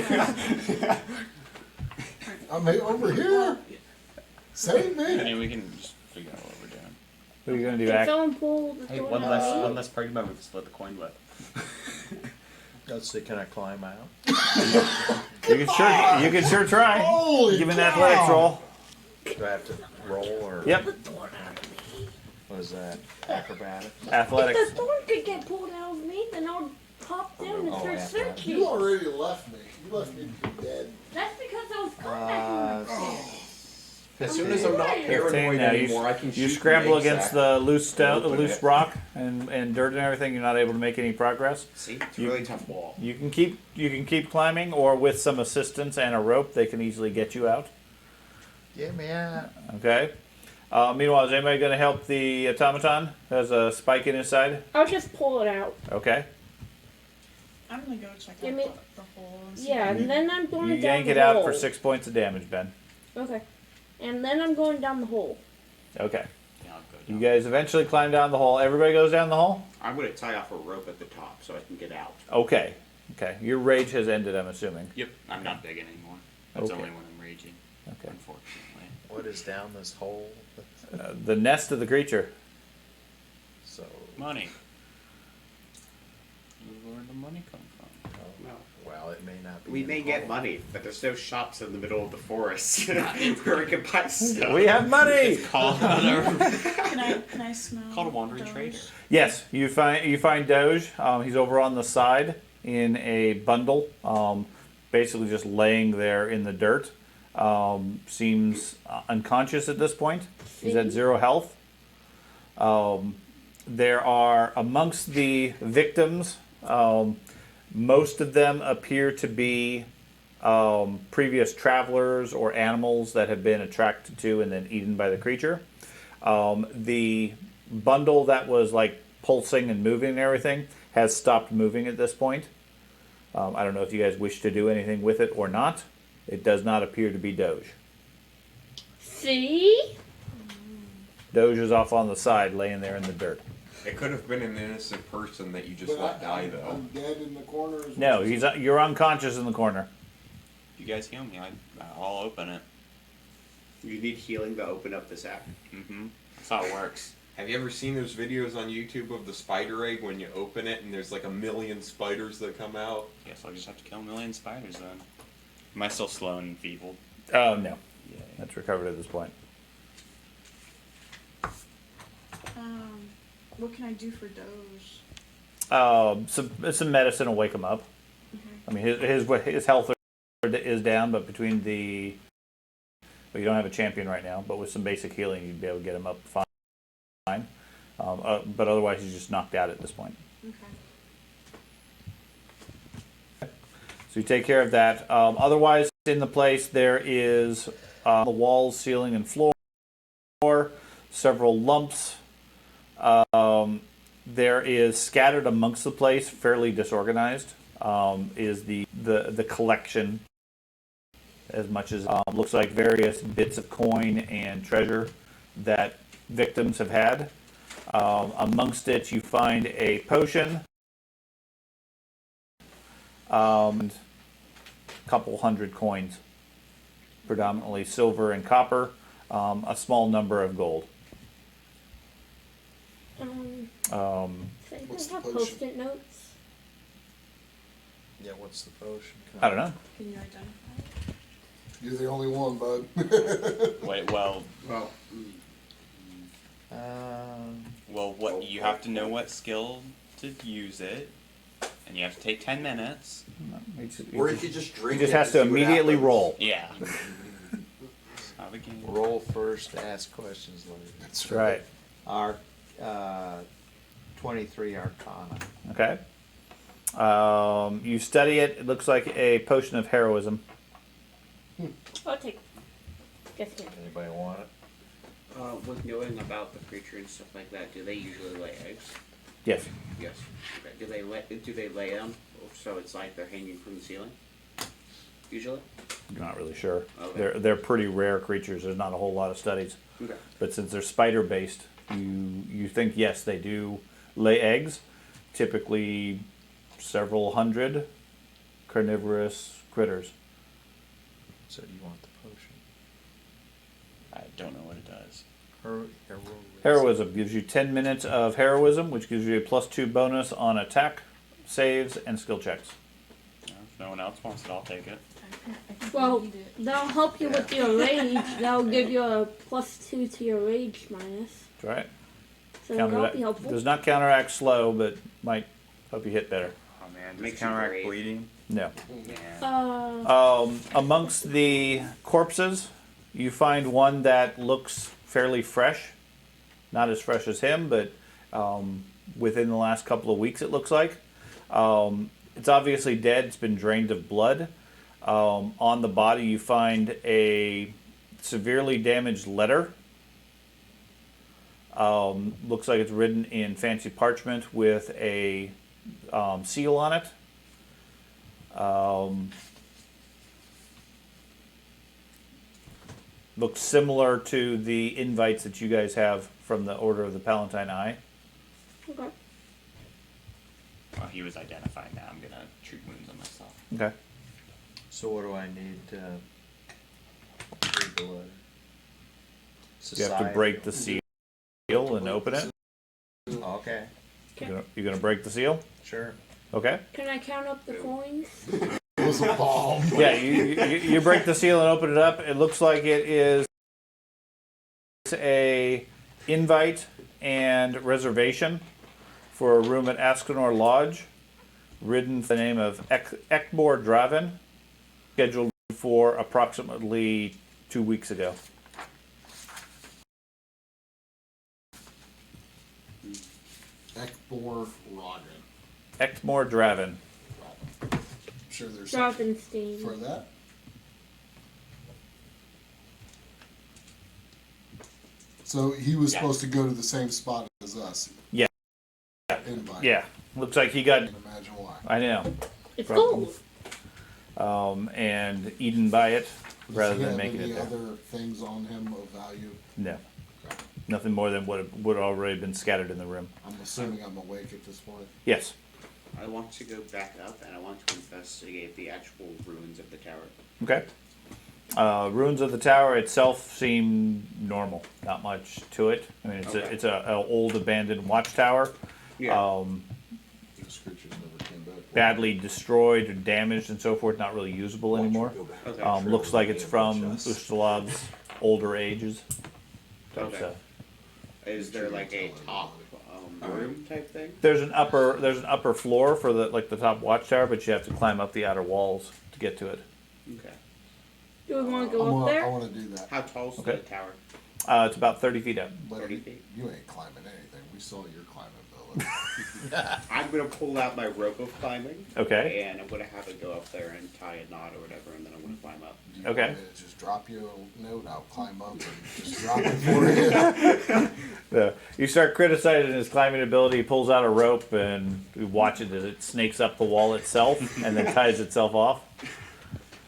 know. I'm over here. Save I me. mean, we can just figure out what we're doing. What are you going to do, Can Ack? someone pull the Hey, thorn one out of me? less party member to split the coin with. Let's see, can I climb out? You can sure try. Holy Give me an cow. athletics roll. Do I have to roll or? Yep, What is that? Acrobatics? If athletics. the thorn could get pulled out of me, then I'll pop down and Oh, start yeah. searching. You already left me. You left me to be dead. That's because I was contacting myself. As soon as I'm not 15 paranoid now. anymore, I can You shoot scramble the egg against sack. the loose stone, Open loose it. rock and dirt and everything. You're not able to make any progress. See, it's a really tough wall. You can keep climbing, or with some assistance and a rope, they can easily get you out. Get me out. Okay. Meanwhile, is anybody going to help the automaton? Has a spike in his side. I'll just pull it out. Okay. I'm gonna go check Give out me- the hole. And see Yeah, and then I'm going You down yank the it out hole. for 6 points of damage, Ben. Okay. And then I'm going down the hole. Okay. Yeah, I'll go You down. guys eventually climb down the hole. Everybody goes down the hole? I'm going to tie off a rope at the top so I can get out. Okay. Okay. Your rage has ended, I'm assuming. Yep, I'm not big anymore. That's Okay. only when I'm raging, Okay. unfortunately. What is down this hole? The nest of the creature. So, Money. Where'd the money come from? No. well, it may not be. We in may the get hole. money, but there's no shops in the middle of the forest where we can buy stuff. We have money! Call another. Can I smell? Called a wandering those? trader. Yes, you find Doge. He's over on the side in a bundle, basically just laying there in the dirt. Seems unconscious at this point. He's at 0 health. There are amongst the victims. Most of them appear to be previous travelers or animals that have been attracted to and then eaten by the creature. The bundle that was like pulsing and moving and everything has stopped moving at this point. I don't know if you guys wish to do anything with it or not. It does not appear to be Doge. See? Doge is off on the side, laying there in the dirt. It could have been an innocent person that you just But let die, though. I'm dead in the corner. is what No, you you're unconscious in the corner. If you guys heal me, I'll open it. You need healing to open up the sack. Mm-hmm. That's how it works. Have you ever seen those videos on YouTube of the spider egg when you open it and there's like a million spiders that come out? Guess I'll just have to kill a million spiders then. Am I still slow and enfeebled? Oh, no. Yay. That's recovered at this point. What can I do for Doge? Some medicine will wake him up. Okay. I mean, his health is down, but well, you don't have a champion right now, but with some basic healing, you'd be able to get him up fine. But otherwise, he's just knocked out at this point. Okay. So you take care of that. Otherwise, in the place there is the walls, ceiling, and floor. Several lumps. There is scattered amongst the place, fairly disorganized, is the collection. As much as looks like various bits of coin and treasure that victims have had. Amongst it, you find a potion, and a couple hundred coins, predominantly silver and copper, a small number of gold. So you What's the have potion? post-it notes. Yeah, what's the potion? I don't know. Can you identify it? You're the only one, bud. Wait, well, what you have to know what skill to use it, and you have to take 10 minutes. Or you could just He drink just it has and to see what immediately happens. roll. Yeah. Have a game. Roll first, ask questions later. That's Right. Our 23 Arcana. Okay. You study it. It looks like a potion of heroism. I'll take it. Just kidding. Anybody want it? With knowing about the creature and stuff like that, do they usually lay eggs? Yes. Yes. Okay. Do they lay them? So it's like they're hanging from the ceiling? Usually? I'm not really sure. Okay. They're pretty rare creatures. There's not a whole lot of studies. Okay. But since they're spider based, you think yes they do lay eggs, typically several hundred carnivorous critters. So do you want the potion? I don't know what it does. Heroism gives you 10 minutes of heroism, which gives you a +2 bonus on attack, saves, and skill checks. If no one else wants it, I'll take it. I think Well, we need it. that'll help you with your rage. That'll give you a +2 to your rage minus. That's right. So that'll be helpful. Does not counteract slow, but might help you hit better. Oh man, does Makes it you counteract brave. bleeding? No. Yeah. Amongst the corpses, you find one that looks fairly fresh. Not as fresh as him, but within the last couple of weeks, it looks like. It's obviously dead. It's been drained of blood. On the body, you find a severely damaged letter. Looks like it's written in fancy parchment with a seal on it. Looks similar to the invites that you guys have from the Order of the Palatine Eye. Okay. Well, he was identified now. I'm gonna treat wounds on myself. Okay. So what do I need to read the letter? You have to break the seal and open it. Okay, You're gonna break the seal? sure. Okay. Can I count up the coins? It was a bomb. Yeah, you break the seal and open it up. It looks like it is a invite and reservation for a room at Askenor Lodge, written for the name of Ekbor Draven, scheduled for approximately 2 weeks ago. Ekbor Rogan. Ekmor Draven. I'm sure there's something Dravenstein. for that. So he was supposed to go to the same spot as us. Yeah. Invite. Yeah, looks like he got. I can imagine why. I know. It's From- gold. And eaten by it Does rather he than have making any it there. other things on him of value? No, nothing more than what would already been scattered in the room. I'm assuming I'm awake at this point. Yes. I want to go back up and I want to investigate the actual ruins of the tower. Okay. Ruins of the tower itself seem normal. Not much to it. I mean, it's a old abandoned watchtower. These creatures never came back. Badly destroyed or damaged and so forth. Not really usable anymore. Okay. Looks like it's from Ustalav's older ages. Type Okay. stuff. Is there like a top room type thing? There's an upper floor for the top watchtower, but you have to climb up the outer walls to get to it. Okay. Do we want to go up I there? want to do that. How tall is Okay. the tower? It's about 30 feet up. But 30 you, feet. you ain't climbing anything. We saw your climbing ability. I'm gonna pull out my rope of climbing. Okay. And I'm gonna have it go up there and tie a knot or whatever, and then I'm gonna climb up. Do you Okay. want me to just drop you a note? I'll climb up and just drop it for you. You start criticizing his climbing ability. He pulls out a rope and we watch it as it snakes up the wall itself and then ties itself off.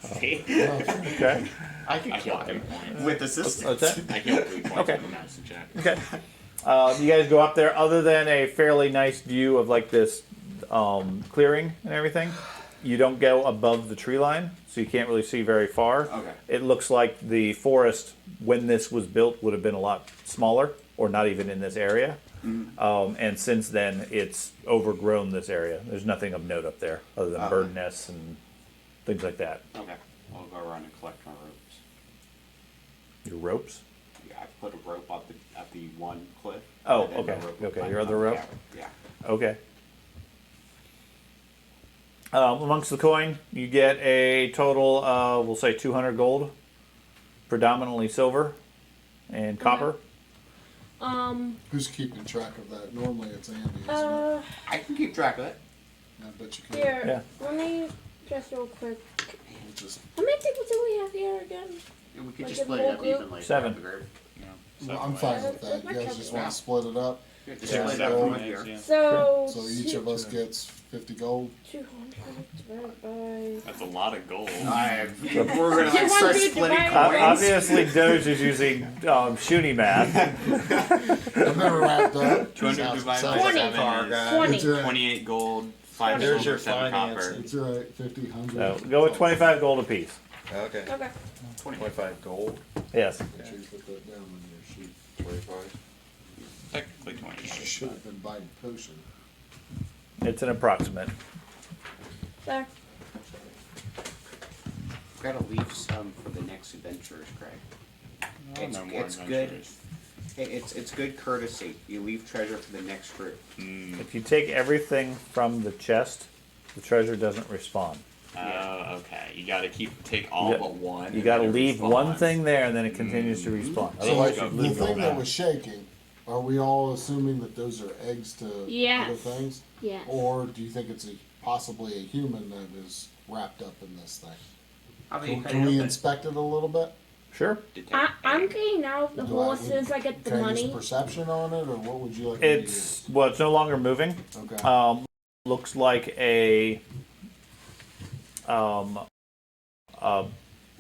See? Okay. I can I kill got him 3 points. with assistance. What's that? I killed 3 points Okay. with a medicine check. Okay. You guys go up there. Other than a fairly nice view of like this clearing and everything, you don't go above the tree line, so you can't really see very far. Okay. It looks like the forest, when this was built, would have been a lot smaller, or not even in this area. And since then, it's overgrown this area. There's nothing of note up there, other than bird nests and things like that. Okay. I'll go around and collect my ropes. Your ropes? Yeah, I put a rope at the one cliff. Oh, and then okay. the rope Okay, will your climb other up. rope? Yeah. Okay. Amongst the coin, you get a total of, we'll say 200 gold, predominantly silver and copper. Who's keeping track of that? Normally it's Andy, isn't it? I can keep track of it. I bet you can. Here, Yeah. let me just real quick. We'll just How many people do we have here again? Yeah, we could Like just a split it whole up group? evenly. 7. throughout the group. You know, Well, seven I'm ways. fine with that. That's You my guys cover. just want to split it up? Yeah, just Yeah. split it up So- from here. Yeah. So, So each of us gets 50 gold? 200 divided by... That's a lot of gold. We're gonna You like want start to splitting divide- coins. Obviously, Doge is using shooting math. I've never wrapped up. 200 Sounds- divided sounds by like a 7 car is guy. 20. It's right. 28 gold, 5 There's silver, your 7 copper. financing. It's right. 50, 100. So go with 25 gold apiece. Okay. Okay. 25 gold. Yes. Make sure you put that down on your sheet. 25. Technically You 20. should have been buying potion. It's an approximate. There. Gotta leave some for the next adventurers, Craig. It's- No more it's good. adventures. It's good courtesy. You leave treasure for the next group. If you take everything from the chest, the treasure doesn't respawn. Oh, okay. You gotta take all Yeah. but one. You and got to then it leave one respawns. thing there, and then it continues to respawn. So Otherwise, you go the lose thing all that that. was shaking, are we all assuming that those are eggs to Yes. other things? Yes. Or do you think it's possibly a human that is wrapped up in this thing? How about you Can, cut can it we open? inspect it a little bit? Sure. I'm getting out of the Do hole I- as soon as I get the Can I use money. perception on it, or what would you like me to use? It's well, it's no longer moving. Okay. Looks like a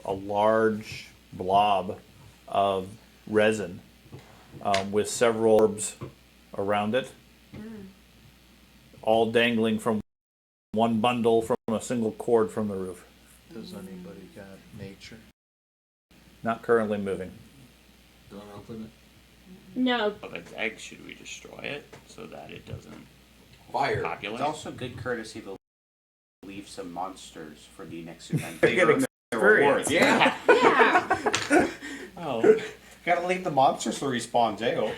large blob of resin with several orbs around it, all dangling from one bundle from a single cord from the roof. Does anybody got nature? Not currently moving. Don't open it. No. Of its eggs, should we destroy it so that it doesn't Fire. populate? It's also good courtesy to leave some monsters for the next event. They get earn their rewards. experience. Yeah. Yeah. Oh. Gotta leave the monsters to respawn too.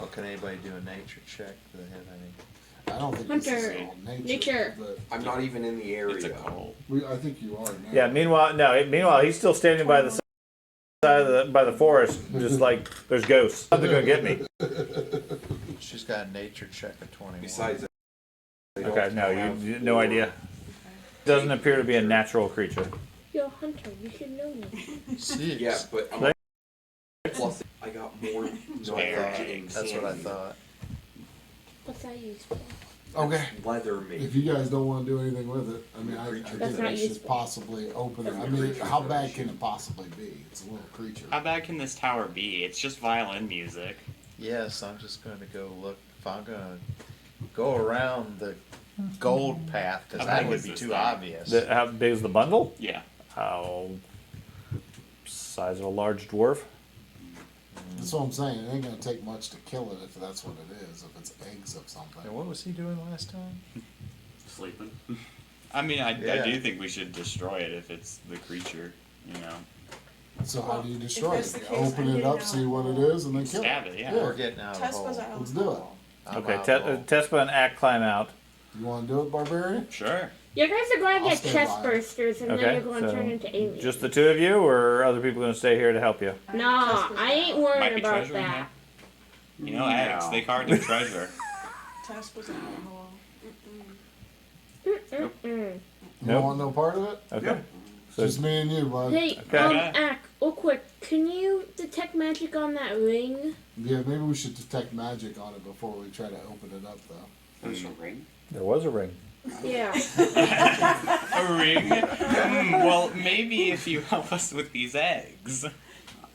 Oh, can anybody do a nature check? Do they have any? I don't think this is Hunter. all nature. Nature. But I'm not even in the area. It's a coal. I think you are now. Yeah. Meanwhile, he's still standing by the side of by the forest, just like there's ghosts. Nothing gonna get me. She's got a nature check of 21. Besides, they don't Okay. No, have no or- idea. Doesn't appear to be a natural creature. Yo, Hunter, you should know this. 6. Yeah, but Right. plus I got more That's what I knowledge thought. and That's what I sanity. thought. What's that used for? Okay. Leather made. If you guys don't want to do anything with it, I mean, I That's think not we should useful. possibly open it. I mean, how bad can it possibly be? It's a little creature. How bad can this tower be? It's just violin music. Yes, I'm just going to go look. If I'm going to go around the gold path, because How that big would is be this too thing? obvious. How big is the bundle? Yeah. How size of a large dwarf? That's what I'm saying. It ain't gonna take much to kill it if that's what it is. If it's eggs of something. And what was he doing last time? Sleeping. I mean, I Yeah. do think we should destroy it if it's the creature, you know. So how do you destroy that's it? the You case, open I'm it getting up, out see of what the it is, and then kill Stab it. it, yeah. We're getting out of the Tespa's hole. out of Let's the do it. hole. I'm Okay, out of the hole. Tespa and Act climb out. You want to do it, barbarian? Sure. You guys are going to I'll get stand chest by. bursters, and Okay, then you're going to so turn into aliens. Just the two of you, or are other people going to stay here to help you? Nah, I ain't Might worried be about treasure in that. there. You know, eggs, they guard the treasure. test was alcohol. Mm-mm. You Nope. don't want no part of it? Okay. So Just me and you, bud. Hey, Okay. Ack, real quick, can you detect magic on that ring? Yeah, maybe we should detect magic on it before we try to open it up, though. There's a ring. there was a ring. Yeah. A ring? Well, maybe if you help us with these eggs.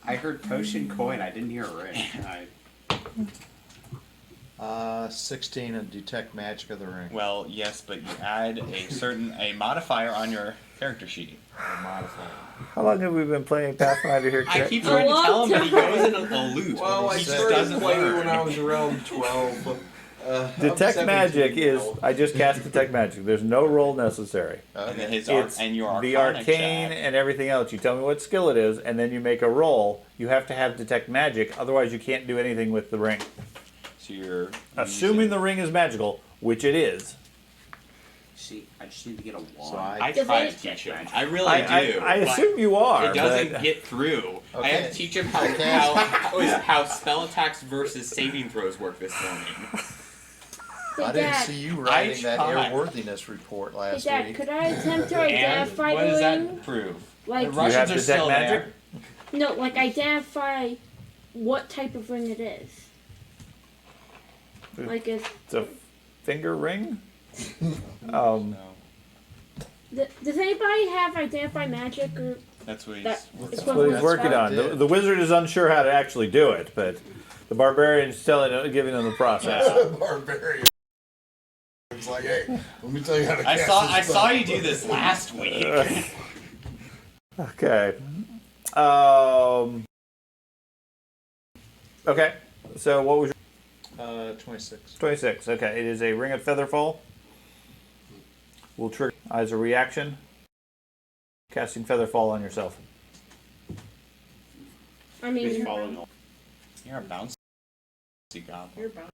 I heard potion coin. I didn't hear a ring. 16 and detect magic of the ring. Well, yes, but you add a modifier on your character sheet. How long have we been playing Pathfinder here, I Kit? keep A trying to long tell him, but he time. goes in a loop. Well, I he just started doesn't playing learn. when I was around 12. I'm Detect 17 magic is, now. I just cast Detect Magic. There's no roll necessary. And then Okay. his It's and your the arcana arcane check. and everything else. You tell me what skill it is, and then you make a roll. You have to have Detect Magic, otherwise you can't do anything with the ring. So you're Assuming the ring is magical, which it is. See, I just need to get a wand. So I Does try it- to teach him. I really I do. I but assume you are. it doesn't but- get through. I have Okay. to teach him Okay. how spell attacks versus saving throws work this morning. Hey, I didn't Dad. see you writing that tried. airworthiness report Hey, last Dad, week. could I attempt to And identify what the does ring? that prove? Like, The You have Russians are Detect still Magic? there. no, like identify what type of ring it is. Like, It's a finger ring. Um, No, does anybody have identify magic or that's what he's. that? that's equivalent what he's spell? working on. did. The wizard is unsure how to actually do it, but the barbarian's giving him the process. Barbarian. It's like, hey, let me tell you how to I cast saw this I spell. saw you do this last week. Okay. Okay. So what was your 26. 26? Okay. It is a ring of featherfall. Will trigger as a reaction. Casting featherfall on yourself. I mean, He's falling off. You're a bouncy goblin. You're bound.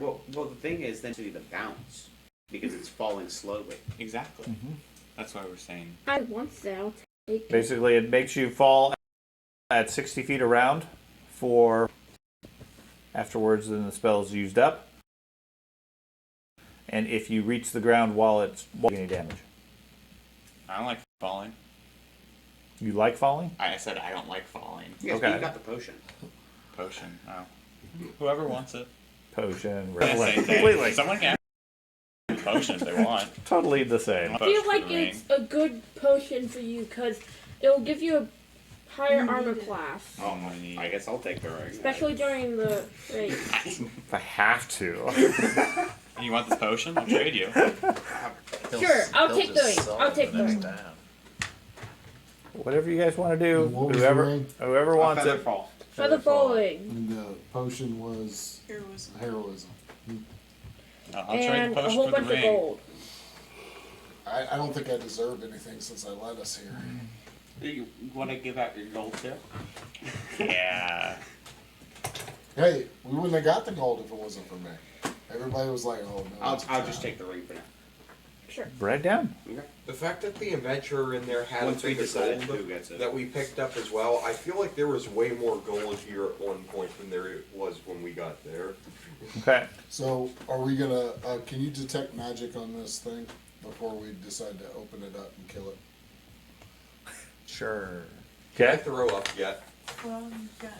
Well, the thing is, then to do the bounce because it's falling slowly. Exactly. That's why we're saying. I want that. Take it. Basically, it makes you fall at 60 feet around for afterwards, then the spell is used up. And if you reach the ground while it's any damage. I don't like falling. You like falling? I said I don't like falling. Yes, Okay. you got the potion. Potion. Oh. Whoever wants it. Potion, Yeah, relevant. same thing. Completely. Someone can have potion if they want. Totally the same. I feel Potion like ring. it's a good potion for you because it'll give you a higher You armor need it. class, Oh, my I guess I'll take the ring. especially during the race. If I have to. You want this potion? I'll trade you. Sure, I'll take the ring. just sell I'll it take the next ring. time. Whatever you guys want to do. And what was the ring? Whoever wants it. Featherfall. For the bowling. And the potion was Heroism. heroism. I'll trade And the a potion whole for the bunch of ring. gold. I don't think I deserved anything since I led us here. You want to give out your gold too? Yeah. Hey, we wouldn't have got the gold if it wasn't for me. Everybody was like, oh no. I'll it's a just trap. take the ring for now. Sure. Write down. Okay. The fact that the adventurer in there had Once a we bit of decide gold who gets it. that we picked up as well, I feel like there was way more gold here at one point than there was when we got there. Okay. So, are we gonna, can you detect magic on this thing before we decide to open it up and kill it? Sure. Can I Okay. throw up yet? Well, you got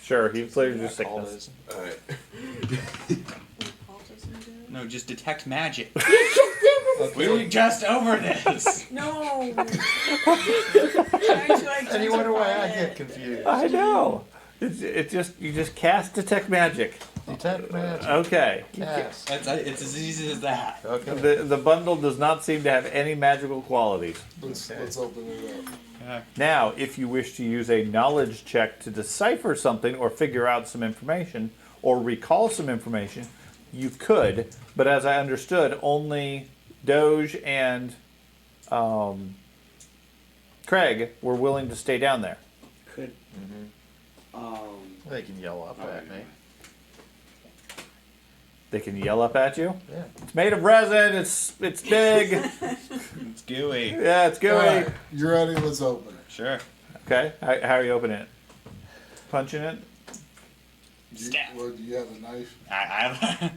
Sure. He clears your Alcoholism. sickness. Alright. Paul doesn't do it. No, just detect magic. Okay. We were just over this. No. Trying to And you wonder why I identify get it. confused. I know. It just you just cast detect magic. Detect magic. Okay. Yes. It's as easy as that. Okay. The bundle does not seem to have any magical qualities. Let's open it up. Yeah. Now, if you wish to use a knowledge check to decipher something or figure out some information or recall some information, you could. But as I understood, only Doge and Craig were willing to stay down there. Could. They can yell up at me. They can yell up at you. Yeah. It's made of resin. It's big. It's gooey. Yeah, it's gooey. Alright, you ready? Let's open it. Sure. Okay. How are you opening it? Punching it? Stab. Do you have a knife? I have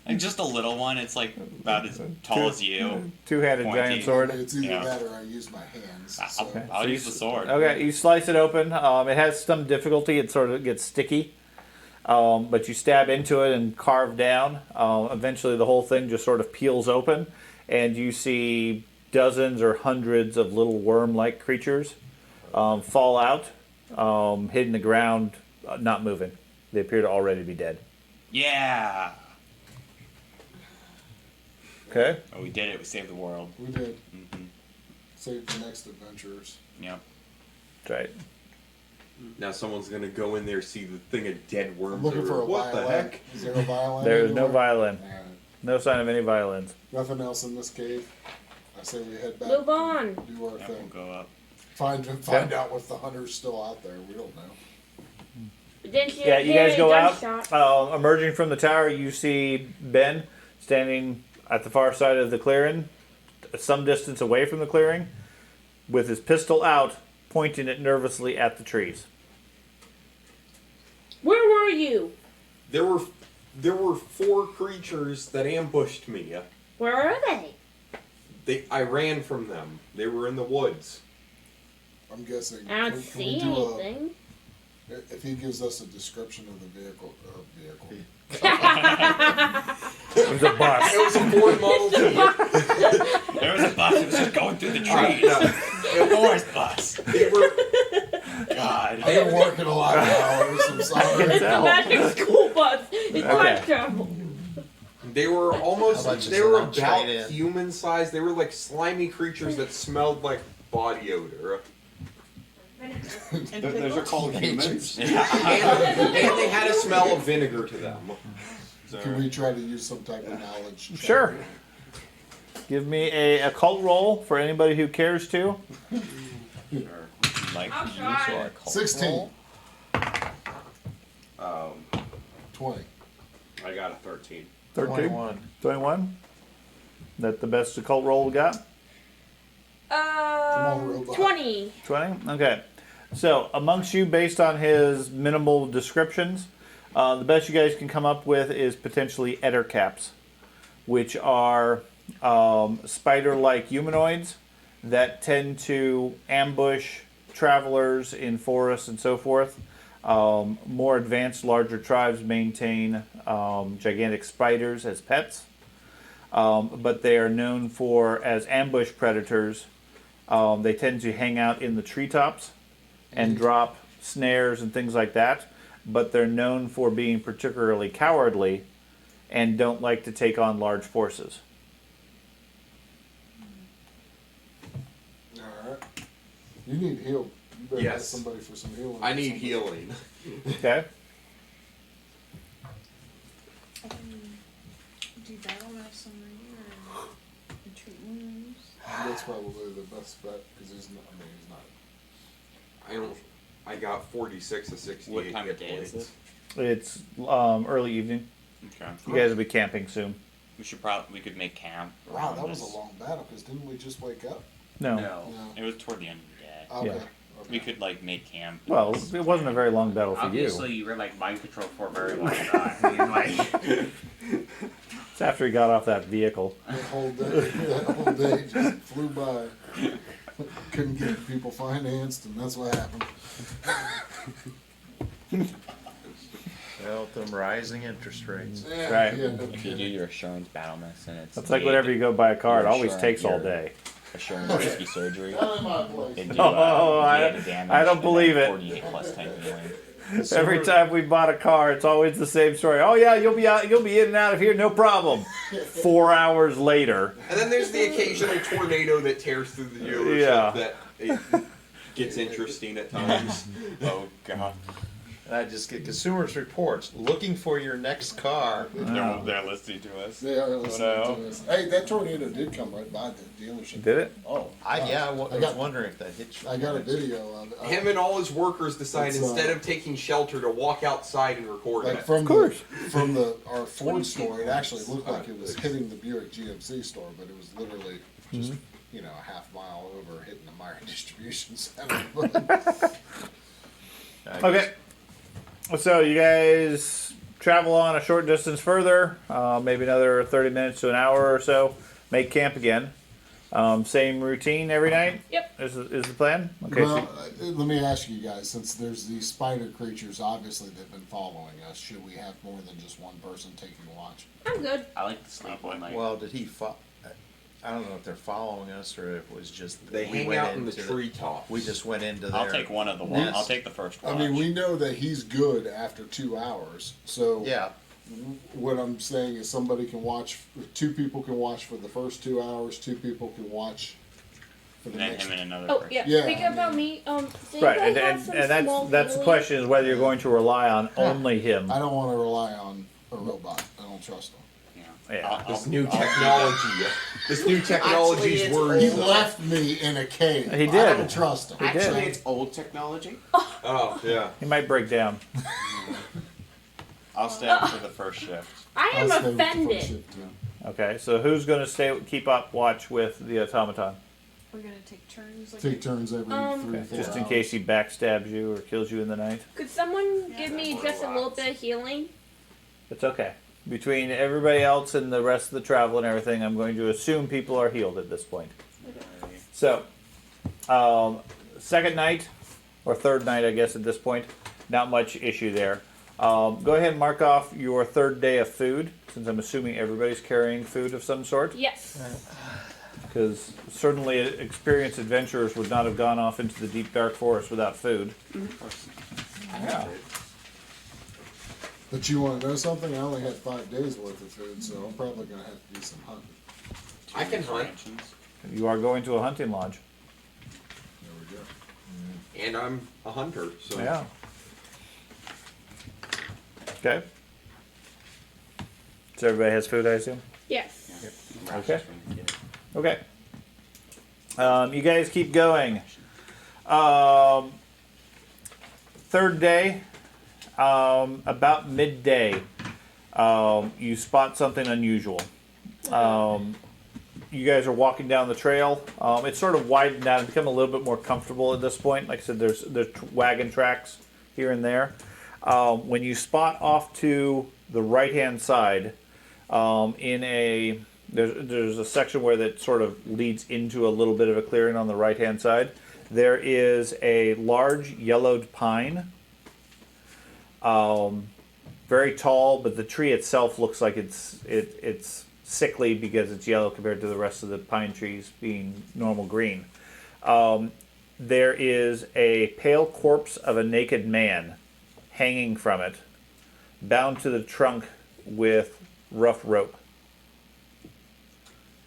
like just a little one. It's like about as tall as you. Two-handed Pointy. giant sword. It's either Yeah. that or I use my hands. So. I'll use the sword. Okay, you slice it open. It has some difficulty. It sort of gets sticky. But you stab into it and carve down. Eventually, the whole thing just sort of peels open, and you see dozens or hundreds of little worm-like creatures fall out, hit in the ground, not moving. They appear to already be dead. Yeah. Okay. Oh, we did it. We saved the world. We did. Mm-hmm. Save the next adventurers. Yep. That's right. Now someone's gonna go in there, see the thing of dead worms. I'm looking for a what the violin. heck? Is there a violin? There's no anywhere? violin. Alright. No sign of any violins. Nothing else in this cave. I say we head back. Move on. and Do our Yep, we'll thing. go up. Find out if the hunter's still out there. We don't know. Didn't you Yeah, you hear guys a go out. gunshot? Emerging from the tower, you see Ben standing at the far side of the clearing, some distance away from the clearing, with his pistol out, pointing it nervously at the trees. Where were you? There were 4 creatures that ambushed me. Where are they? I ran from them. They were in the woods. I'm guessing. I don't can see we do anything. If he gives us a description of the vehicle. It was a bus. It was a Ford Model T. There was a bus. It was just going through the trees. No, A forest bus. they were. God. I've been working a lot of hours. I'm sorry. It's the magic school bus. It's time Okay. travel. They were How much almost. is They were lunch about right in? human sized. They were like slimy creatures that smelled like body odor. Those are called humans. And they had a smell of vinegar to them. Can we try to use some type of knowledge? check? Sure. Give me a occult roll for anybody who cares to. Like I'll to use try. or a cult 16. roll? 20. I got a 13. 13? 21. 21? That the best occult roll we got? on, robot. 20. 20? Okay. So, amongst you, based on his minimal descriptions, the best you guys can come up with is potentially ettercaps, which are spider-like humanoids that tend to ambush travelers in forests and so forth. More advanced, larger tribes maintain gigantic spiders as pets, but they are known for as ambush predators. They tend to hang out in the treetops and drop snares and things like that, but they're known for being particularly cowardly and don't like to take on large forces. Alright. You need heal. You better Yes. ask somebody for some healing. I or need something. healing. Okay? I can do battle medicine or treat wounds. That's probably the best bet because he's not. I mean, he's not. I got 46 of 68 What time of hit day is points. It's early evening. Okay. You guys will be camping soon. We could make camp. Wow, around that was this. a long battle because didn't we just wake up? No. No. No. It was toward the end of the day. Okay. Yeah. Okay. We could like make camp. Well, it wasn't a very long battle for Obviously, you. you were like mind controlled for a very long time. I mean, like, It's after he got off that vehicle. That whole day just flew by. Couldn't get people financed, and that's what happened. Well, them rising interest rates. Yeah, Right. yeah. If you do your assurance battle medicine, it's That's like whenever you go buy a car, it Your always insurance, takes all your- day. assurance risky surgery. Not in my place. They do, Oh, negative damage I don't and believe then it. 48 plus 10 healing. Every time we bought a car, it's always the same story. Oh yeah, you'll be in and out of here, no problem. 4 hours later, And then there's the occasional tornado that tears through the dealership Yeah. that it gets interesting at times. Oh god. And I just get consumers reports looking for your next car. They're listening to us. They are listening no. to us. Hey, that tornado did come right by the dealership. did it? Oh, I was got- wondering if that hit you. I got a video of it. Him and all his workers decide It's, instead of taking shelter to walk outside and record Like it. from course. our Ford store, it actually looked like it was hitting the Buick GMC store, but it was literally just a half mile over hitting the Meyer distribution center. I Okay. So you guys travel on a short distance further, maybe another 30 minutes to an hour or so. Make camp again. Same routine every night. Yep. Is the plan? Okay. Well, let me ask you guys, since there's these spider creatures, obviously they've been following us. Should we have more than just one person taking watch? I'm good. I like to sleep all night. Well, did he I don't know if they're following us or if it was just They we hang went out in the into treetops. We just went into I'll their. take one of the nest. I'll take the first I watch. mean, we know that he's good after 2 hours. So Yeah, what I'm saying is somebody can watch, 2 people can watch for the first 2 hours, 2 people can watch for the And then next. him and another Oh person. yeah. Yeah, Think I about mean- me. So you Right, guys have and some small that's the aliens? question: is whether you're going to rely on only him. I don't want to rely on a robot. I don't trust him. Yeah. This new technology. This new technology's it's words. He left me in a cave. He I did. don't trust him. did. Actually, it's old technology. Oh yeah. He might break down. I'll stay up for the first shift. I am I'll stay with the first offended. shift, too. Okay, so who's going to keep up watch with the automaton? We're gonna take turns. Like Take turns every 3 or Okay, 4 just in hours. case he backstabs you or kills you in the night. Could someone Yeah, give me that's just a what little bit of healing? It's okay. Between everybody else and the rest of the travel and everything, I'm going to assume people are healed at this point. So, second night, or third night, I guess, at this point, not much issue there. Go ahead and mark off your third day of food, since I'm assuming everybody's carrying food of some sort. Yes. Because certainly experienced adventurers would not have gone off into the deep dark forest without food. Yeah. But you want to know something? I only had 5 days worth of food, so I'm probably going to have to do some hunting. I can hunt, Rations. You are going to a hunting lodge. There we go. and I'm a hunter. So Yeah. Okay. So everybody has food, I assume? Yes. Okay. Okay. You guys keep going. Third day, about midday, you spot something unusual. You guys are walking down the trail. It's sort of widened out and become a little bit more comfortable at this point. Like I said, there's wagon tracks here and there. When you spot off to the right-hand side, there's a section where that sort of leads into a little bit of a clearing on the right-hand side. There is a large yellowed pine. Very tall, but the tree itself looks like it's sickly because it's yellow compared to the rest of the pine trees being normal green. There is a pale corpse of a naked man hanging from it, bound to the trunk with rough rope.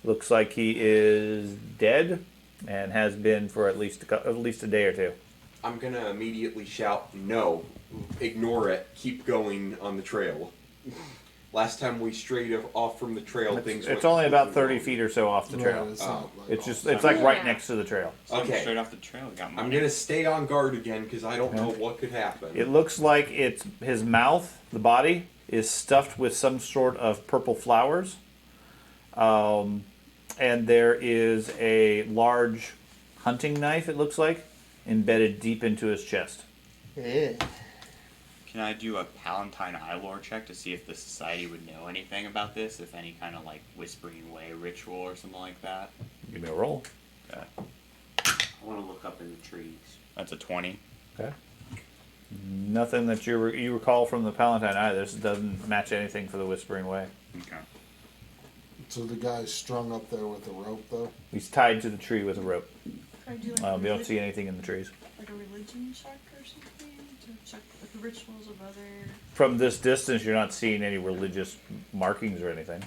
Looks like he is dead and has been for at least a day or two. I'm gonna immediately shout, "No! Ignore it. Keep going on the trail." Last time we strayed off from the trail, things. It's went only about completely 30 wrong. feet or so off the trail. It's not like It's all just the it's time. like right Yeah. next to the trail. Something Okay. straight off the trail. We got money. I'm gonna stay on guard again because I don't know what could happen. It looks like it's his mouth, the body, is stuffed with some sort of purple flowers. And there is a large hunting knife, it looks like, embedded deep into his chest. Yeah. Can I do a Palatine eye lore check to see if the society would know anything about this? If any kind of like whispering away ritual or something like that? Give me a roll. Okay. I want to look up in the trees. That's a 20. Okay. Nothing that you recall from the Palatine either. This doesn't match anything for the Whispering Way. Okay. So the guy's strung up there with a rope, though? He's tied to the tree with a rope. Can I do like, You don't see anything in the trees. like a religion check or something to check like the rituals of other. From this distance, you're not seeing any religious markings or anything.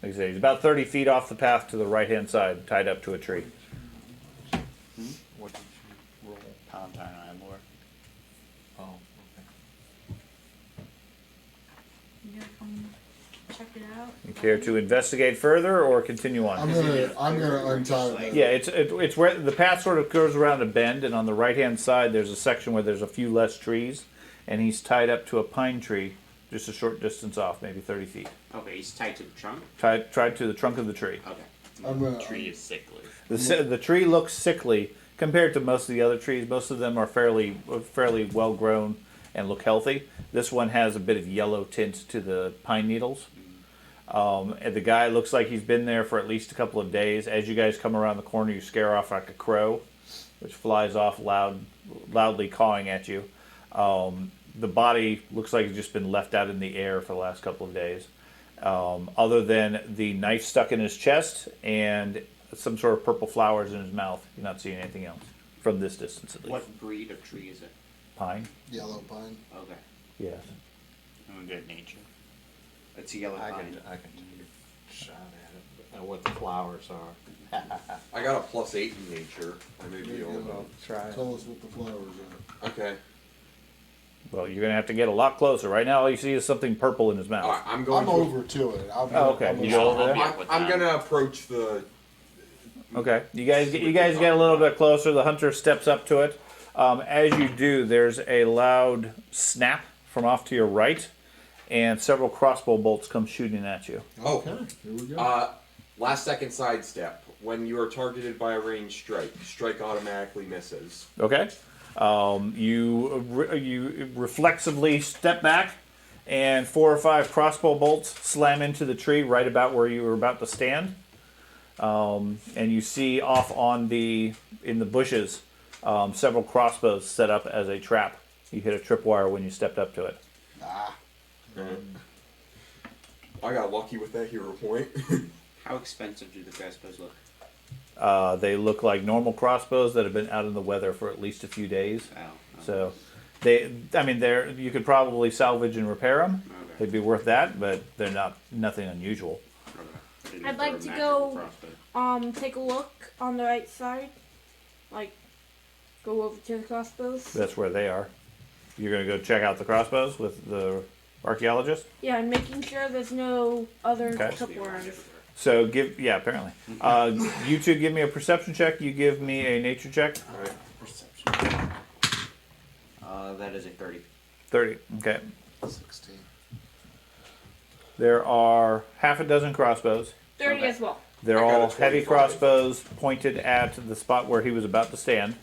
Like I say, he's about 30 feet off the path to the right-hand side, tied up to a tree. What did you roll? Palatine eye lore. Oh, okay. You gotta come check it out. You care to investigate further or continue on? I'm gonna untie the... Yeah, it's where the path sort of goes around a bend, and on the right-hand side, there's a section where there's a few less trees, and he's tied up to a pine tree just a short distance off, maybe 30 feet. Okay, he's tied to the trunk. Tied to the trunk of the tree. Okay. I'm gonna... The tree is sickly. The tree looks sickly compared to most of the other trees. Most of them are fairly well grown and look healthy. This one has a bit of yellow tint to the pine needles. And the guy looks like he's been there for at least a couple of days. As you guys come around the corner, you scare off like a crow, which flies off loudly cawing at you. The body looks like it's just been left out in the air for the last couple of days. Other than the knife stuck in his chest and some sort of purple flowers in his mouth, you're not seeing anything else from this distance at least. What breed of tree is it? Pine? Yellow pine. Okay. Yes. I'm good nature. It's a yellow I pine. can take a shot at it, but what the flowers are. I got a +8 in nature. I may be There you able go. I'll try it. Tell us what the flowers are. Okay. Well, you're going to have to get a lot closer. Right now, all you see is something purple in his mouth. All right, I'm going. I'm to, over to it. Oh, okay. You go over there? I'm gonna approach the. Okay. You guys get a little bit closer. The hunter steps up to it. As you do, there's a loud snap from off to your right, and several crossbow bolts come shooting at you. Oh. Okay, here we go. Last second sidestep. When you are targeted by a ranged strike automatically misses. Okay. You reflexively step back, and 4 or 5 crossbow bolts slam into the tree right about where you were about to stand. And you see off in the bushes several crossbows set up as a trap. You hit a tripwire when you stepped up to it. I got lucky with that hero point. How expensive do the crossbows look? They look like normal crossbows that have been out in the weather for at least a few days. Oh. So, you could probably salvage and repair them. Okay. They'd be worth that, but they're nothing unusual. Okay. I'd like to go take a look on the right side. Like, go over to the crossbows. That's where they are. You're gonna go check out the crossbows with the archaeologist. Yeah, and making sure there's no other Okay. tripwires. So apparently. You two give me a perception check. You give me a nature check. Alright. Perception. That is a 30. 30. Okay. 16. There are half a dozen crossbows. 30 Okay. as well. They're I got a all heavy 25. crossbows pointed at the spot where he was about to stand.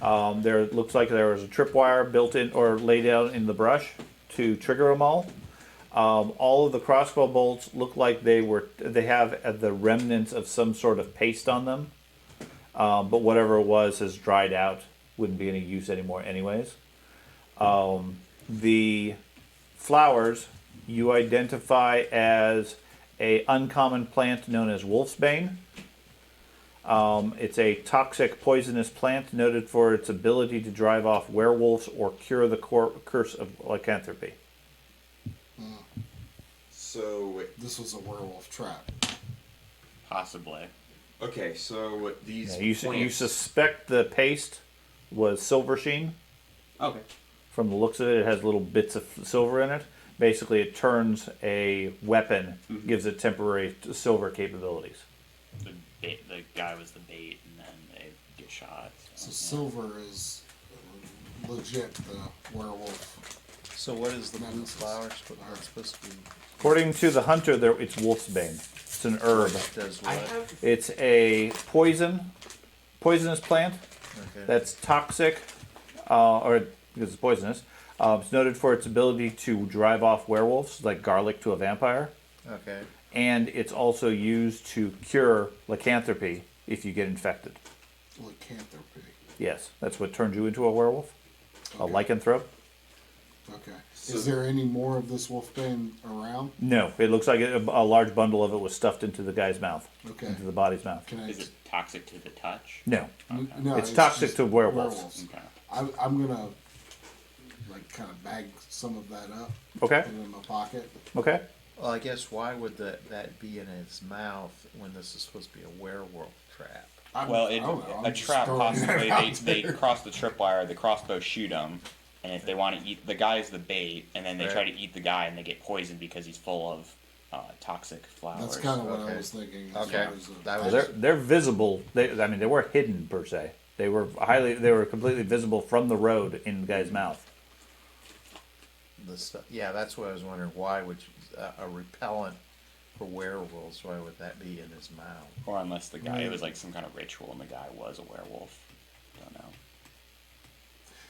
There looks like there was a tripwire built in or laid out in the brush to trigger them all. All of the crossbow bolts look like they have the remnants of some sort of paste on them. But whatever it was has dried out. Wouldn't be any use anymore anyways. The flowers you identify as a uncommon plant known as wolfsbane. It's a toxic poisonous plant noted for its ability to drive off werewolves or cure the curse of lycanthropy. So This was a werewolf trap. Possibly. okay, so these You plants. suspect the paste was silver sheen. Okay. From the looks of it, it has little bits of silver in it. Basically, it turns a weapon, gives it temporary silver capabilities. The guy was the bait, and then they get shot. So silver is legit the werewolf. So what is the blue Nemesis. flowers? What that's supposed to be? According to the hunter, it's wolfsbane. It's an herb. Does I what? have. It's a poisonous plant Okay. that's toxic, or because it's poisonous. It's noted for its ability to drive off werewolves, like garlic to a vampire. Okay. And it's also used to cure lycanthropy if you get infected. Lycanthropy. Yes, that's what turns you into a werewolf. A Okay. lycanthrope. Okay. So- Is there any more of this wolfbane around? No, it looks like a large bundle of it was stuffed into the guy's mouth, Okay. into the body's mouth. Can I? Is it toxic to the touch? No, No, it's toxic just to werewolves. Okay. I'm gonna like kind of bag some of that up, Okay, put it in my pocket. okay. Well, I guess why would that be in his mouth when this is supposed to be a werewolf trap? Well, I don't know, I'm a just trap throwing that possibly. out They there. cross the tripwire, the crossbow shoot them, and if they want to eat the guy is the bait, and then they try Right. to eat the guy and they get poisoned because he's full of toxic flowers. That's kind of what I Okay. was thinking. as Okay. far as the- That Well, was- they're visible. They weren't hidden per se. They were completely visible from the road in the guy's mouth. The stuff. Yeah, that's what I was wondering. Why would a repellent for werewolves? Why would that be in his mouth? Or unless the guy, it was like some kind of ritual and the guy was a werewolf. Don't know.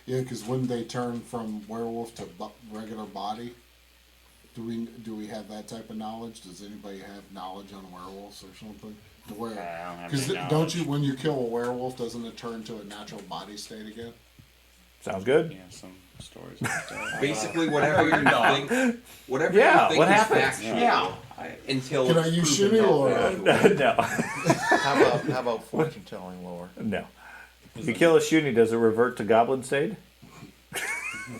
Yeah, because when they turn from werewolf to regular body, do we have that type of knowledge? Does anybody have knowledge on werewolves or something? To where? I don't have Because any don't knowledge. you, when you kill a werewolf, doesn't it turn to a natural body state again? Sounds good. Yeah, some stories like that. Basically, whatever you think, whatever Yeah, you think what is happens? factual, Yeah. until Can I it's use proven shooting not or- factual. No, How about fortune telling lore? no. If you kill a shoonie, does it revert to goblin state?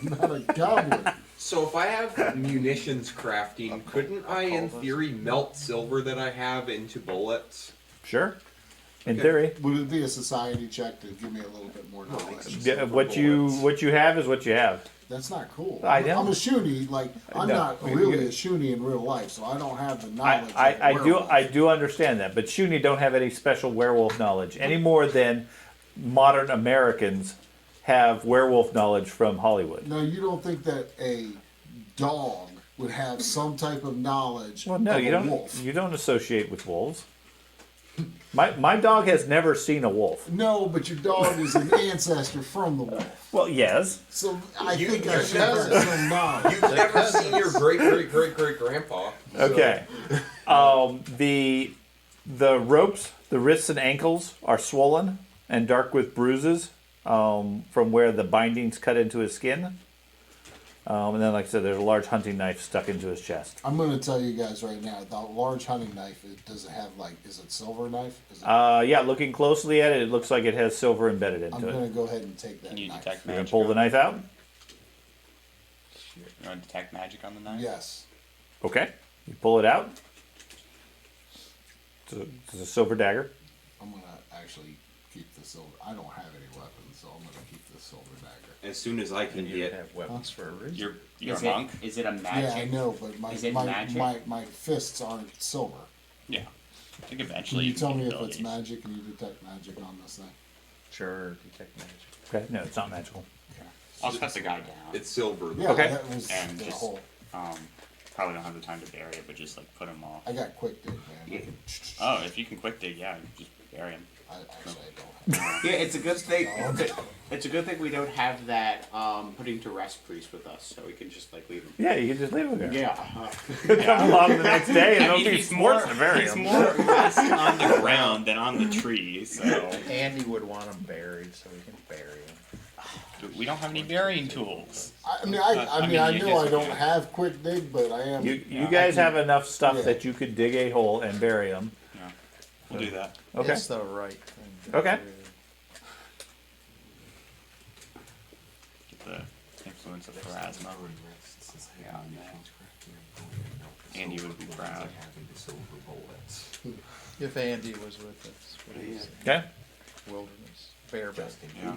Not a goblin. So if I have munitions crafting, couldn't I, in theory, melt silver that I have into bullets? Sure. In Okay. theory. Would it be a society check to give me a little bit more knowledge? Yeah, what you have is what you have. That's not cool. I know. I'm a shoonie. Like I'm No. not really a shoonie in real life, so I don't have the knowledge. of I werewolf. do understand that, but Shuni don't have any special werewolf knowledge any more than modern Americans have werewolf knowledge from Hollywood. Now you don't think that a dog would have some type of knowledge Well, no, of you a don't. wolf? You don't associate with wolves. My dog has never seen a wolf. No, but your dog is an ancestor from the wolf. Well, yes. So I You- think you I should have cousin. some knowledge. You've never seen your great-great-great-great-grandpa. Okay. The ropes, the wrists and ankles are swollen and dark with bruises from where the bindings cut into his skin. And then, like I said, there's a large hunting knife stuck into his chest. I'm going to tell you guys right now, the large hunting knife, does it have is it silver knife? Is it, Yeah, looking closely at it, it looks like it has silver embedded I'm into going it. to go ahead and take that Can you knife. detect You're gonna magic? pull the on- knife out. You want to detect magic on the knife? Yes. Okay. You pull it out. It's a silver dagger. I'm going to actually keep the silver. I don't have any weapons, so I'm going to keep the silver dagger. As soon as I can And you get, have weapons for a reason. You're a Is monk? Is it a Yeah, magic? I know, but my Is it my, magic? my fists aren't silver. Yeah. I think Can eventually you can tell get me if abilities. it's magic? Can you detect magic on this thing? Sure, detect magic. Okay. No, it's not magical. I'll cut the guy down. it's silver. Yeah, Okay. that was And the just- whole. Probably don't have the time to bury it, but just like put him off. I got quick dig, man. Yeah. Oh, if you can quick dig, yeah, just bury him. I don't have. Yeah, it's a good thing. It's a good thing we don't have that putting to rest priest with us, so we can just like leave him. Yeah, you can just leave him there. Yeah. Come along the next day and I it'll mean, be he's more, sports to bury he's him. more rest on the ground than on the tree, so Andy would want them buried so we can bury them. we don't have any burying tools. I mean, I I mean, know you I just- don't have quick dig, but I am. You Yeah, guys I have can- enough stuff yeah. that you could dig a hole and bury him. Yeah, we'll do that. Okay. It's the right thing. to Okay. do. Get the influence of plasma. Yeah, on that. Andy would be proud. If Andy was with us, what do you say? Okay. Wilderness, bareback. Yeah.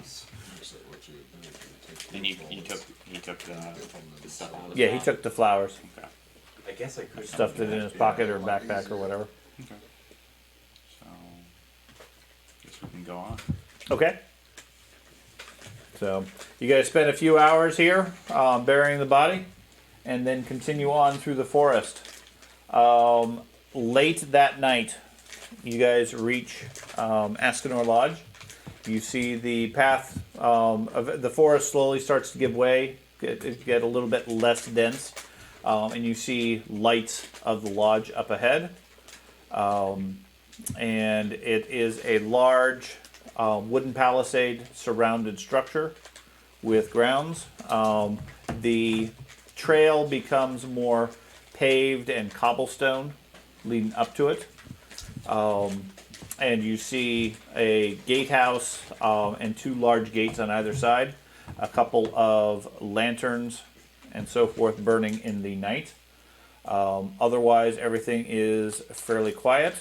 And he took the stuff out of the Yeah, he bag. took the flowers, Okay. I guess I could stuffed it in his pocket or backpack or whatever. Okay. So, guess we can go on. Okay. So you guys spend a few hours here burying the body, and then continue on through the forest. Late that night, you guys reach Ascanor Lodge. You see the path of the forest slowly starts to give way, get a little bit less dense, and you see lights of the lodge up ahead. And it is a large wooden palisade surrounded structure with grounds. The trail becomes more paved and cobblestone leading up to it. And you see a gatehouse and two large gates on either side, a couple of lanterns and so forth burning in the night. Otherwise, everything is fairly quiet.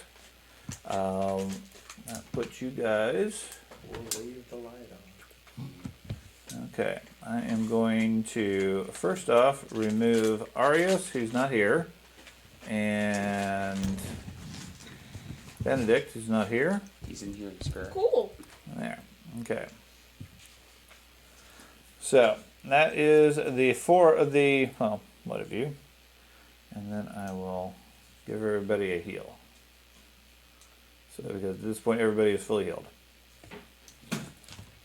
That puts you guys. We'll leave the light on. Okay, I am going to first off remove Arius, who's not here, and Benedict, who's not here. He's in here in spirit. Cool. There. Okay. So that is the four of the what of you, and then I will give everybody a heal. So because at this point everybody is fully healed.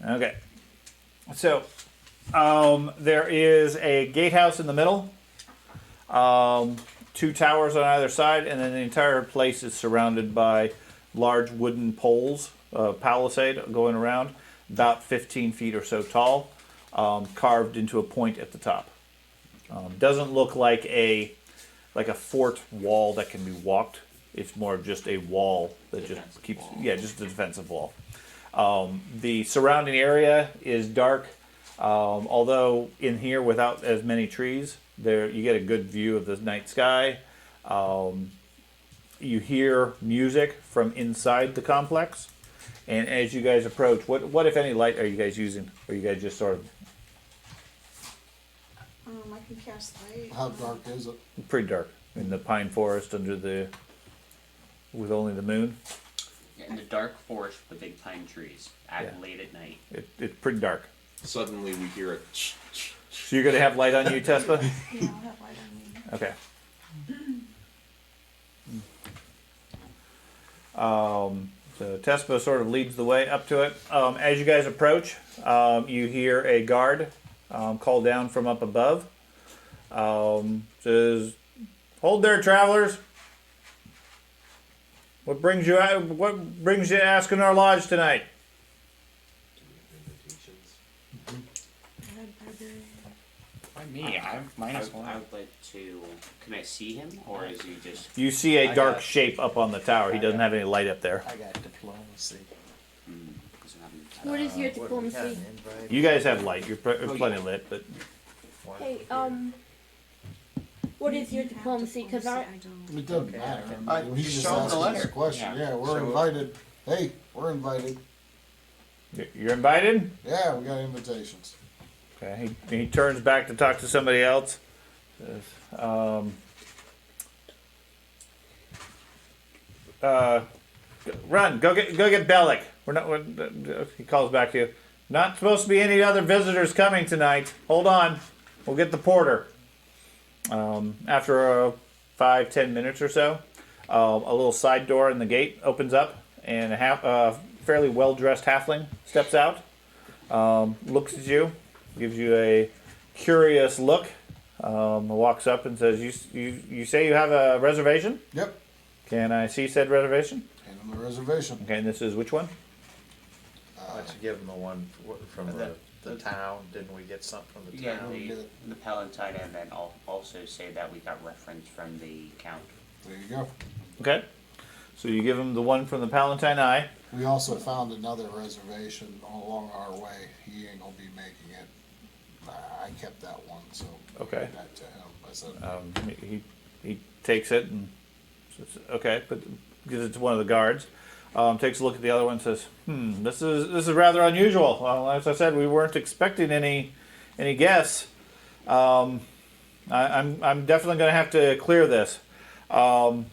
Okay. So There is a gatehouse in the middle, 2 towers on either side, and then the entire place is surrounded by large wooden poles, palisade going around, about 15 feet or so tall, carved into a point at the top. Doesn't look like a fort wall that can be walked. It's more of just a wall that just keeps, just a defensive wall. The surrounding area is dark, although in here without as many trees, there you get a good view of the night sky. You hear music from inside the complex, and as you guys approach, what if any light are you guys using? Or are you guys just sort of I can cast light. How dark is it? pretty dark in the pine forest with only the moon? In the dark forest with big pine trees, Yeah. late at night. It's pretty dark. Suddenly we hear it. So you're gonna have light on you, Tespa? Yeah, I'll have light on me. Okay. So Tespa sort of leads the way up to it. As you guys approach, you hear a guard call down from up above. Says, "Hold there, travelers. What brings you out? What brings you to Askenar Lodge tonight?" By me, I'm minus I one. would like to. Can I see him, or is he just? You see a I dark got- shape up on the tower. He doesn't have any light up there. I got diplomacy. Doesn't have What is your What do we got, diplomacy? an invite? You guys have light. You're plenty lit, but One Hey, here. what is your You have diplomacy? Because I don't. It doesn't Okay, matter. I can- I mean, he's just just show him the asking us a letter. question. Yeah. Yeah, we're So- invited. Hey, we're invited. you're invited. Yeah, we got invitations. Okay, he turns back to talk to somebody else. Says, run, go get Bellic. He calls back to you. Not supposed to be any other visitors coming tonight. Hold on, we'll get the porter. After 5-10 minutes or so, a little side door in the gate opens up, and a fairly well-dressed halfling steps out. Looks at you, gives you a curious look, walks up and says, you say you have a reservation? Yep. Can I see said reservation? Hand him the reservation. Okay, and this is which one? Why don't you give them the one from the town? Didn't we get something from the Yeah, town? the Palatine, and then I'll also say that we got reference from the Count. There you go. Okay, so you give him the one from the Palatine Eye. We also found another reservation along our way. He ain't gonna be making it. I kept that one, so Okay. gave that to him. I said, He takes it and says, okay, but gives it to one of the guards. Takes a look at the other one and says, this is rather unusual. Well, as I said, we weren't expecting any guests. I'm definitely going to have to clear this. I'm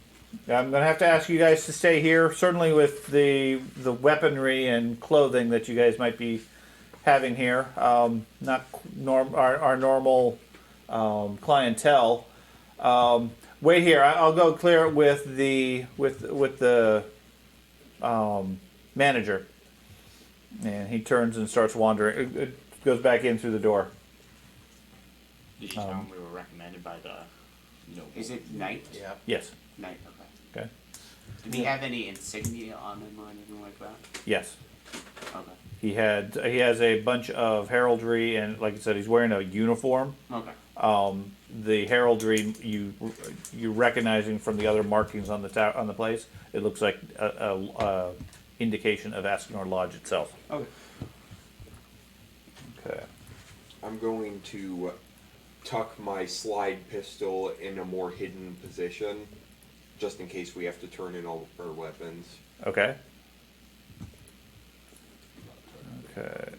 going to have to ask you guys to stay here, certainly with the weaponry and clothing that you guys might be having here. Not our normal clientele. Wait here. I'll go clear it with the manager. And he turns and starts wandering. It goes back in through the door. Did you tell him we were recommended by the noble? Is it night? Yeah. Yes. Night. Okay. Okay. Did he have any insignia on him or anything like that? Yes. Okay. He has a bunch of heraldry, and like I said, he's wearing a uniform. Okay. The heraldry you recognizing from the other markings on the place. It looks like a indication of Askenar Lodge itself. Okay. Okay. I'm going to tuck my slide pistol in a more hidden position, just in case we have to turn in all our weapons. Okay. Okay.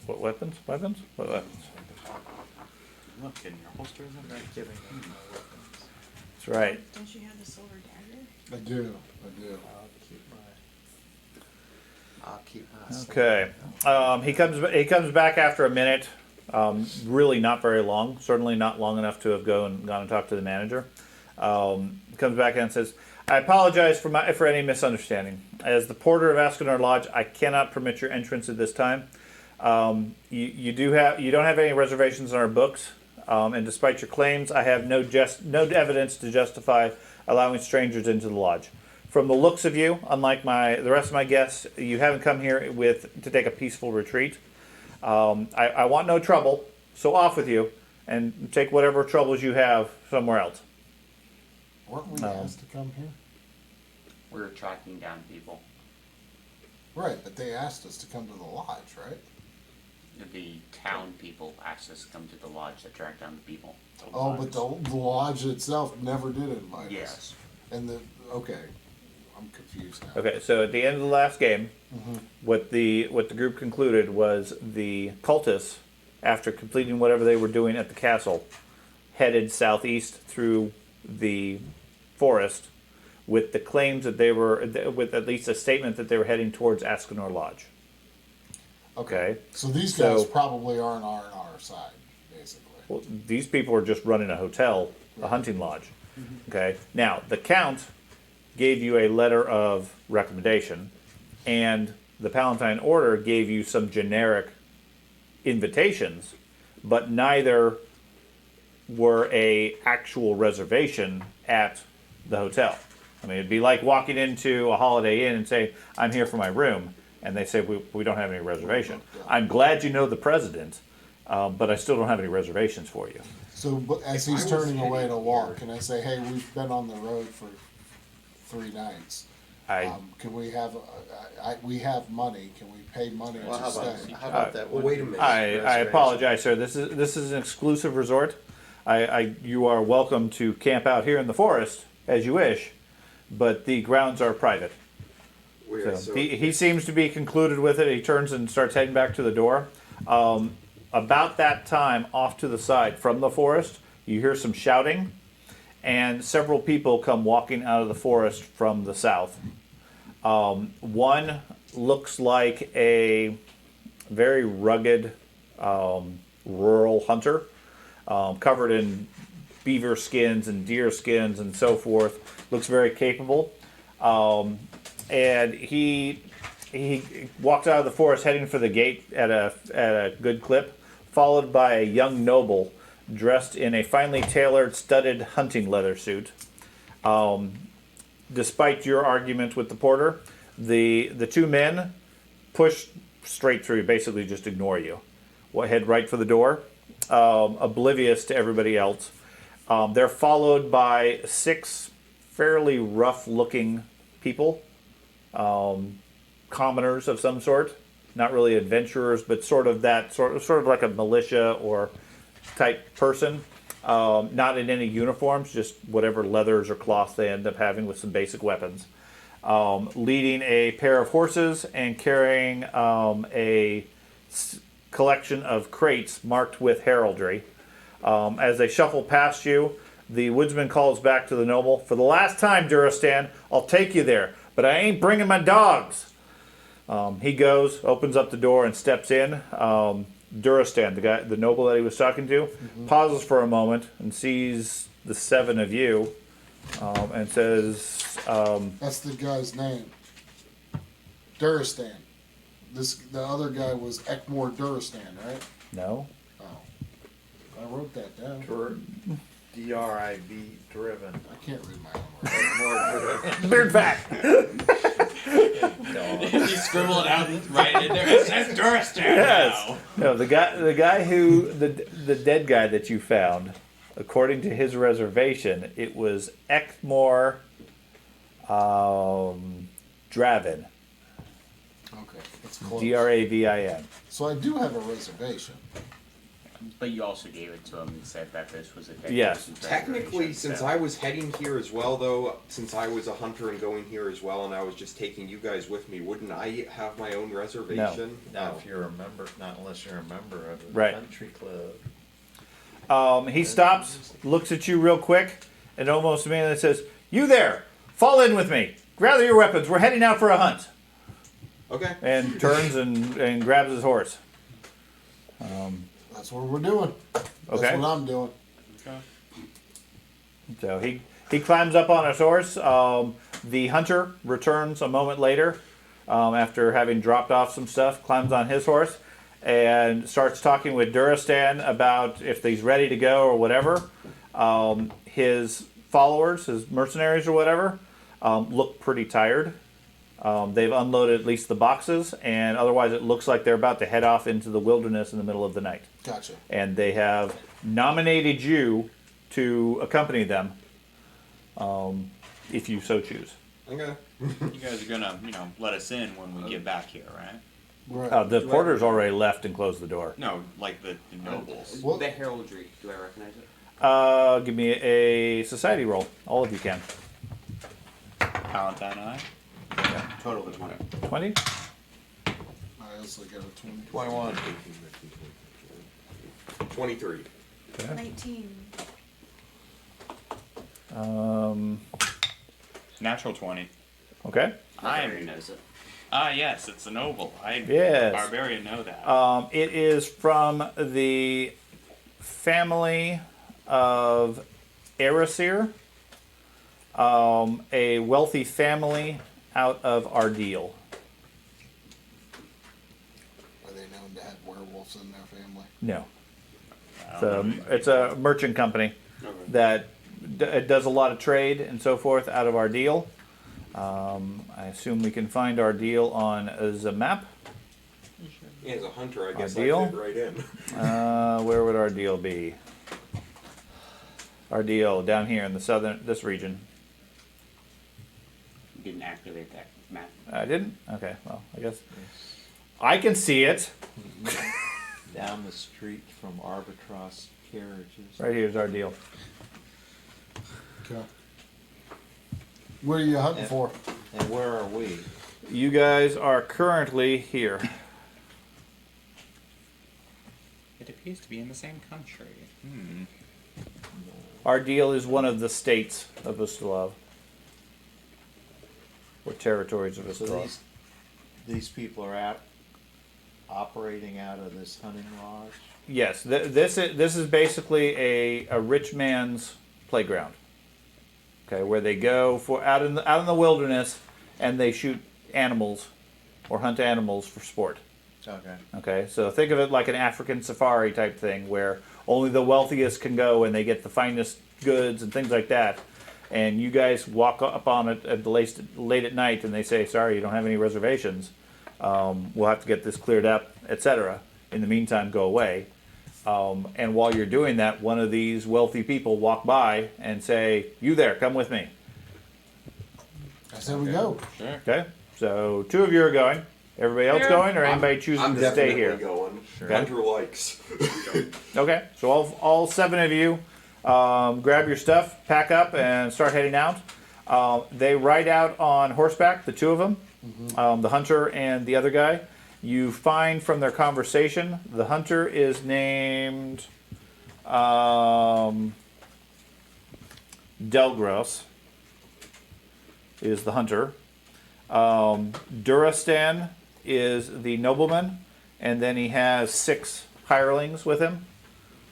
What weapons? Weapons? What weapons? Look in your holsters. I'm not giving them my weapons. That's right. Don't you have the silver dagger? I do. I'll keep my. Okay. He comes back after a minute. Really not very long. Certainly not long enough to have gone and talked to the manager. Comes back and says, "I apologize for any misunderstanding. As the porter of Askenar Lodge, I cannot permit your entrance at this time. You don't have any reservations in our books, and despite your claims, I have no evidence to justify allowing strangers into the lodge. From the looks of you, unlike the rest of my guests, you haven't come here to take a peaceful retreat. I want no trouble, so off with you, and take whatever troubles you have somewhere else. Weren't we asked to come here? We're tracking down people. Right, but they asked us to come to the lodge, right? The town people asked us to come to the lodge to track down the people. Oh, but the lodge itself never did invite us. Yes. And okay, I'm confused now. Okay, so at the end of the last game, what the group concluded was the cultists, after completing whatever they were doing at the castle, headed southeast through the forest with the claims that they were, with at least a statement that they were heading towards Ascanor Lodge. Okay. So these guys So- probably aren't on our side, basically. Well, these people are just running a hotel, a hunting lodge. Okay. Now, the Count gave you a letter of recommendation, and the Palatine Order gave you some generic invitations, but neither were a actual reservation at the hotel. I mean, it'd be like walking into a Holiday Inn and saying, "I'm here for my room," and they say, "We don't have any reservation." I'm glad you know the president, but I still don't have any reservations for you. So, but as If he's I was turning away heading to walk, here- can I say, "Hey, we've been on the road for 3 nights. Can we have? We have money. Can we pay money Well, to stay?" how about that Well, one? wait a minute. I Reservation. apologize, sir. This is an exclusive resort. You are welcome to camp out here in the forest as you wish, but the grounds are private. So he seems to be concluded with it. He turns and starts heading back to the door. About that time, off to the side from the forest, you hear some shouting, and several people come walking out of the forest from the south. One looks like a very rugged rural hunter, covered in beaver skins and deer skins and so forth. Looks very capable. And he walked out of the forest heading for the gate at a good clip, followed by a young noble dressed in a finely tailored studded hunting leather suit. Despite your argument with the porter, the two men push straight through, basically just ignore you. Head right for the door, oblivious to everybody else. They're followed by 6 fairly rough-looking people, commoners of some sort, not really adventurers, but sort of like a militia or type person. Not in any uniforms, just whatever leathers or cloth they end up having with some basic weapons. Leading a pair of horses and carrying a collection of crates marked with heraldry. As they shuffle past you, the woodsman calls back to the noble, "For the last time, Duristan, I'll take you there, but I ain't bringing my dogs." He goes, opens up the door, and steps in. Duristan, the noble that he was talking to, pauses for a moment and sees the 7 of you, and says, That's the guy's name. Duristan. The other guy was Ekmor Duristan, right? "No." Oh, I wrote that down. DRIV driven. I can't read my own words. Weird fact. You scribble it out right in there. It says Duristan Yes. now. No, the guy who the dead guy that you found, according to his reservation, it was Ekmor Dravin. Okay, that's close. Dravin. So I do have a reservation. But you also gave it to him and said that this was a dead Yes. person's Technically, reservation, since so- I was heading here as well, though, since I was a hunter and going here as well, and I was just taking you guys with me, wouldn't I have my own reservation? Now, if you're a member, not unless you're a member of the Right. country club. He stops, looks at you real quick, and almost immediately says, "You there! Fall in with me. Gather your weapons. We're heading out for a hunt." Okay. And turns and grabs his horse. That's what we're doing. That's Okay. what I'm doing. So he climbs up on his horse. The hunter returns a moment later after having dropped off some stuff, climbs on his horse, and starts talking with Duristan about if he's ready to go or whatever. His followers, his mercenaries or whatever, look pretty tired. They've unloaded at least the boxes, and otherwise it looks like they're about to head off into the wilderness in the middle of the night. Gotcha. And they have nominated you to accompany them, if you so choose. Okay. You guys are gonna, let us in when we get back here, right? Right. The porter's already left and closed the door. No, like the nobles. Well- The heraldry. Do I recognize it? Give me a society roll. All of you can. Palatine eye. Total of 20. 20? I also got a 20. 21. 23. 19. Natural 20. Okay. Barbarian knows it. Ah, yes, it's a noble. Yes. Barbarian know that. It is from the family of Erasir, a wealthy family out of Ardeel. Are they known to have werewolves in their family? No. It's a merchant company that does a lot of trade and so forth out of Ardeel. I assume we can find Ardeel on the map. Yeah, as a hunter, I guess Deal? I fit right in. Where would Ardeel be? Ardeel down here in the this region. Didn't activate that map. I didn't? Okay, well, I guess I can see it. Down the street from Albatross Carriages. Right here's Ardeel. Okay. What are you hunting Yeah. for? And where are we? You guys are currently here. It appears to be in the same country. Ardeel is one of the states of Ustalav. Or territories of So Ustalav. these people are out operating out of this hunting lodge. Yes, this is basically a rich man's playground. Okay, where they go for out in the wilderness and they shoot animals or hunt animals for sport. Okay. Okay, so think of it like an African safari type thing where only the wealthiest can go and they get the finest goods and things like that. And you guys walk up on it at the late at night and they say, sorry, you don't have any reservations. We'll have to get this cleared up, etc. In the meantime, go away. And while you're doing that, one of these wealthy people walk by and say, you there, come with me. I said we go. Sure. Okay, so 2 of you are going. Everybody else Yeah. going, or anybody choosing I'm to definitely stay here? going. Sure. Hunter likes. Okay, so all 7 of you grab your stuff, pack up, and start heading out. They ride out on horseback, the 2 of them, the hunter and the other guy. You find from their conversation, the hunter is named Delgros, is the hunter. Duristan is the nobleman, and then he has 6 hirelings with him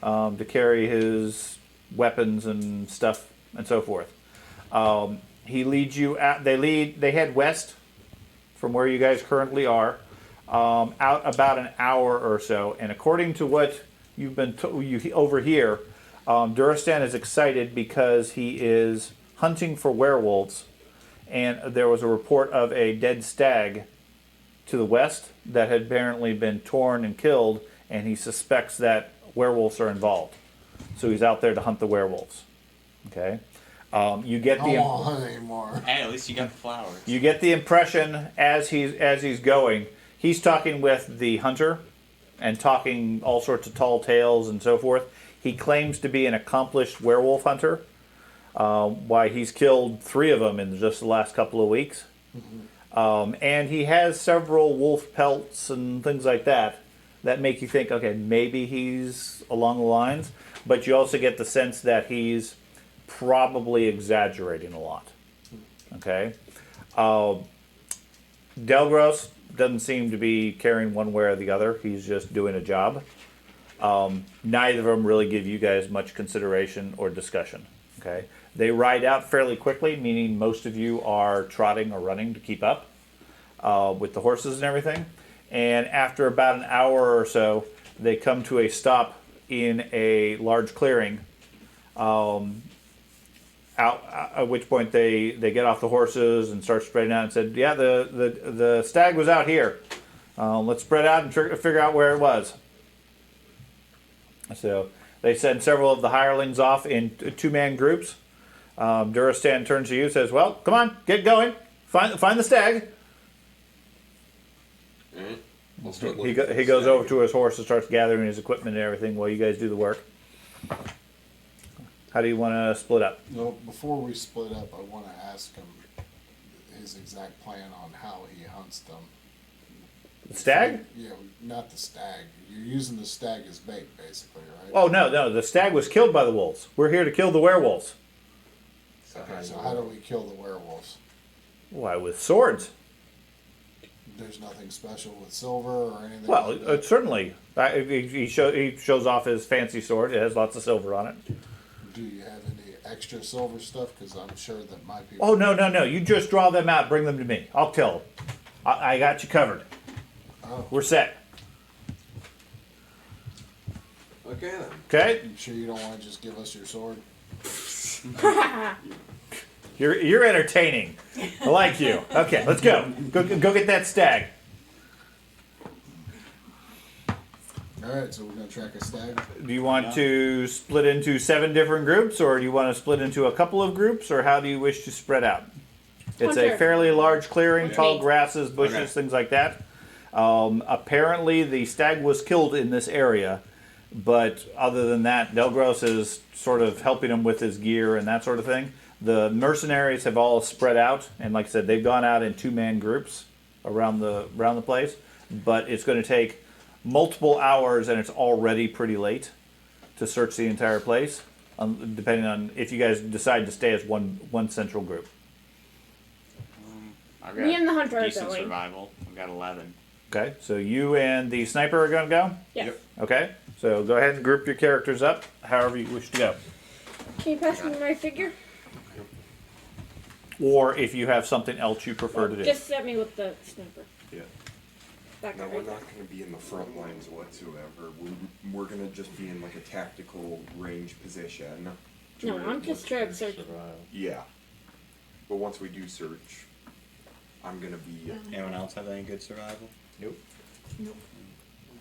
to carry his weapons and stuff and so forth. He leads you out. They head west from where you guys currently are, out about an hour or so. And according to what you've been over here, Duristan is excited because he is hunting for werewolves. And there was a report of a dead stag to the west that had apparently been torn and killed, and he suspects that werewolves are involved. So he's out there to hunt the werewolves. Okay, you get I the don't want to hunt anymore. Hey, at least you got the flowers. you get the impression as he's going, he's talking with the hunter and talking all sorts of tall tales and so forth. He claims to be an accomplished werewolf hunter. Why he's killed 3 of them in just the last couple of weeks. And he has several wolf pelts and things like that make you think, okay, maybe he's along the lines. But you also get the sense that he's probably exaggerating a lot. Okay? Delgros doesn't seem to be caring one way or the other. He's just doing a job. Neither of them really give you guys much consideration or discussion. Okay? They ride out fairly quickly, meaning most of you are trotting or running to keep up with the horses and everything. and after about an hour or so, they come to a stop in a large clearing. At which point they get off the horses and start spreading out and said, "Yeah, the stag was out here. Let's spread out and figure out where it was." So they send several of the hirelings off in 2-man groups. Duristan turns to you and says, "Well, come on, get going. Find the stag." Alright. We'll start He looking for the goes stag. over to his horse and starts gathering his equipment and everything while you guys do the work. How do you want to split up? No, before we split up, I want to ask him his exact plan on how he hunts them. The stag? Yeah, not the stag. You're using the stag as bait, basically, right? Oh, no. The stag was killed by the wolves. We're here to kill the werewolves. Okay, so how do we kill the werewolves? Why, with swords? There's nothing special with silver or anything Well, like that? certainly. He shows off his fancy sword. It has lots of silver on it. Do you have any extra silver stuff? Because I'm sure that my people... Oh, no. You just draw them out. Bring them to me. I'll kill them. I got you covered. Oh, We're set. Okay then. Okay? you sure you don't want to just give us your sword? You're entertaining. I like you. Okay, let's go. Go get that stag. Alright, so we're going to track a stag? Do you want to split into 7 different groups, or do you want to split into a couple of groups, or how do you wish to spread out? It's a Hunter. fairly large clearing, tall Me. grasses, bushes, Okay. things like that. Apparently, the stag was killed in this area, but other than that, Delgros is sort of helping him with his gear and that sort of thing. The mercenaries have all spread out, and like I said, they've gone out in 2-man groups around the place. But it's going to take multiple hours, and it's already pretty late to search the entire place, depending on if you guys decide to stay as one central group. I've Me and the hunter are decent going. survival. I've got 11. Okay, so you and the sniper are going to go? Yes. Yep. Okay, so go ahead and group your characters up however you wish to go. Can you pass me my figure? Or if you have something else you prefer to do. Just set me with the sniper. Yeah. That guy No, we're right not going to be in the front lines whatsoever. We're going to just be in like a tactical range position. to No, where I'm just trying to search. Yeah. But once we do search, I'm going to be... Anyone else have any good survival? Nope.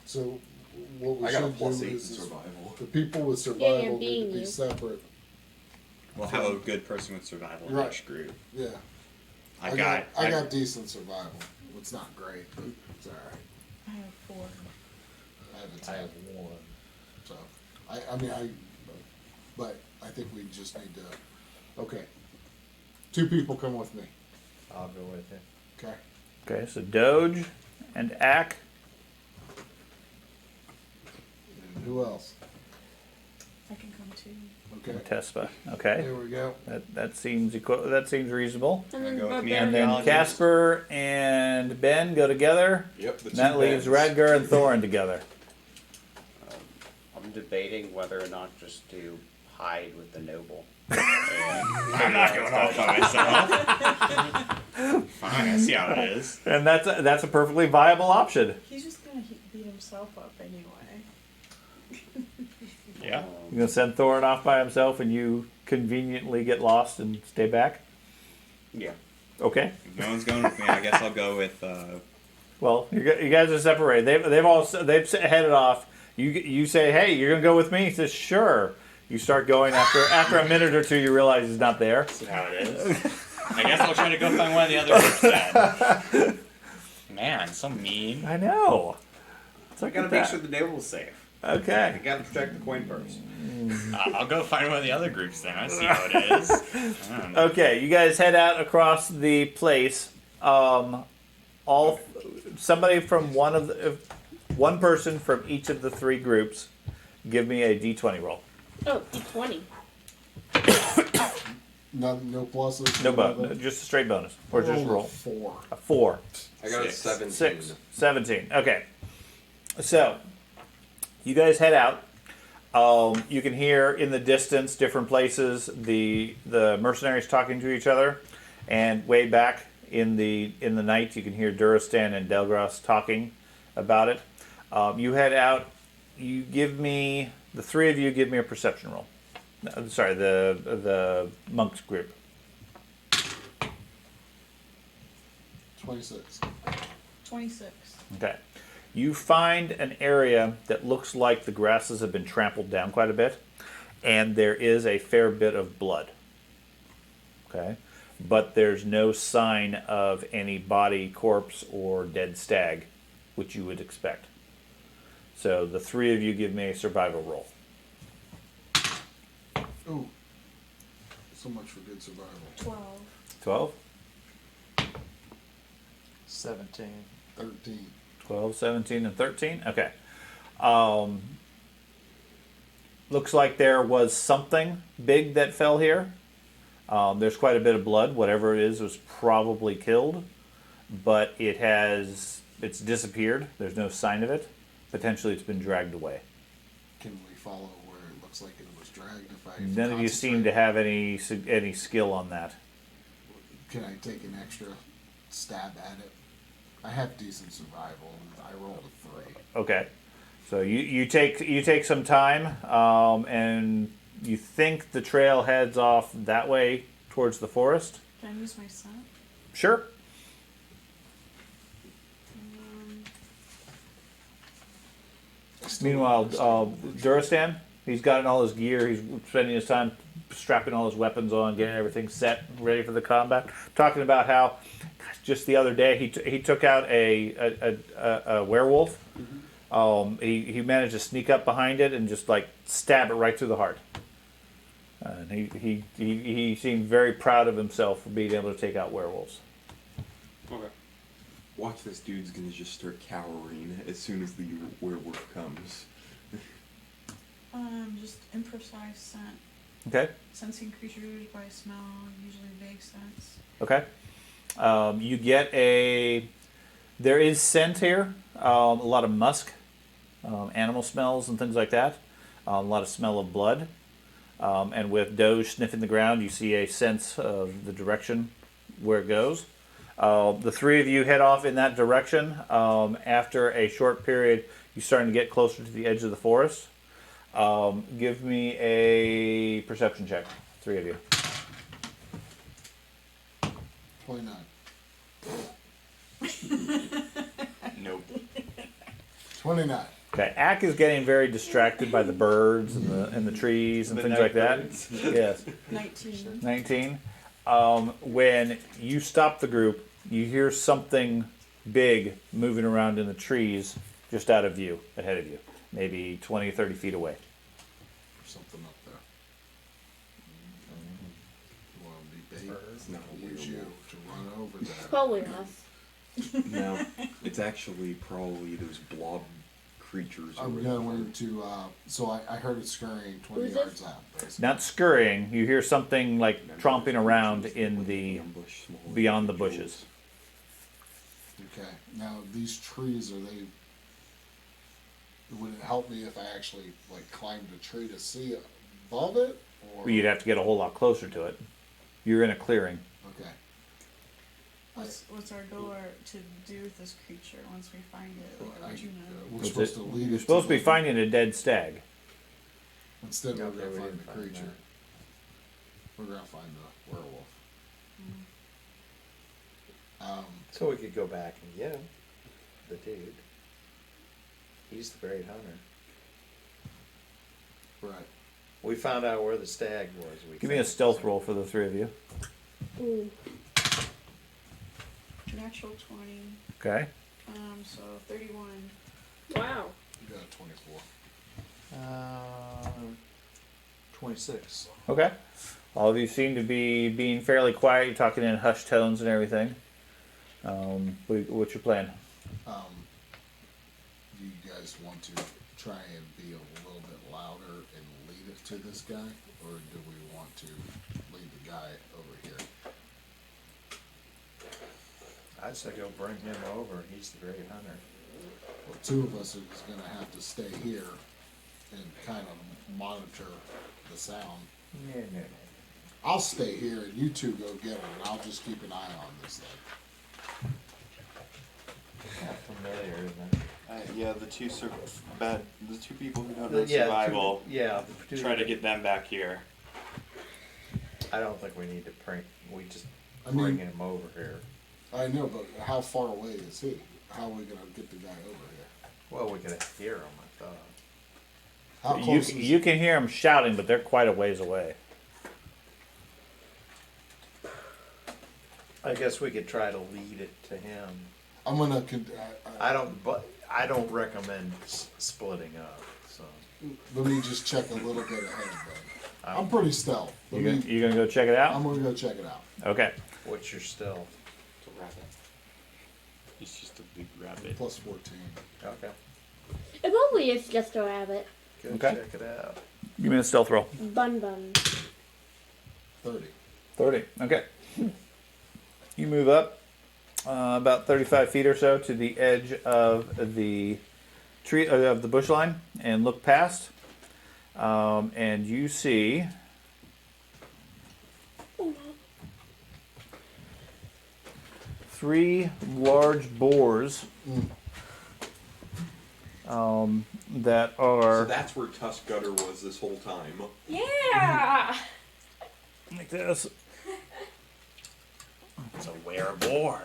So what we I got a should +8 do in is survival. the people with yeah, survival need being to be you. separate. We'll have a good person with survival in Right. each group. Yeah. I got decent survival. It's not great, but it's alright. I have 4. I have a I 10. have 1. So, but I think we just need to, okay. 2 people come with me, I'll go with it. okay? Okay, so Doge and Ack. And who else? I can come too. Okay, Tespa. Okay, here we go. that seems reasonable. And then Go with me barbarian. And then Archaeology. Casper and Ben go together. Yep, the And that two leaves beds. Radgar and Thorin together. I'm debating whether or not just to hide with the noble. I'm not going off by myself. Fine, I see how it is. And that's a perfectly viable option. He's just gonna beat himself up anyway. Yeah. You're gonna send Thorin off by himself, and you conveniently get lost and stay back. Yeah. Okay. If no one's going with me, I guess I'll go with. Well, you guys are separated. They've headed off. You say, "Hey, you're gonna go with me?" He says, "Sure." You start going after a minute or two. You realize he's not there. That's how it is. I guess I'll try to go find one of the other groups then. Man, so mean. I know. I gotta make sure the noble's safe. I Okay. gotta protect the coin purse. I'll go find one of the other groups then. I see how it is. I don't know. Okay. You guys head out across the place. Somebody from one person from each of the 3 groups. Give me a D20 roll. Oh, D20. No pluses? No nothing? bonus, just a straight bonus, or just roll 4. a 4. I got a 6. 17. 6, 17. Okay. So, you guys head out. You can hear in the distance, different places, the mercenaries talking to each other, and way back in the night, you can hear Duristan and Delgros talking, about it. You head out. You give me, the three of you give me a perception roll. No, sorry, the monks group. 26. 26. Okay. You find an area that looks like the grasses have been trampled down quite a bit, and there is a fair bit of blood. Okay. But there's no sign of any body, corpse, or dead stag, which you would expect. So the three of you give me a survival roll. Ooh. So much for good survival. 12. 12? 17. 13. 12, 17, and 13? Okay. Looks like there was something big that fell here. There's quite a bit of blood. Whatever it is was probably killed. But it's disappeared. There's no sign of it. Potentially it's been dragged away. Can we follow where it looks like it was dragged? If I None of you seem to have any skill on that. Can I take an extra stab at it? I have decent survival, and I rolled a 3. Okay. So you take some time, and you think the trail heads off that way towards the forest. Can I use my scent? Sure. Meanwhile, Duristan, he's gotten all his gear. He's spending his time strapping all his weapons on, getting everything set, ready for the combat. Talking about how just the other day he took out a werewolf. He managed to sneak up behind it and just like stab it right through the heart. And he seemed very proud of himself for being able to take out werewolves. Okay. Watch, this dude's gonna just start cowering as soon as the werewolf comes. Just imprecise scent. Okay. Sensing creatures by smell, usually vague scents. Okay. You get there is scent here, a lot of musk, animal smells and things like that, a lot of smell of blood, and with Doge sniffing the ground, you see a sense of the direction where it goes. The three of you head off in that direction. After a short period, you're starting to get closer to the edge of the forest. Give me a perception check, three of you. 29. Nope. 29. Okay, Ack is getting very distracted by the birds and the trees and The things night like that. birds. Yes, 19. 19. When you stop the group, you hear something big moving around in the trees just out of view, ahead of you, maybe 20, 30 feet away. There's something up there. You want to be bait? It's not a Use you to run over there. Probably us. No, it's actually probably those blob creatures. Or I'm whatever. going to, so I heard it scurrying 20 Who's yards this? out. Basically. Not scurrying, you hear something like tromping around in the Ambush small beyond the individuals. bushes. Okay. Now, these trees, would it help me if I actually, like, climbed a tree to see above it? Or? You'd have to get a whole lot closer to it. You're in a clearing. Okay. What's our goal to do with this creature once we find it? What would you know? We're What's supposed it? to lead You're it supposed to be the- finding a dead stag. Instead, we're Okay, going to we find didn't the find creature. We're going to find the werewolf. So we could go back and get him, the dude. He's the great hunter. Right. We found out where the stag was. Give me a stealth roll for the three of you. Ooh. Natural 20. Okay. So 31. Wow. You got a 24. 26. Okay. All of you seem to be being fairly quiet. You're talking in hushed tones and everything. What's your plan? Do you guys want to try and be a little bit louder and lead it to this guy? Or do we want to lead the guy over here? I'd say go bring him over. He's the great hunter. Well, two of us is going to have to stay here and kind of monitor the sound. No. I'll stay here and you two go get him, and I'll just keep an eye on this thing. Not familiar, isn't it? Yeah, the two the two people who don't know survival. Try to get them back here. I don't think we need to bring. We just I mean- bring him over here. I know, but how far away is he? How are we gonna get the guy over here? Well, we could hear him. I thought. How You, close is you can hear them shouting, but they're quite a ways away. I guess we could try to lead it to him. I'm gonna. I don't recommend splitting up. So Let me just check a little bit ahead, then. I'm pretty stealth. You gonna go check it I'm out? gonna go check it out. Okay. what's your stealth? It's a rabbit. He's just a big rabbit. Plus 14. Okay. It probably is just a rabbit. Go Okay. check it out. Give me a stealth roll. Bun bun. 30. 30. Okay. You move up about 35 feet or so to the edge of the tree of the bush line and look past, and you see Oh no. 3 large boars that So are that's where Tusk Gutter was this whole time. Yeah. like this. It's a were-boar.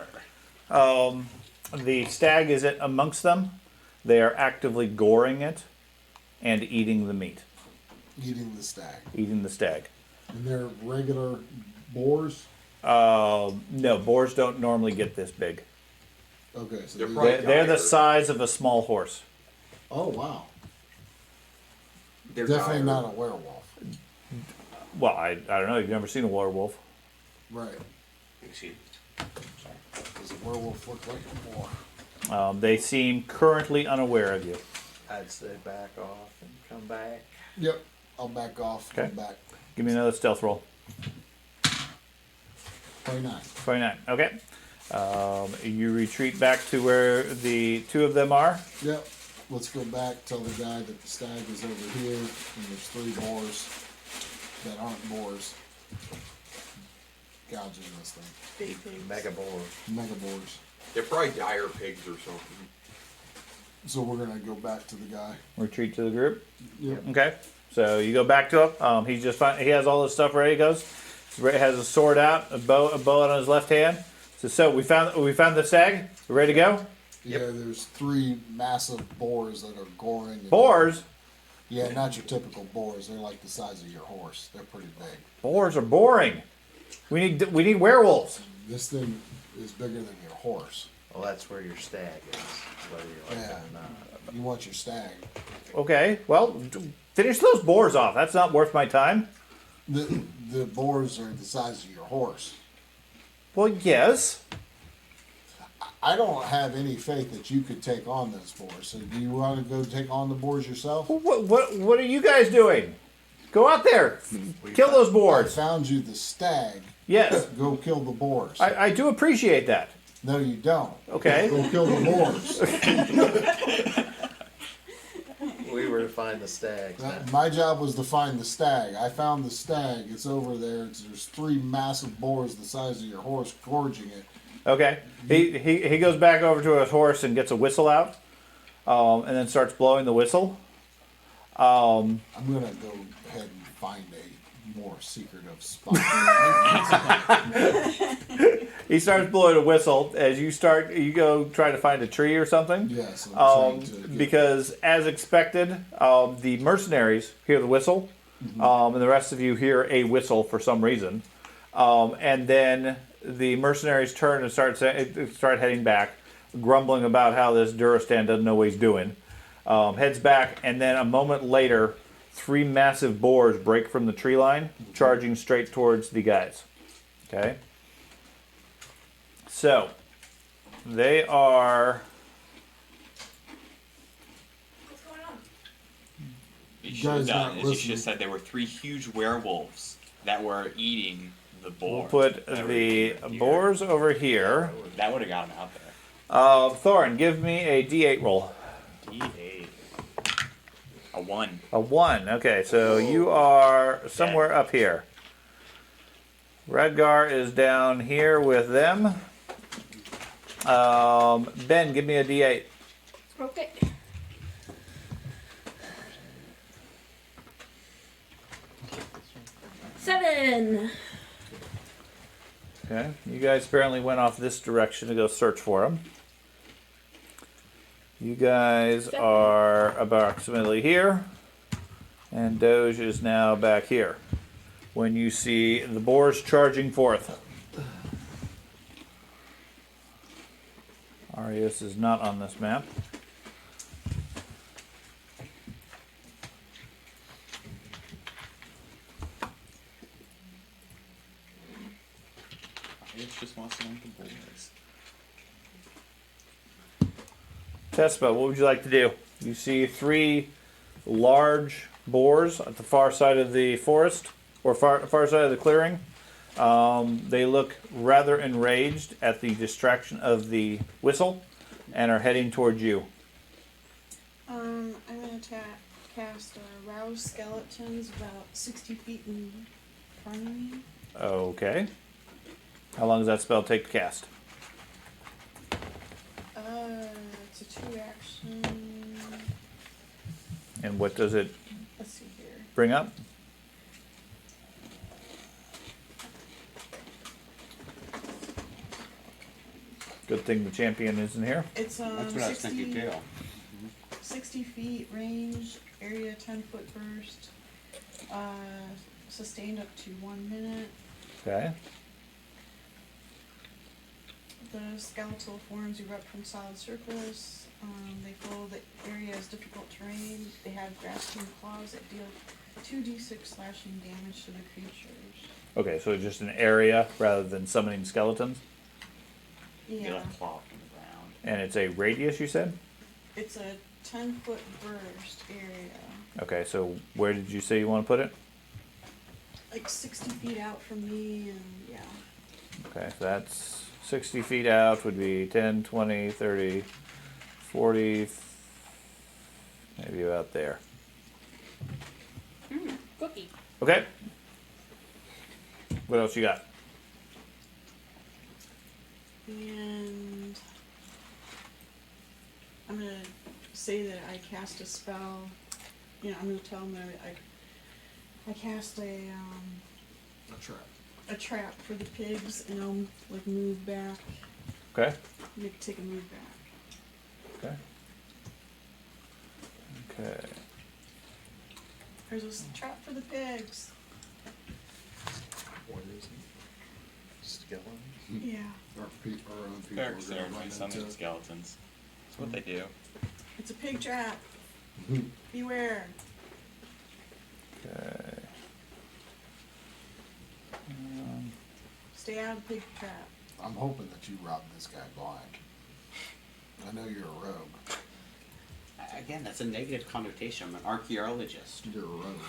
The stag is amongst them. They are actively goring it and eating the meat, Eating the stag. eating the stag. And they're regular boars? No, boars don't normally get this big. Okay, so They're these- probably- They're the dire. size of a small horse. Oh, wow. They're Definitely dire. not a werewolf. Well, I don't know. You've never seen a werewolf. Right. Excuse me. Does a werewolf look like a boar? They seem currently unaware of you. I'd say back off and come back. Yep. I'll back off. Okay. Come back. Give me another stealth roll. 29. 29. Okay. You retreat back to where the 2 of them are. Yep. Let's go back. Tell the guy that the stag is over here, and there's 3 boars that aren't boars. Gouging this thing. Big pigs. Mega boar. Mega boars. They're probably dire pigs or something. So we're gonna go back to the guy. Retreat to the group. Yep. Okay. So you go back to him. He's just fine. He has all his stuff ready. He goes. He has a sword out, a bow on his left hand. So we found the stag. We ready to go? Yeah, there's 3 massive boars that are goring. and- Boars. Yeah, not your typical boars. They're like the size of your horse. They're pretty big. Boars are boring. We need werewolves. This thing is bigger than your horse. Well, that's where your stag is, whether you like Yeah. it or not. You want your stag. Okay. Well, finish those boars off. That's not worth my time. The boars are the size of your horse. Well, yes. I don't have any faith that you could take on those boars. So do you want to go take on the boars yourself? What are you guys doing? Go out there. Kill those I boars. found you the stag. Yes. Go kill the boars. I do appreciate that. No, you don't. Okay. Go kill the boars. We were to find the stags. My job was to find the stag. I found the stag. It's over there. There's 3 massive boars the size of your horse gorging it. Okay. He goes back over to his horse and gets a whistle out, and then starts blowing the whistle. I'm gonna go ahead and find a more secretive spot. He starts blowing a whistle as you go try to find a tree or something. Yes, I'm trying to get, Because as expected, the mercenaries hear the whistle, and the rest of you hear a whistle for some reason, and then the mercenaries turn and start heading back, grumbling about how this Duristan doesn't know what he's doing. Heads back, and then a moment later, 3 massive boars break from the tree line, charging straight towards the guys. Okay. So they are. What's going on? You should have Guys done not is you should listening. have said there were 3 huge werewolves that were eating the We'll boar. put the boars over here. That would have got them out there. Thorin, give me a D8 roll. D8. A 1. A 1. Okay, so you are somewhere up here. Redgar is down here with them. Ben, give me a D8. Okay. 7. Okay, you guys apparently went off this direction to go search for him. You guys 7. are approximately here, and Doge is now back here. When you see the boars charging forth. Arius is not on this map. It just wants to know the boys. Tespa, what would you like to do? You see 3 large boars at the far side of the forest, or far side of the clearing. They look rather enraged at the distraction of the whistle, and are heading towards you. I'm gonna cast Rouse Skeletons about 60 feet in front of me. Okay. How long does that spell take to cast? It's a 2 action. And what does it Let's see here. bring up? Good thing the champion isn't here. It's That's what I was thinking 60, too. 60 feet range, area 10-foot burst, sustained up to 1 minute. Okay. The skeletal forms erupt from solid circles. They follow the area as difficult terrain. They have grasping claws that deal 2d6 slashing damage to the creatures. Okay, so it's just an area rather than summoning skeletons. You Yeah, left cloth on the ground. And it's a radius, you said? it's a 10-foot burst area, Okay, so where did you say you want to put it? like 60 feet out from me, and yeah. Okay, so that's 60 feet out would be 10, 20, 30, 40, maybe about there. Cookie. Okay. What else you got? And I'm gonna say that I cast a spell. You know, I'm gonna tell them that I cast a trap. trap for the pigs, and I'll like move back, Okay. take a move back. Okay. Okay. There's a trap for the pigs. What is it? Skeleton? Yeah, Our own people Barracks are there gonna are run summoning into. skeletons. That's what they do. it's a pig trap. Mhm. Beware. Okay. Stay out of the pig trap. I'm hoping that you robbed this guy blind. I know you're a rogue. Again, that's a negative connotation. I'm an archaeologist. You're a rogue.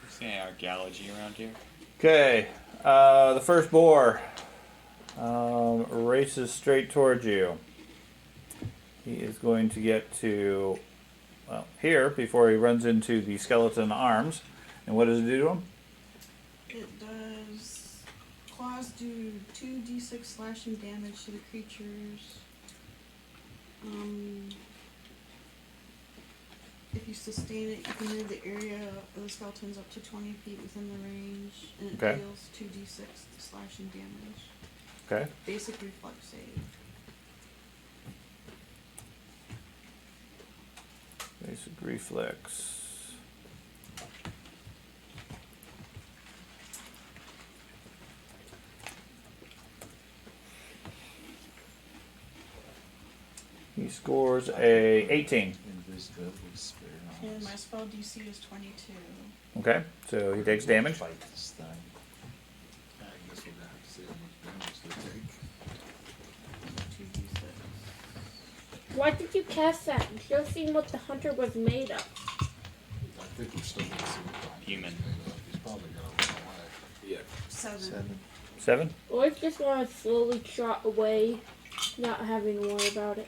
Saying archaeology around here. Okay. The first boar races straight towards you. He is going to get to, well, here before he runs into the skeleton arms. And what does it do to him? It does. Claws do 2d6 slashing damage to the creatures. If you sustain it, you can move the area of the skeletons up to 20 feet within the range, and it Okay. deals 2d6 slashing damage. Okay. Basic reflex save. Basic reflex. He scores a 18. Invisibility spare. And my spell DC is 22. Okay, so he takes damage. Fight this thing. I guess we're gonna have to see how much damage they take. 2d6. Why did you cast that? You should have seen what the hunter was made of. I think we're still gonna see what Brian Human. is made of. He's probably gonna run away. Yeah. 7. 7? Or I just want to slowly trot away, not having to worry about it.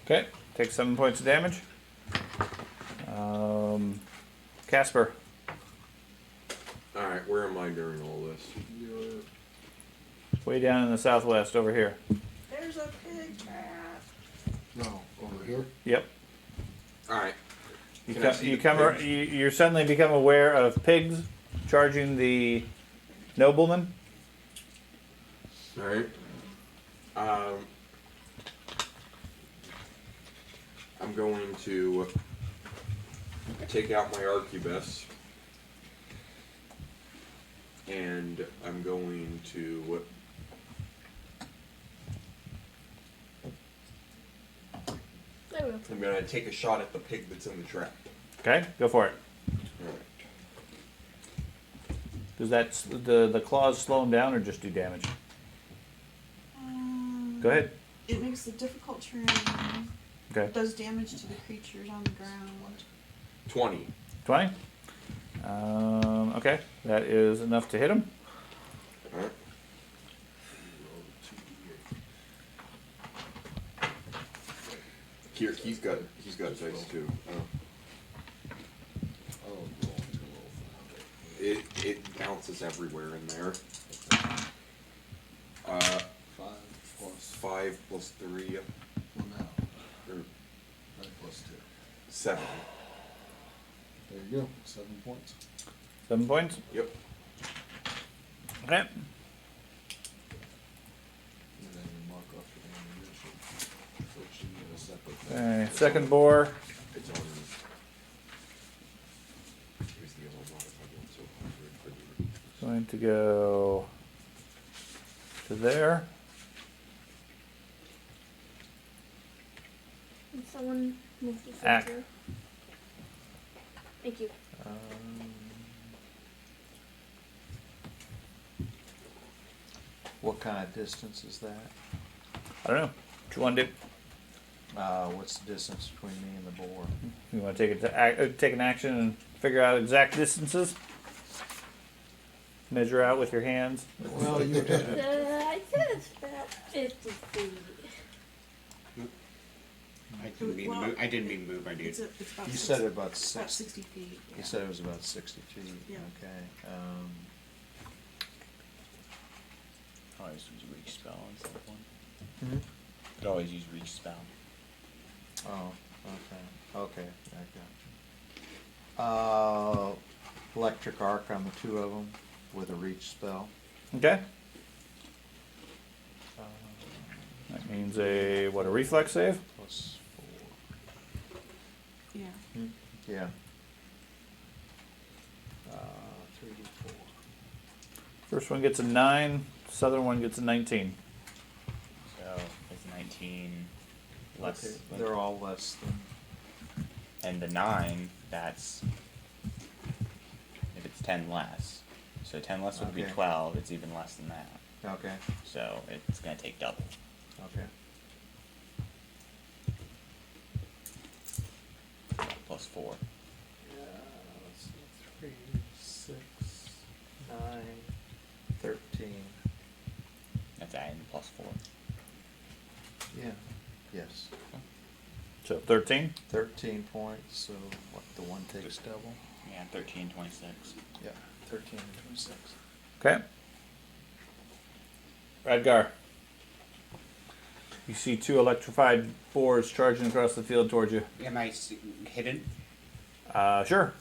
Okay, takes 7 points of damage. Casper. Alright, where am I during all this? You're Way down in the southwest over here. There's a pig trap. no over here. Yep. Alright. Can I see the pigs? You suddenly become aware of pigs charging the nobleman. All right. I'm going to take out my arquebus, and I'm going to There we go. I'm going to take a shot at the pig that's in the trap. Okay, go for it. All right. Does that the claws slow him down or just do damage? Go ahead. It makes the difficult terrain. Okay. It does damage to the creatures on the ground. 20. 20. Okay, that is enough to hit him. All right. Here, he's got dice too. Oh, roll too low. It bounces everywhere in there. 5 plus 5 plus 3, 1 now. or 5 plus 2. 7. There you go. 7 points. 7 points. Yep. Okay. And then you mark off your ammunition, which you get a separate thing. Okay, second boar. It's on. Here's the other modified one, so 100 for the. Going to go to there. Can someone move this Ack. over? Thank you. What kind of distance is that? I don't know. What you want to do? What's the distance between me and the boar? You want to take an action and figure out exact distances? Measure out with your hands. Well, you did it. I said it's about 50 feet. I didn't mean move, my dude. It's about You 60, said about about 60. 60 feet. You said it was about 60 feet. Yeah. Okay. Always use reach spell on someone. Mhm. Could always use reach spell. Oh, okay. Okay, I got you. Electric arc on the 2 of them with a reach spell. Okay. That means a reflex save? Plus 4. Yeah. Yeah. 3d4. First one gets a 9. Southern one gets a 19. So it's 19 less. Okay, they're all less than. And the 9, that's if it's 10 less. So 10 less would be Okay. 12. It's even less than that. Okay. So it's gonna take double. Okay. Plus 4. Yeah, let's see. 3, 6, 9, 13. That's adding plus 4. Yeah. Yes. So 13. 13 points, so what, the one takes double? Yeah, 13, 26. Yeah, 13 and 26. Okay. Radgar. You see 2 electrified boars charging across the field towards you. Am I hidden? Sure.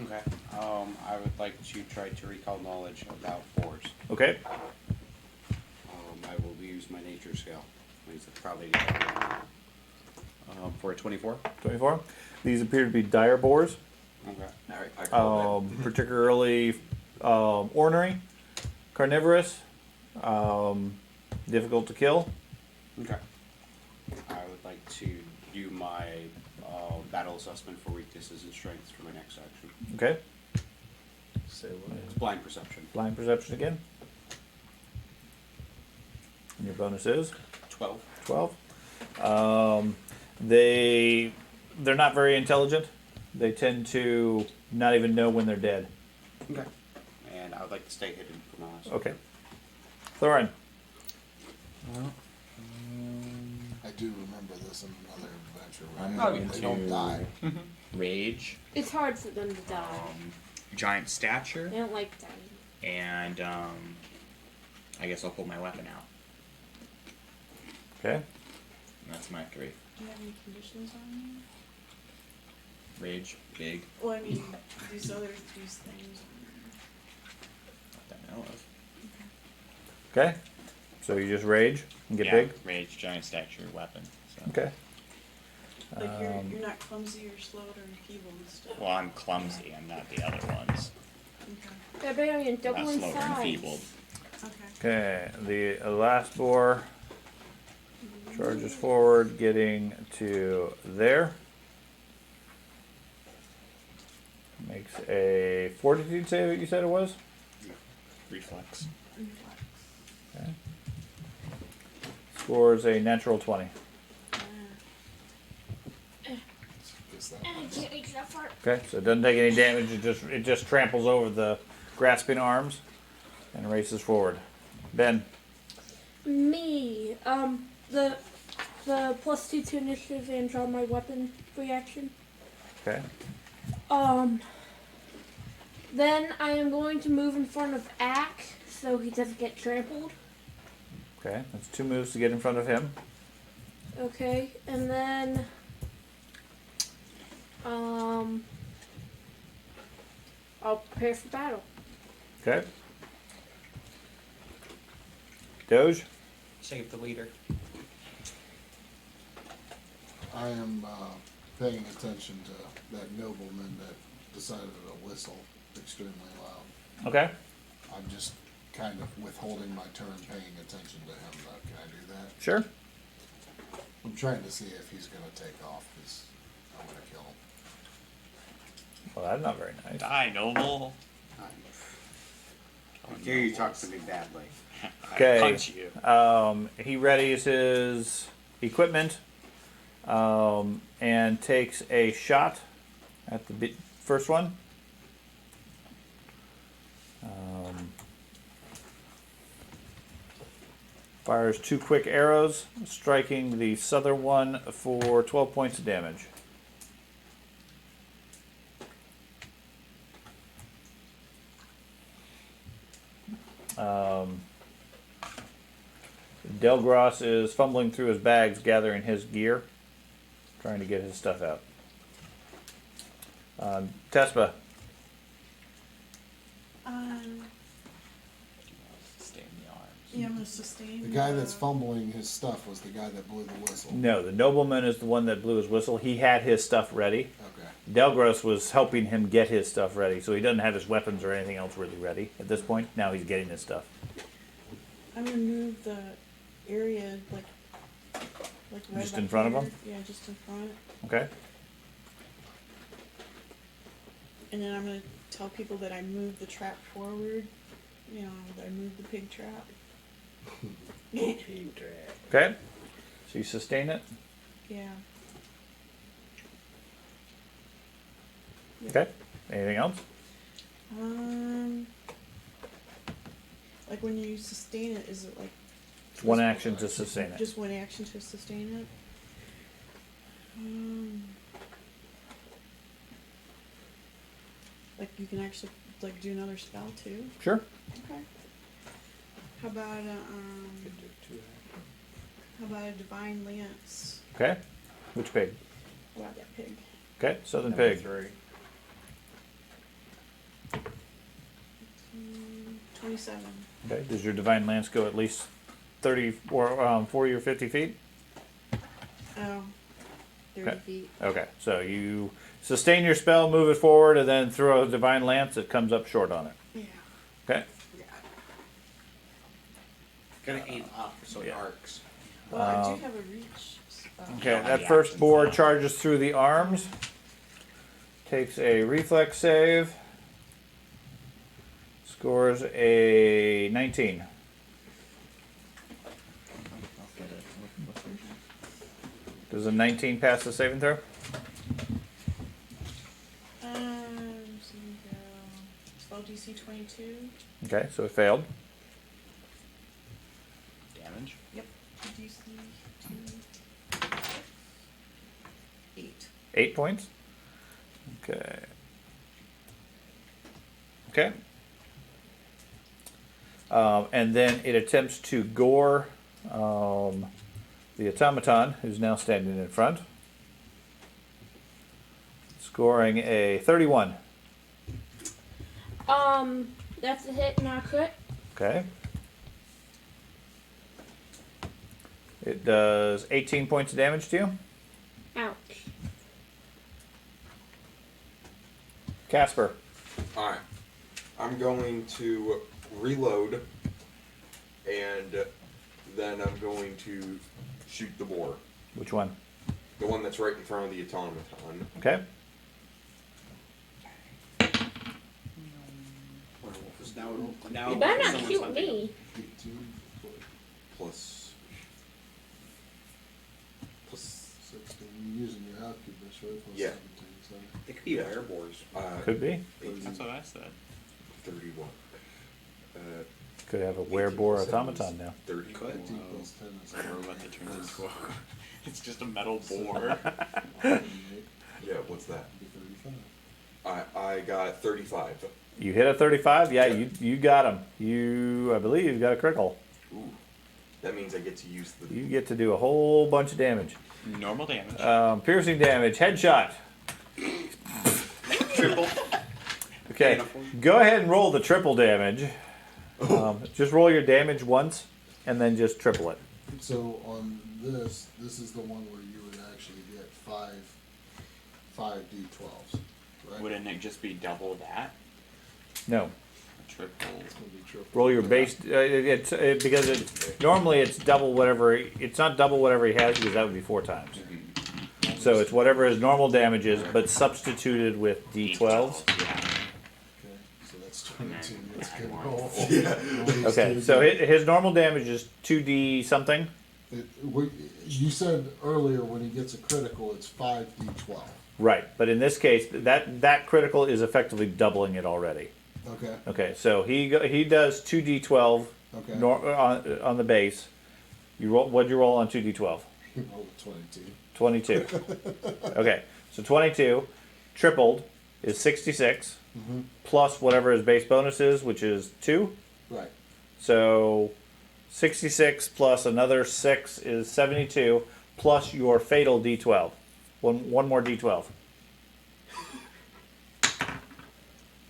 Okay. I would like to try to recall knowledge about boars. Okay. I will use my nature skill. Means it's probably for a 24. 24. These appear to be dire boars, Okay. Alright, I call that. particularly ornery, carnivorous, difficult to kill. Okay. I would like to do my battle assessment for weaknesses and strengths for my next action. Okay. Say what? It's blind perception. Blind perception again. And your bonus is 12. 12. They're not very intelligent. They tend to not even know when they're dead. Okay. And I would like to stay hidden for my last. Okay. Thorin. I do remember this in another adventure I'm where going they don't to- die. Rage. It's hard for them to die. Giant stature. They don't like dying. And I guess I'll pull my weapon out. Okay. And that's my 3. Do you have any conditions on Rage, big. Well, I mean, these things. That I know of. Okay. So you just rage and get Yeah, big. Rage, giant stature, weapon. So. Okay. Like you're not clumsy or slowed or enfeebled and stuff. Well, I'm clumsy. I'm not the other ones. Okay. Barbarian, I'm double not in slow or size. enfeebled. Okay. Okay. The last boar charges forward, getting to there. Makes a fortitude save. You said it was. Reflex. Okay. Scores a natural 20. Is that I can't reach that far. Okay, so it doesn't take any damage. It just tramples over the grasping arms and races forward. Ben. Me. The +2 to initiative and draw my weapon reaction. Okay. Then I am going to move in front of Ack so he doesn't get trampled. Okay, that's 2 moves to get in front of him. Okay, and then I'll prepare for battle. Okay. Doge. Save the leader. I am paying attention to that nobleman that decided to whistle extremely loud. Okay. I'm just kind of withholding my turn, paying attention to him. Though. Can I do that? Sure. I'm trying to see if he's going to take off because I'm going to kill him. Well, that's not very nice. Die, noble. I dare you talk to me badly. Okay. I punch you. He readies his equipment and takes a shot at the first one. Fires 2 quick arrows, striking the southern one for 12 points of damage. Delgros is fumbling through his bags, gathering his gear, trying to get his stuff out. Tespa. Stay in the arms. Yeah, I'm gonna sustain. The guy that's fumbling his stuff was the guy that blew the whistle. No, the nobleman is the one that blew his whistle. He had his stuff ready. Okay. Delgros was helping him get his stuff ready, so he doesn't have his weapons or anything else really ready at this point. Now he's getting his stuff. I'm gonna move the area like right Just about in front of here. him? Yeah, just in front. Okay. And then I'm gonna tell people that I moved the trap forward. You know, that I moved the pig trap. Okay. So you sustain it. Yeah. Okay. Anything else? Like when you sustain it, is it like It's one action to sustain it. just one action to sustain it? Like you can actually like do another spell too. Sure. Okay. How about a divine lance? Okay. Which pig? How about that pig? Okay. Southern pig. 27. Okay. Does your divine lance go at least 30 or 40 or 50 feet? Oh, 30 Okay. feet. Okay. So you sustain your spell, move it forward, and then throw a divine lance. It comes up short on it. Yeah. Okay. Gonna aim up so it Yeah. arcs. Well, I do have a reach. Okay. have That the first actions, board though. charges through the arms. Takes a reflex save. Scores a 19. Does a 19 pass the saving throw? So we go spell DC 22. Okay, so it failed. Damage. Yep. DC 8. 8 points. Okay. Okay. And then it attempts to gore the automaton, who's now standing in front. Scoring a 31. That's a hit, not a crit. Okay. It does 18 points of damage to you. Ouch. Casper. Alright. I'm going to reload, and then I'm going to shoot the boar. Which one? The one that's right in front of the automaton. Okay. Now You better not someone's shoot hunting. me. 18 Plus 16. You're using your outkeepers, right? Plus Yeah. 17, so They could be wereboars. Could be. That's what I said. 31. Could have a 18 wereboar plus automaton now. 30. Could. 18 plus 10 is A robot that turns into a. It's just a metal boar. 28, Yeah, what's that? be 35. I got 35. You hit a 35? Yeah, you got him. I believe you've got a critical. Ooh. That means I get to use the. You get to do a whole bunch of damage. Normal damage. Piercing damage, headshot. Triple. Okay, go ahead and roll the triple damage. Just roll your damage once, and then just triple it. So on this is the one where you would actually get five d12s, right? Wouldn't it just be double that? No, Triple. It's gonna be triple. roll your base. Because normally it's double whatever. It's not double whatever he has because that would be 4 times. So it's whatever his normal damage is, but substituted with d12s. Yeah. Okay, so that's 22. That's a good roll. Okay, so his normal damage is 2d something. You said earlier when he gets a critical, it's 5d12. Right, but in this case, that critical is effectively doubling it already. Okay. Okay, so he does 2d12 Okay. on the base. You roll. What'd you roll on 2d12? He rolled a 22. 22. Okay, so 22 tripled is 66 plus whatever his base bonus is, which is 2. Right. So 66 plus another 6 is 72 plus your fatal d12. One more d12.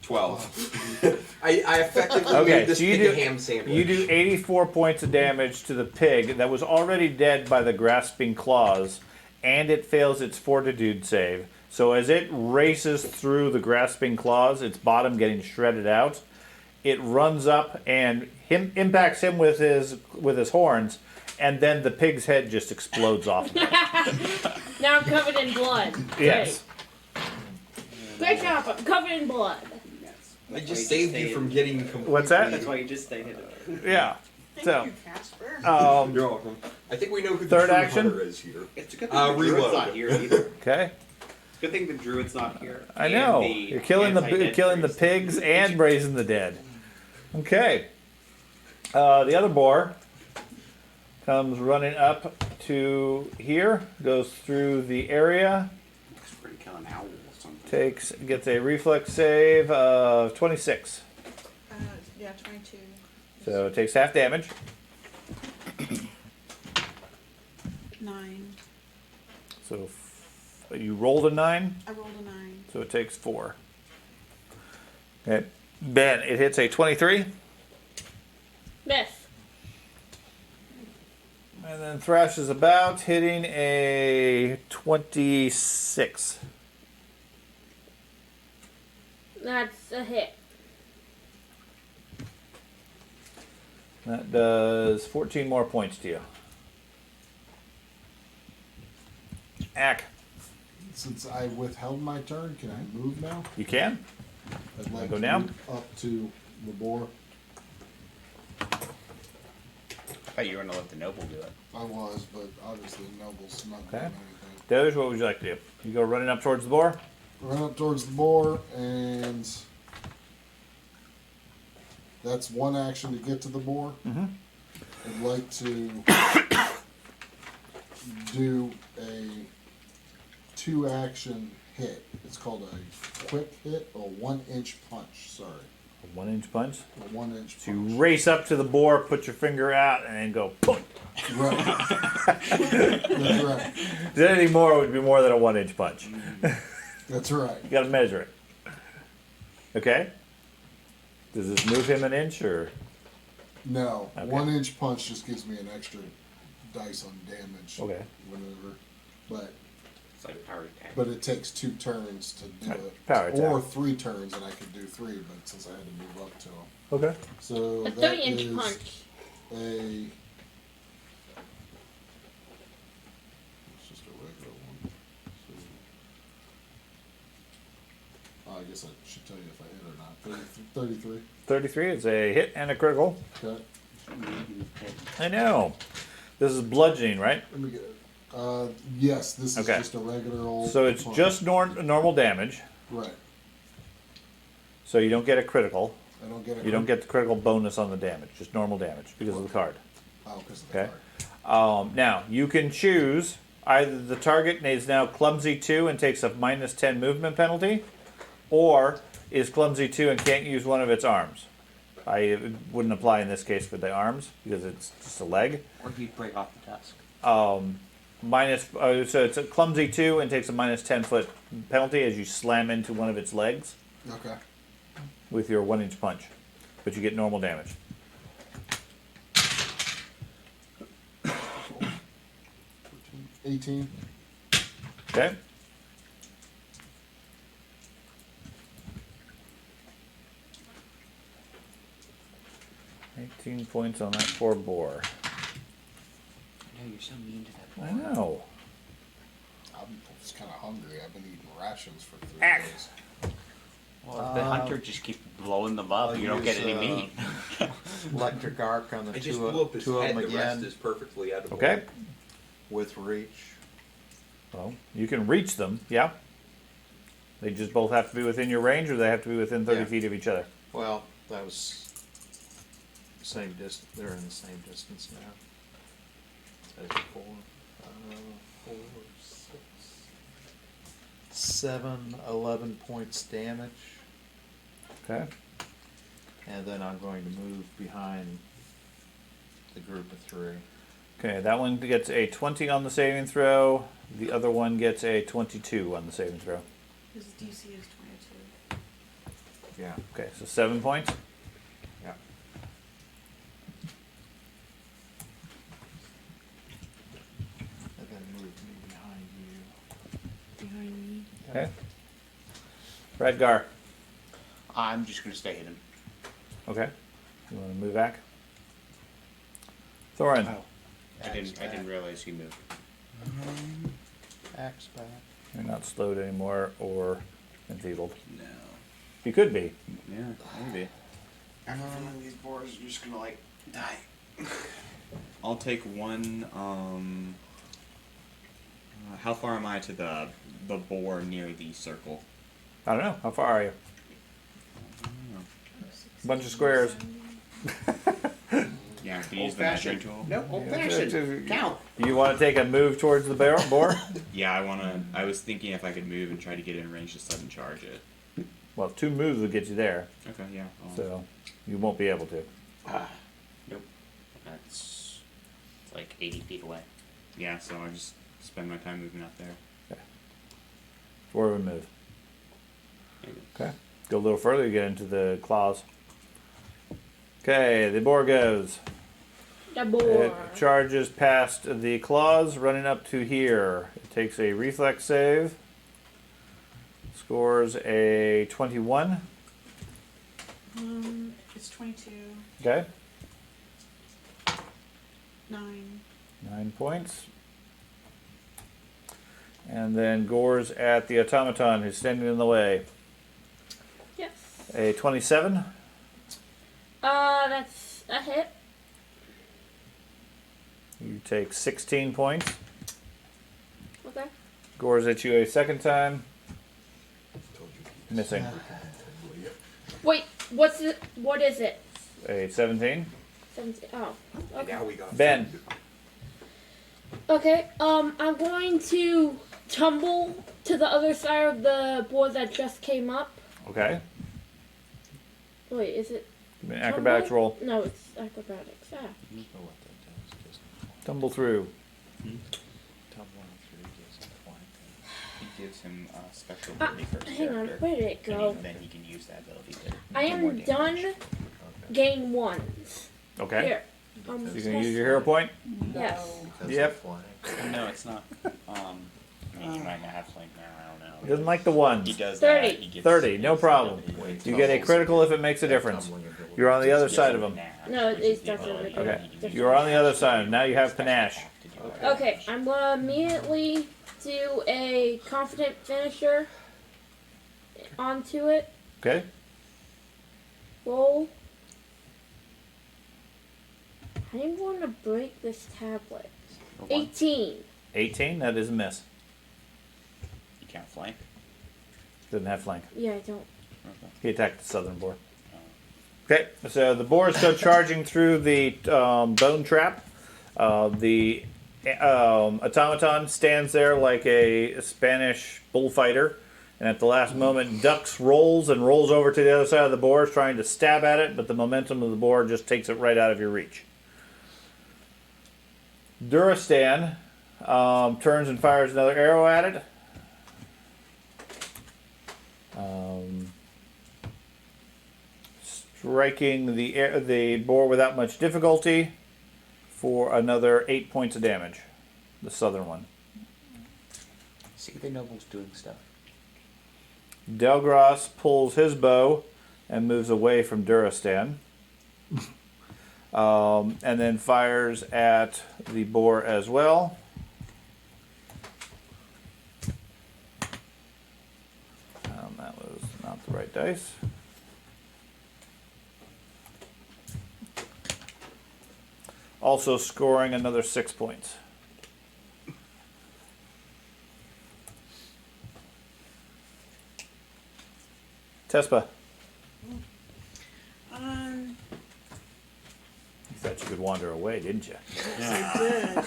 12. I effectively Okay, made this so you pig a do- ham sandwich. You do 84 points of damage to the pig that was already dead by the grasping claws, and it fails its fortitude save. So as it races through the grasping claws, its bottom getting shredded out, it runs up and impacts him with his horns, and then the pig's head just explodes off of it. Now I'm covered in blood. Yes. Great job. I'm covered in blood. I just saved you from getting completely. What's that? That's why you just stay hidden. Yeah. Thank So, you, Casper. You're welcome. I think we know who the Third true action? hunter is here. It's a good thing the druid's Reload. not here either. okay. Good thing the druid's not here. I And know. the You're killing the anti-dead pigs and raising the dead. Okay. The other boar comes running up to here, goes through the area, priest. We're gonna kill an owl or something. gets a reflex save of 26. Yeah, 22. So it takes half damage. 9. So you rolled a 9, I rolled a 9. so it takes 4. Okay. Ben, it hits a 23. Miss. And then thrashes about, hitting a 26. That's a hit. That does 14 more points to you. Ack, Since I withheld my turn, can I move now? you can? I'd like go to now? move up to the boar. I thought you were gonna let the noble do it. I was, but obviously Noble's not Okay. doing anything. Doge, what would you like to do? You go running up towards the boar? Run up towards the boar, and that's one action to get to the boar. Mhm. I'd like to do a 2-action hit. It's called a quick hit or 1-inch punch. Sorry, A 1-inch punch. a 1-inch So punch. you race up to the boar, put your finger out, and then go boom. Right. That's right. If anything more, it would be more than a 1-inch punch. That's right. You gotta measure it. Okay? Does this move him an inch or? No, Okay. 1 inch punch just gives me an extra dice on damage. Okay. Whatever. But It's like a power attack. But it takes 2 turns to do Right, it. power attack. Or 3 turns, and I could do 3, but since I had to move up to them. Okay. So A that 30-inch is punch. a... It's just a regular one. So, I guess I should tell you if I hit or not. 33. 33 is a hit and a critical. Okay. I know. This is bludgeoning, right? Let me get it. Yes, this is Okay. just a regular old So it's punch. just normal damage. Right. So you don't get a critical. I don't get it. You don't get the critical bonus on the damage. Just normal damage because of the card. Oh, because of the Okay. card. Now, you can choose either the target is now clumsy 2 and takes a minus 10 movement penalty, or is clumsy 2 and can't use one of its arms. It wouldn't apply in this case for the arms because it's just a leg. Or he'd break off the tusk. So it's a clumsy 2 and takes a minus 10-foot penalty as you slam into one of its legs Okay. with your 1-inch punch, but you get normal damage. 18. Okay. $18 points on that poor boar. No, you're so mean to that boy. I know. I'm just kind of hungry. I've been eating rations for 3 Ack. days. Well, if the hunter just keep blowing them up, I'll you don't get use, any meat. Electric arc on the I just two, blew up his two of head. them The rest again is perfectly edible. Okay. with reach. Well, you can reach them, yeah. They just both have to be within your range, or they have to be within 30 Yeah. feet of each other. Well, that was same distance. They're in the same distance now. As before. 4, 6, 7, 11 points damage, Okay. and then I'm going to move behind the group of 3. Okay, that one gets a 20 on the saving throw. The other one gets a 22 on the saving throw. His DC is 22. Yeah. Okay, so 7 points. Yeah. And then move me behind you. Behind me. Okay. Redgar. I'm just gonna stay hidden. Okay. You want to move back? Thorin. Oh. I didn't realize he moved. Axe back. You're not slowed anymore or enfeebled. No. You could be. Yeah, maybe. These boars are just gonna like die. I'll take one. How far am I to the boar near the circle? I don't know. How far are you? Bunch of squares. Yeah, I can use the measuring tool. No, old fashioned. Count. You want to take a move towards the boar? Yeah, I was thinking if I could move and try to get in range to sudden charge it. Well, 2 moves will get you there, Okay, yeah. so you won't be able to. Nope. That's it's like 80 feet away. Yeah, so I just spend my time moving out there. Forward move. Okay. Go a little further, you get into the claws. Okay, the boar goes. The boar. It charges past the claws, running up to here. It takes a reflex save. Scores a 21. It's 22. Okay. 9. 9 points. And then gores at the automaton who's standing in the way. Yes. A 27. That's a hit. You take 16 points. Okay. Gores at you a second time. Missing. Wait, what's it? What is it? A 17. 17. Oh. Okay. Now we got Ben. food. Okay. I'm going to tumble to the other side of the board that just came up. Okay. Wait, is it? Give me an acrobatics tumble? roll. No, it's acrobatics. Ah. You know what that does, doesn't it? Tumble through. Tumbling through gives a 20. He gives gives him a special ability for his Hang on, character. where did it go? Then he can use that ability to I do more am damage. done. Gain ones. Okay. Here. So you're gonna use your hero point. Yes. Because Yep. of flank. No, it's not. I mean, he might not have flank now. I don't know. He doesn't like the He ones. does 30. that. He gets 30, no gets problem. the ability. You get a critical if it makes a difference. You're on the other side of him. No, Which is it's the definitely ability Okay. he can use You're on the other side. Now you have panache. to do it. Okay, I'm gonna immediately do a confident finisher onto it. Okay. Roll. I'm going to break this tablet. For one, 18. 18. That is a miss. you can't flank. Doesn't have flank. Yeah, I don't. Okay. He attacked the southern boar. Okay, so the boars go charging through the bone trap. The automaton stands there like a Spanish bullfighter, and at the last moment ducks, rolls, and rolls over to the other side of the boar, trying to stab at it, but the momentum of the boar just takes it right out of your reach. Duristan turns and fires another arrow at it. Striking the boar without much difficulty for another 8 points of damage. The southern one. See the nobles doing stuff. Delgras pulls his bow and moves away from Duristan. And then fires at the boar as well. That was not the right dice. Also scoring another 6 points. Tespa, Um, you thought you could wander away, didn't you? I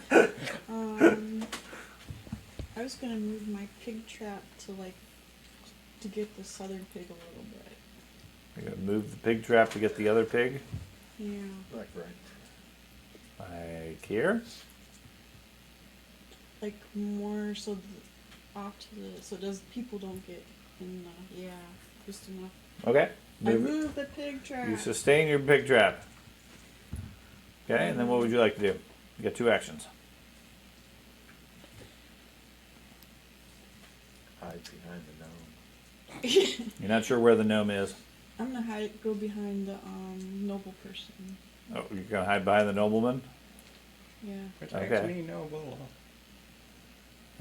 did. I was gonna move my pig trap to get the southern pig a little bit. You're going to move the pig trap to get the other pig. Yeah. Like right. Like here. Like more so off to the so does people don't get in the yeah just enough. Okay. I Move it. moved the pig trap. You sustain your pig trap. Okay, and then what would you like to do? You got 2 actions. Hide behind the gnome. You're not sure where the gnome is. I'm gonna go behind the noble person. Oh, you're going to hide behind the nobleman? Yeah. Protect Okay. me, noble.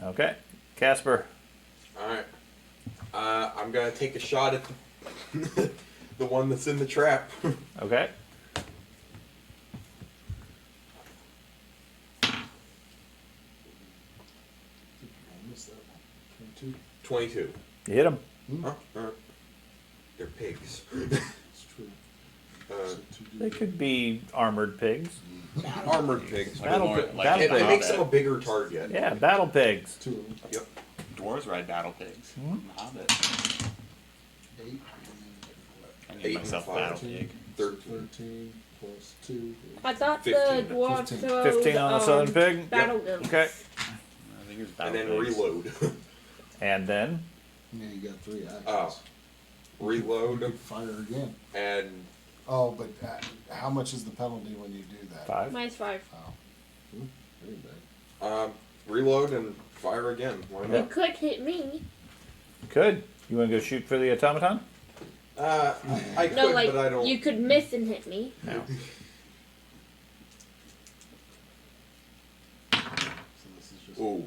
Okay. Casper. Alright. I'm gonna take a shot at the one that's in the trap. Okay. I missed that one. 22. 22. You hit him. Huh? They're pigs. It's true. So They could be armored pigs. Armored pigs. Battle, more pi- like battle It pigs. makes them a bigger target. Yeah, battle pigs. 2 of them. Yep. Dwarves ride battle pigs. Hmm? Hobbit. 8 I Eight need myself a and battle five. pig. 13. plus 2. I thought 15. the dwarves 15. throw 15 on the southern pig. battle guns. Okay. I think it's And battle then pigs. reload. And then Yeah, you got 3 actions. Oh. You Reload can fire again. and Oh, but how much is the penalty when you do that? 5. Minus 5. Oh. Very big. reload and fire again. Why You not? could hit me. Good. You want to go shoot for the automaton? I could, No, like but I don't. you could miss and hit me. No. So this is just. Ooh.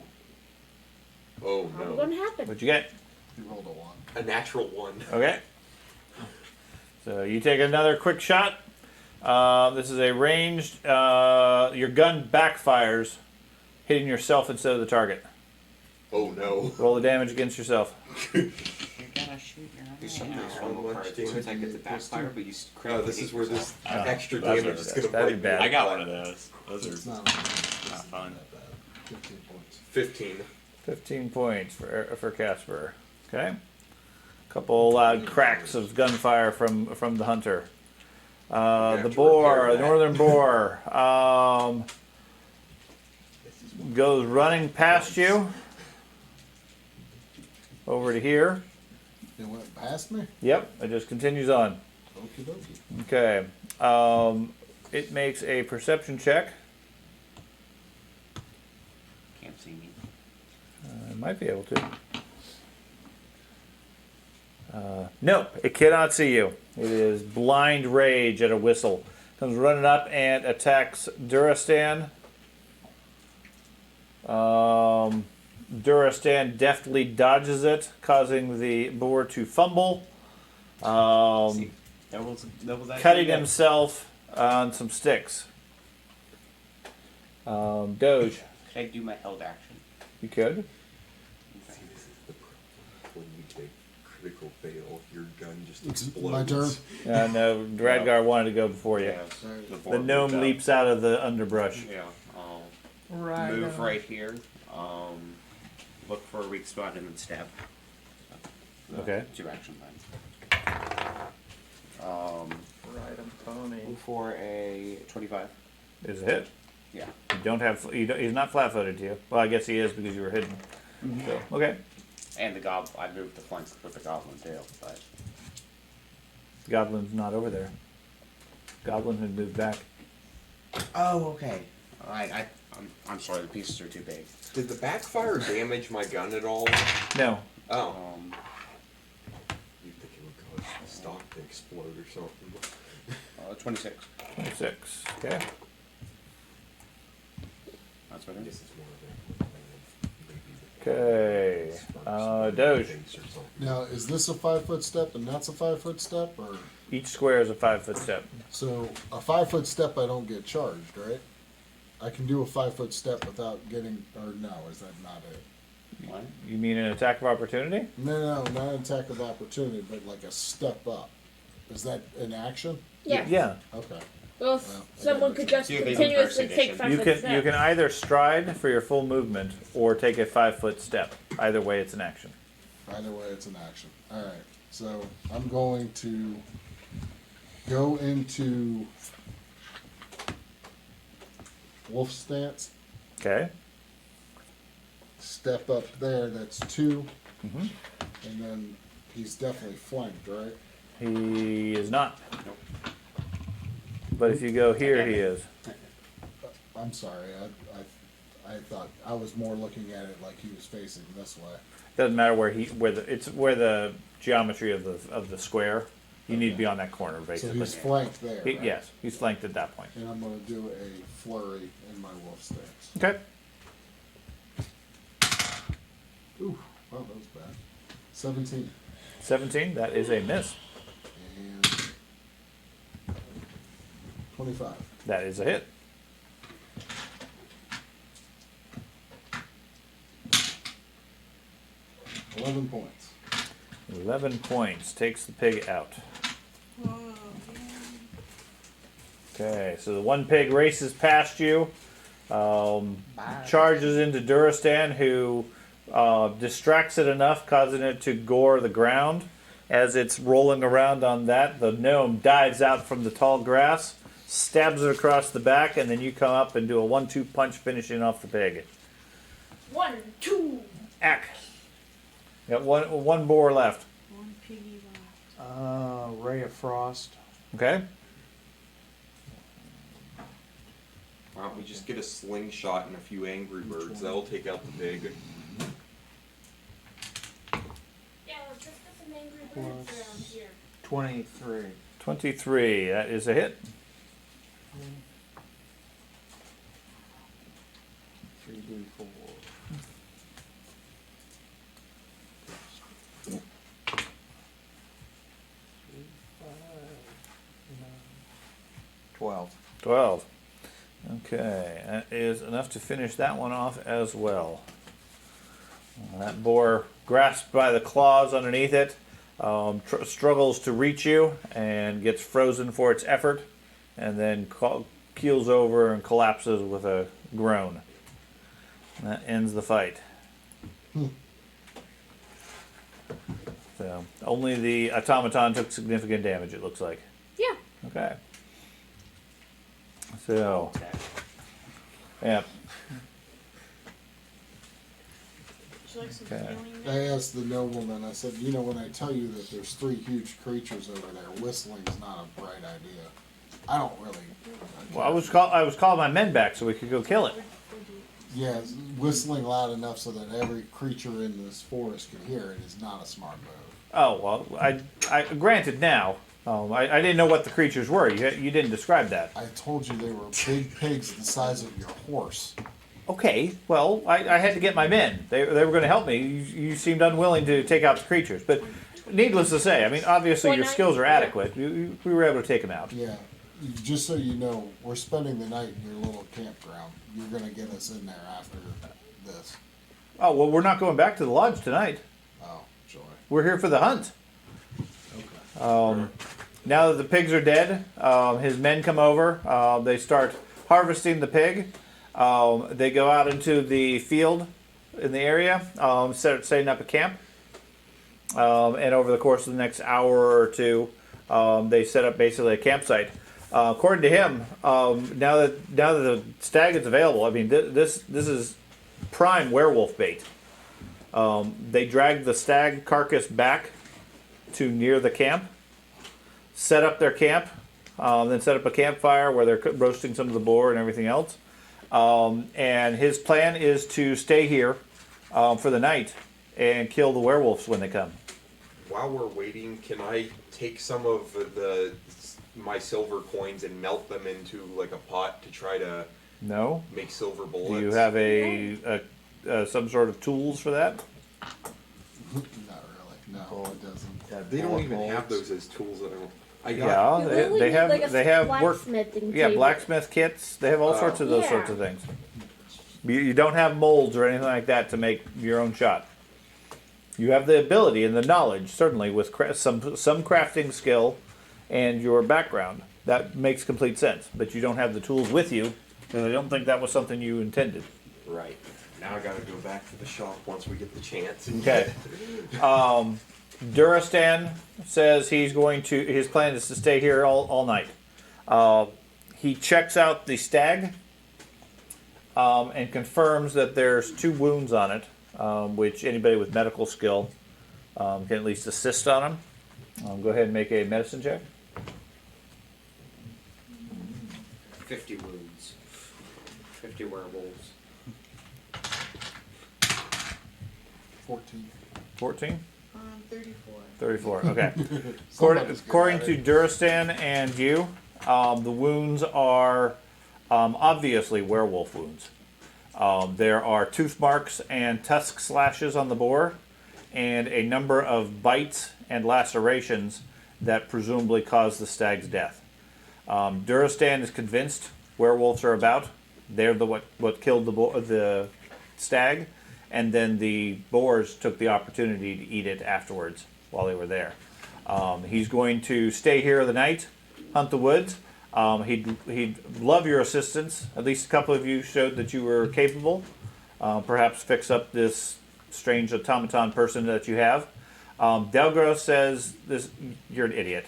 Oh What's no. gonna happen? What'd you get? You rolled a 1. A natural 1. Okay. So you take another quick shot. This is a ranged. Your gun backfires, hitting yourself instead of the target. Oh no. Roll the damage against yourself. You're gonna shoot your There's eye something out. wrong with Part my looks like it's a team. backfire, but you Oh, critically this is hit where this yourself. extra that's damage what is it gonna is. That'd be bite bad. me. I got one of those. Those It's are not, not fun. that bad. 15 points. 15. 15 points for Casper. Okay. Couple loud cracks of gunfire from the hunter. have The to boar, repair the that. northern boar, goes running past you. over to here. It went past me? Yep, it just continues on. Okie dokie. Okay. It makes a perception check. Can't see me. I might be able to. Nope, it cannot see you. It is blind rage at a whistle. Comes running up and attacks Duristan. Duristan deftly dodges it, causing the boar to fumble. See, that was actually Cutting good. himself on some sticks. Doge, Could I do my held action? you could. See, this is the problem. When you take critical fail, your gun just It's explodes. my turn. No, Radgar wanted to go before you. Yes. Alright. Before The it gnome moved up. leaps out of the underbrush. Yeah. I'll Right. move right here. Look for a weak spot and then stab. Okay. 2 action lines. Ride 'em, pony. For a 25. Is a hit. Yeah. You don't have. He's not flat-footed to you. Well, I guess he is because you were hidden. So, okay. And I moved the flanks with the goblin too, but Goblin's not over there. Goblin had moved back. oh, okay. I'm sorry. The pieces are too big. Did the backfire damage my gun at all? No. Oh. Um, You think it would cause the stock to explode or something? 26. 26. Okay. That's what I it guess is. it's more of a Okay. Doge. Now, is this a 5-foot step and that's a 5-foot step? Or Each square is a 5-foot step. so a 5-foot step I don't get charged, right? I can do a 5-foot step without getting, or no, is that not it? What? You mean an attack of opportunity? No, not an attack of opportunity, but like a step up. Is that an action? Yeah. Yeah. Okay. Well, someone could just Yeah, they do continuously first take edition. 5 You foot can steps. you can either stride for your full movement or take a 5-foot step. Either way, it's an action. Either way, it's an action. All right. So I'm going to go into wolf stance. Okay. Step up there. That's 2, Mhm. and then he's definitely flanked, right? He is not. Nope. But if you go here, he is. I'm sorry. I thought I was more looking at it like he was facing this way. Doesn't matter where the geometry of the square. You need to be on that corner So basically. he's flanked there. Right? Yes, he's flanked at that point. And I'm going to do a flurry in my wolf stance. Okay. Ooh, wow, that was bad. 17. 17. That is a miss. And 25. That is a hit. $11 points. 11 points. Takes the pig out. Whoa, yeah. Okay, so the one pig races past you, charges into Duristan, who distracts it enough, causing it to gore the ground. As it's rolling around on that, the gnome dives out from the tall grass, stabs it across the back, and then you come up and do a 1-2 punch, finishing off the pig. 1, 2. Ack. Got one boar left. One piggy left. Ray of Frost. Okay. Why don't we just get a slingshot and a few angry birds? That'll take out the pig. Yeah, let's just get some angry birds around here. 23. 23. That is a hit. 3d4. 12. 12. Okay, that is enough to finish that one off as well. That boar, grasped by the claws underneath it, struggles to reach you and gets frozen for its effort, and then keels over and collapses with a groan. And that ends the fight. So, only the automaton took significant damage, it looks like. Yeah. Okay. So, Okay. yeah. Would you like some Okay. healing? I asked the nobleman, I said, you know, when I tell you that there's 3 huge creatures over there, whistling's not a bright idea. I don't really. Well, I was calling my men back so we could go kill it. Yeah, whistling loud enough so that every creature in this forest can hear it is not a smart move. Oh well, I granted now. I didn't know what the creatures were. You didn't describe that. I told you they were big pigs the size of your horse. Okay, well, I had to get my men. They were going to help me. You seemed unwilling to take out the creatures, but needless to say, I mean, obviously your skills are adequate. We were able to take them out. Yeah, just so you know, we're spending the night in your little campground. You're gonna get us in there after this. Oh well, we're not going back to the lodge tonight. Oh, joy. We're here for the hunt. Okay. Now that the pigs are dead, his men come over. They start harvesting the pig. They go out into the field in the area, setting up a camp. And over the course of the next hour or two, they set up basically a campsite. According to him, now that the stag is available, I mean this is prime werewolf bait. They dragged the stag carcass back to near the camp, set up their camp, then set up a campfire where they're roasting some of the boar and everything else. And his plan is to stay here for the night and kill the werewolves when they come. While we're waiting, can I take some of my silver coins and melt them into like a pot to try to No? make silver bullets? Do you have a some sort of tools for that? Not really. No, it doesn't. They don't even have those as tools that I got. Yeah, You literally they need, have like, a they have work. blacksmithing Yeah, table. blacksmith kits. They have all sorts of those Yeah. sorts of things. You don't have molds or anything like that to make your own shot. You have the ability and the knowledge, certainly, with some crafting skill and your background. That makes complete sense. But you don't have the tools with you, and I don't think that was something you intended. Right. Now I gotta go back to the shop once we get the chance. Okay. Duristan says his plan is to stay here all night. He checks out the stag and confirms that there's 2 wounds on it, which anybody with medical skill can at least assist on them. Go ahead and make a medicine check. 50 wounds. 50 werewolves. 14. 14? 34. 34, okay. Somebody's good According at to it. Duristan and you, the wounds are obviously werewolf wounds. There are tooth marks and tusk slashes on the boar, and a number of bites and lacerations that presumably caused the stag's death. Duristan is convinced werewolves are about. They're what killed the stag, and then the boars took the opportunity to eat it afterwards while they were there. He's going to stay here the night, hunt the woods. He'd love your assistance. At least a couple of you showed that you were capable. Perhaps fix up this strange automaton person that you have. Delgros says you're an idiot,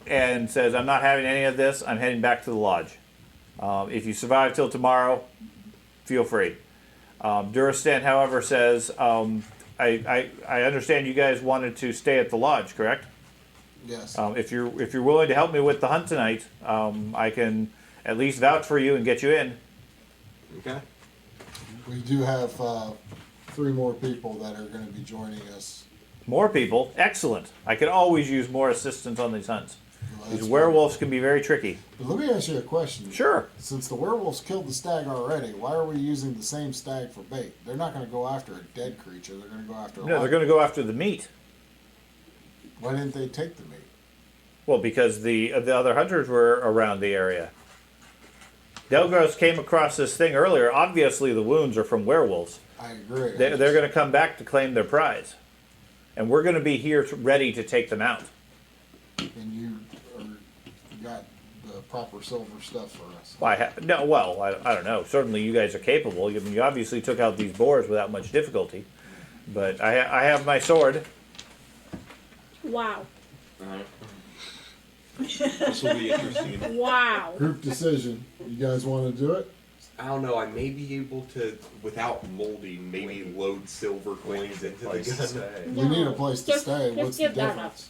and says, I'm not having any of this. I'm heading back to the lodge. If you survive till tomorrow, feel free. Duristan, however, says, I understand you guys wanted to stay at the lodge, correct? Yes. If you're willing to help me with the hunt tonight, I can at least vouch for you and get you in. Okay. We do have 3 more people that are going to be joining us. More people, excellent. I could always use more assistance on these hunts. Well, These that's werewolves can be very tricky. But let me ask you a question. Sure. Since the werewolves killed the stag already, why are we using the same stag for bait? They're not going to go after a dead creature. They're going to go after a No, they're live. going to go after the meat. Why didn't they take the meat? Well, because the other hunters were around the area. Delgros came across this thing earlier. Obviously, the wounds are from werewolves. I agree. They're going to come back to claim their prize. And we're going to be here ready to take them out. And you got the proper silver stuff for us. Well, I don't know. Certainly you guys are capable. I mean, you obviously took out these boars without much difficulty. But I have my sword. Wow. This will be interesting. Wow. Group decision. You guys want to do it? I don't know. I may be able to, without molding, maybe load silver coins into the Place to gun. stay. We need a place to stay. just What's the give that up. difference?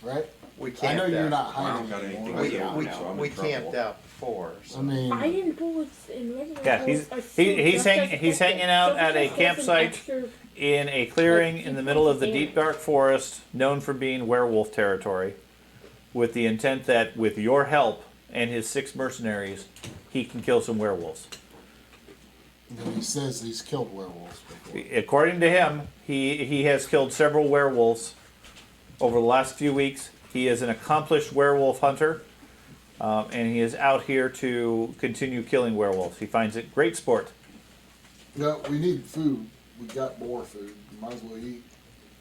Right? We I camped know you're out. not I don't hiding got anything anymore. We, Yeah, we, no, I'm we in trouble. camped out before. So. I mean, I didn't bullets in regular Yeah, bullets are still he's just hang, as he's effective. hanging out Silver at a just does an campsite extra- in a clearing Like, in the he middle of the puts deep damage. dark forest, known for being werewolf territory, with the intent that with your help and his 6 mercenaries, he can kill some werewolves. and he says he's killed werewolves before. According to him, he has killed several werewolves over the last few weeks. He is an accomplished werewolf hunter, and he is out here to continue killing werewolves. He finds it great sport. No, we need food. We got more food. Might as well eat.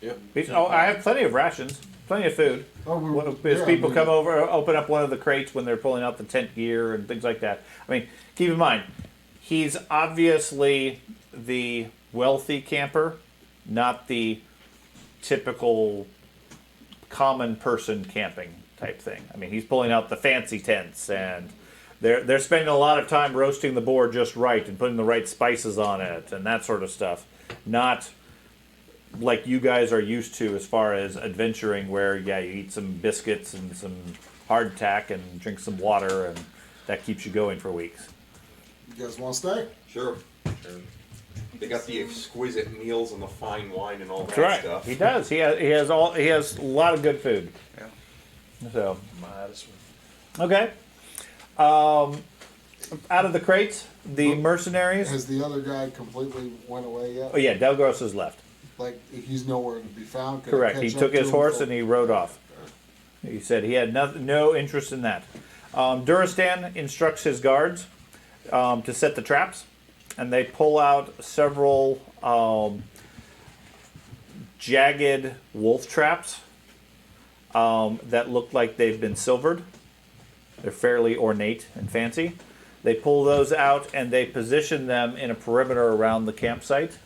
Yep. I have plenty of rations, plenty of food. Oh, As people come over, open up one of the crates when they're pulling out the tent gear and things like that. I mean, keep in mind, he's obviously the wealthy camper, not the typical common person camping type thing. I mean, he's pulling out the fancy tents, and they're spending a lot of time roasting the boar just right and putting the right spices on it and that sort of stuff. Not like you guys are used to as far as adventuring, where you eat some biscuits and some hardtack and drink some water, and that keeps you going for weeks. You guys want to stay? Sure. They got the exquisite meals and the fine wine and all That's that right. stuff. He does. He has a lot of good food. Yeah. So Might as well. okay. Out of the crates, the mercenaries. Has the other guy completely went away yet? Oh yeah, Delgros has left. Like he's nowhere to be found. Can I Correct. He catch took up to his him horse for- and he rode off. He said he had no interest in that. Duristan instructs his guards to set the traps, and they pull out several jagged wolf traps that look like they've been silvered. They're fairly ornate and fancy. They pull those out and they position them in a perimeter around the campsite.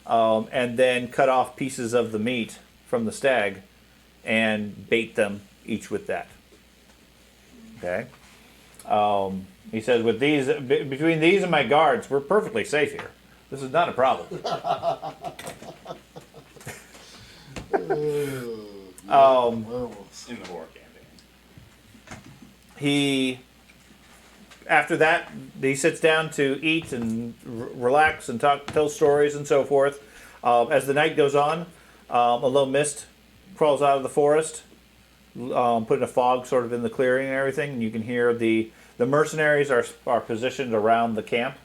And then cut off pieces of the meat from the stag and bait them each with that. Okay. He says, with these, between these and my guards, we're perfectly safe here. This is not a problem. Werewolves. In the horror campaign. He, after that, he sits down to eat and relax and tell stories and so forth. As the night goes on, a low mist crawls out of the forest, putting a fog sort of in the clearing and everything. And you can hear the mercenaries are positioned around the camp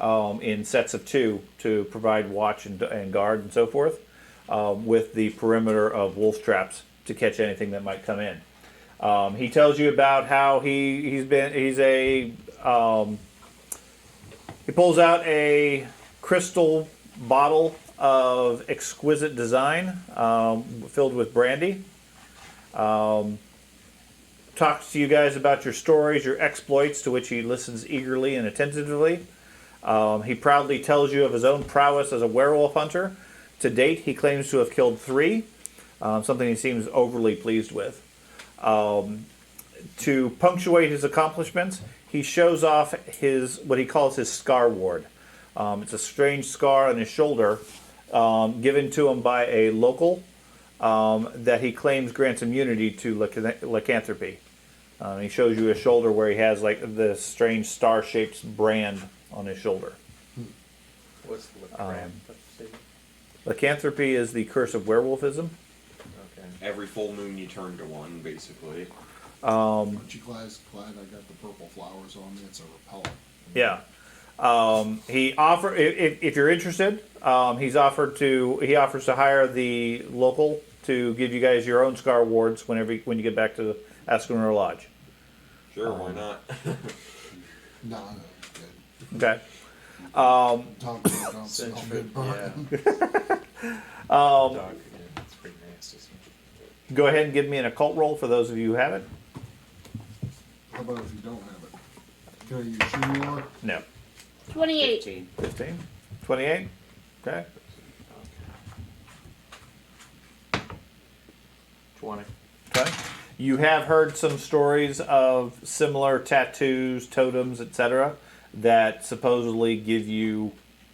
in sets of 2 to provide watch and guard and so forth, with the perimeter of wolf traps to catch anything that might come in. He tells you about how he pulls out a crystal bottle of exquisite design filled with brandy. Talks to you guys about your stories, your exploits, to which he listens eagerly and attentively. He proudly tells you of his own prowess as a werewolf hunter. To date, he claims to have killed 3, something he seems overly pleased with. To punctuate his accomplishments, he shows off what he calls his scar ward. It's a strange scar on his shoulder, given to him by a local that he claims grants immunity to lycanthropy. He shows you his shoulder where he has like this strange star-shaped brand on his shoulder. What's the brand? Lycanthropy is the curse of werewolfism. Okay. Every full moon you turn to one, basically. Aren't you glad I got the purple flowers on me? It's a repellent. Yeah. He if you're interested, he offers to hire the local to give you guys your own scar wards when you get back to Askenor Lodge. Sure, why not? No, good. Okay. Talk about don't smell good burn. Dog, yeah, it's pretty nasty. Go ahead and give me an occult roll for those of you who have it. How about if you don't have it? Can I use shooting lore? No. 28. 15. 15? 28? Okay. 20. Okay. You have heard some stories of similar tattoos, totems, etc. that supposedly give you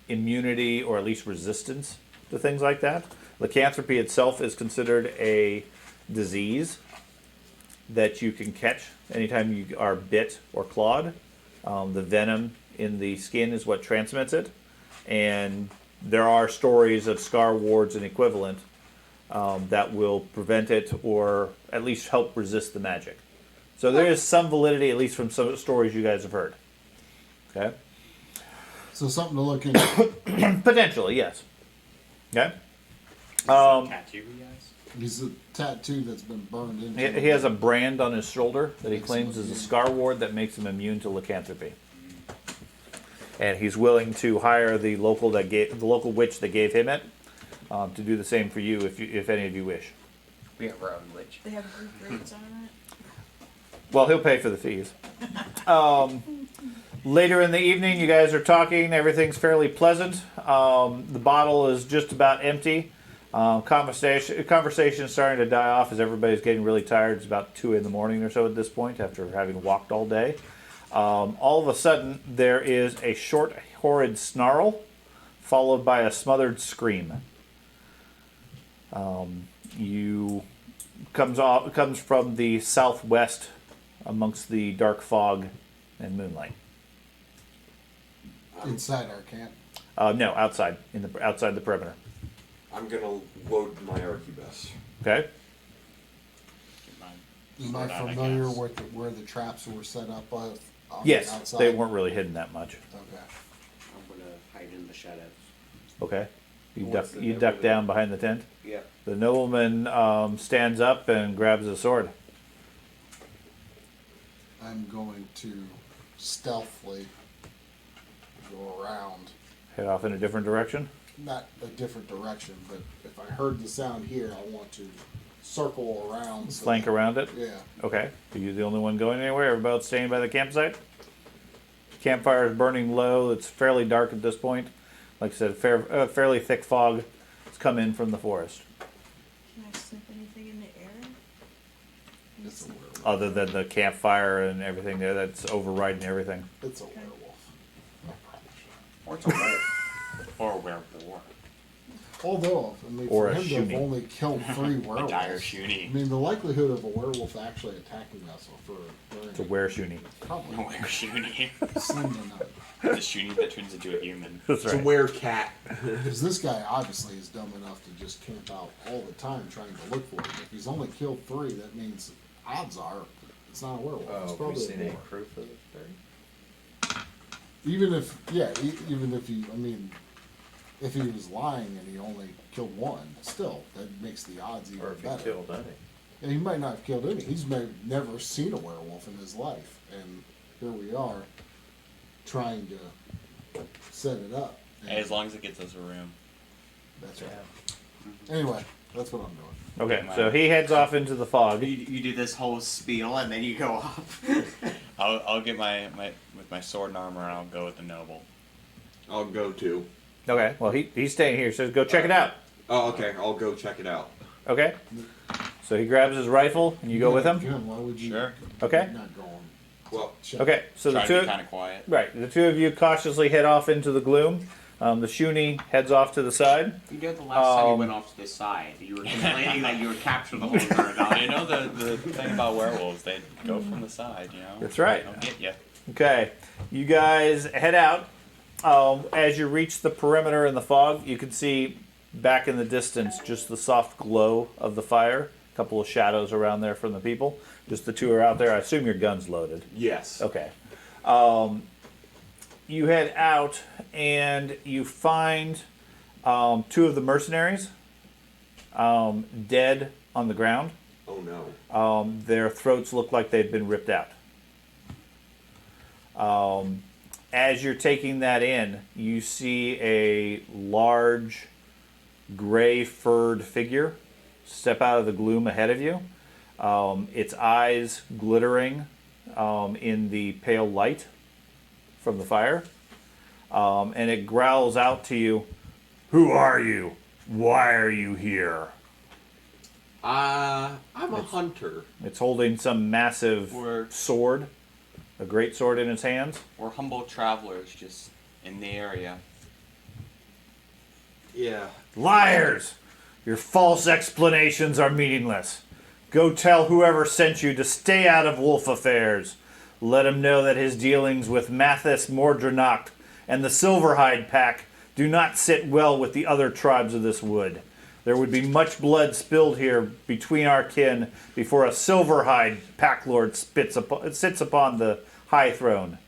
immunity or at least resistance to things like that. Lycanthropy itself is considered a disease that you can catch anytime you are bit or clawed. The venom in the skin is what transmits it, and there are stories of scar wards and equivalent that will prevent it or at least help resist the magic. So there is some validity, at least from some of the stories you guys have heard. Okay? So something to look into. Potentially, yes. Okay? Tattoo, guys. He's a tattoo that's been burned into He him. has a brand on his shoulder that he Makes claims him is a immune. scar ward that makes him immune to lycanthropy. And he's willing to hire the local witch that gave him it to do the same for you if any of you wish. We have our own witch. They have group rates on it. Well, he'll pay for the fees. Later in the evening, you guys are talking. Everything's fairly pleasant. The bottle is just about empty. Conversation is starting to die off as everybody's getting really tired. It's about 2 a.m. or so at this point after having walked all day. All of a sudden, there is a short, horrid snarl followed by a smothered scream. Comes from the southwest amongst the dark fog and moonlight. Inside our camp. No, outside outside the perimeter. I'm gonna load my arquebus. Okay. Am Slow I down, I familiar guess. with where the traps were set up on Yes, the outside? they weren't really hidden that much. Okay. I'm gonna hide in the shadows. Okay. You What's duck. the You duck nobleman? down behind the tent. Yeah. The nobleman stands up and grabs a sword. I'm going to stealthily go around. Head off in a different direction. Not a different direction, but if I heard the sound here, I want to circle around. so Flank that- around it. Yeah. Okay. Are you the only one going anywhere? Everybody else staying by the campsite? Campfire is burning low. It's fairly dark at this point. Like I said, fairly thick fog has come in from the forest. Can I sniff anything in the air? Can you It's a sniff- werewolf. Other than the campfire and everything there, that's overriding everything. It's a werewolf. Or it's a werewolf. Or a werewolf. Although, I mean, Or for a him to have shoonie. only killed 3 A werewolves, dire I shoonie. mean, the likelihood of a werewolf actually attacking us for It's a were-shoonie. probably A were shoonie. slim to none. The shoonie that turns into a human. That's It's a right. werecat. Because this guy obviously is dumb enough to just camp out all the time trying to look for it. If he's only killed 3, that means odds are it's not a werewolf. It's Oh, have we probably seen a any boar. proof of it? Even if, yeah, even if he, I mean, if he was lying and he only killed 1, still, that makes the odds even Or if he better. killed any? And he might not have killed any. He's never seen a werewolf in his life. And here we are trying to set it up. And As long as it gets us a room. that's right. Anyway, that's what I'm doing. Okay, so he heads off into the fog. You do this whole spiel and then you go off. I'll get my with my sword and armor and I'll go with the noble. I'll go too. Okay, well he's staying here, so go check it out. Oh, okay. I'll go check it out. Okay? So he grabs his rifle and you go with him? Jim, why would you? Sure. Okay. Not going. Well, Check. Okay, so the Try to be two kind of quiet. right, the two of you cautiously head off into the gloom. The Shuni heads off to the side. You did the last time you Um, went off to the side. You were complaining that you would capture the whole entire You know the thing about werewolves, they go from the side, you know? That's right. They'll get you. Okay, you guys head out. As you reach the perimeter in the fog, you can see back in the distance just the soft glow of the fire. A couple of shadows around there from the people. Just the two are out there. I assume your gun's loaded. yes. Okay. You head out and you find 2 of the mercenaries dead on the ground. Oh no. Their throats look like they've been ripped out. As you're taking that in, you see a large gray furred figure step out of the gloom ahead of you. Its eyes glittering in the pale light from the fire. And it growls out to you, "Who are you? Why are you here?" I'm a hunter. It's holding some massive We're- sword. a great sword in his hands. We're humble travelers just in the area. Yeah. Liars! Your false explanations are meaningless. Go tell whoever sent you to stay out of wolf affairs. Let him know that his dealings with Mathis Mordrenacht and the Silverhide pack do not sit well with the other tribes of this wood. There would be much blood spilled here between our kin before a Silverhide pack lord sits upon the high throne.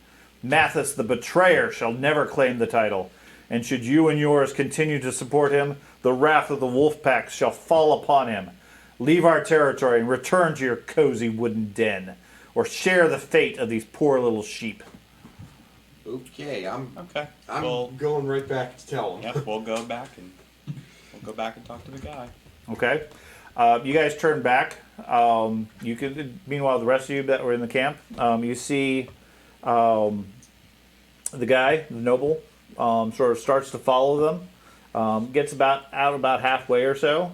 Mathis the betrayer shall never claim the title, and should you and yours continue to support him, the wrath of the wolf pack shall fall upon him. Leave our territory and return to your cozy wooden den, or share the fate of these poor little sheep. Okay, I'm Okay. I'm going right back to tell him. Yep, we'll go back and talk to the guy. Okay. You guys turn back. You could. Meanwhile, the rest of you that were in the camp, you see the guy, the noble, sort of starts to follow them. Gets about halfway or so,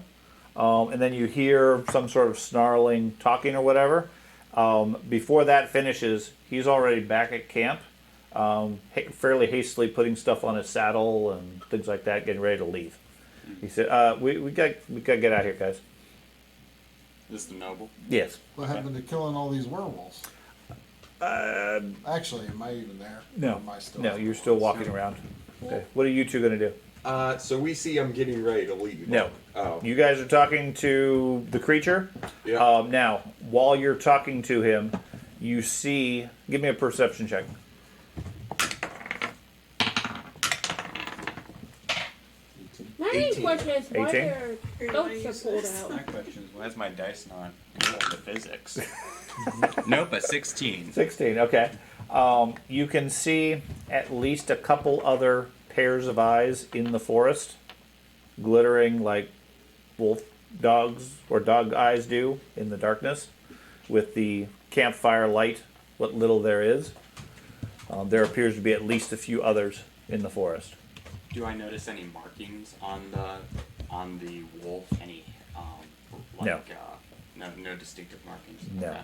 and then you hear some sort of snarling, talking or whatever. Before that finishes, he's already back at camp, fairly hastily putting stuff on his saddle and things like that, getting ready to leave. He said, "We got to get out of here, guys." This is the noble. Yes. What happened to killing all these werewolves? Actually, am I even there? No. Or am I still No, you're still walking around. Okay. What are you two going to do? So we see him getting ready to leave. No. Oh. You guys are talking to the creature. Yeah. Now, while you're talking to him, you see. Give me a perception check. My main 18. question is why 18? their boats are pulled out. My question is, why is my dice not rolling the physics? Nope, a 16. 16. Okay. You can see at least a couple other pairs of eyes in the forest, glittering like wolf dogs or dog eyes do in the darkness, with the campfire light, what little there is. There appears to be at least a few others in the forest. Do I notice any markings on the wolf? Any No. No distinctive markings. No.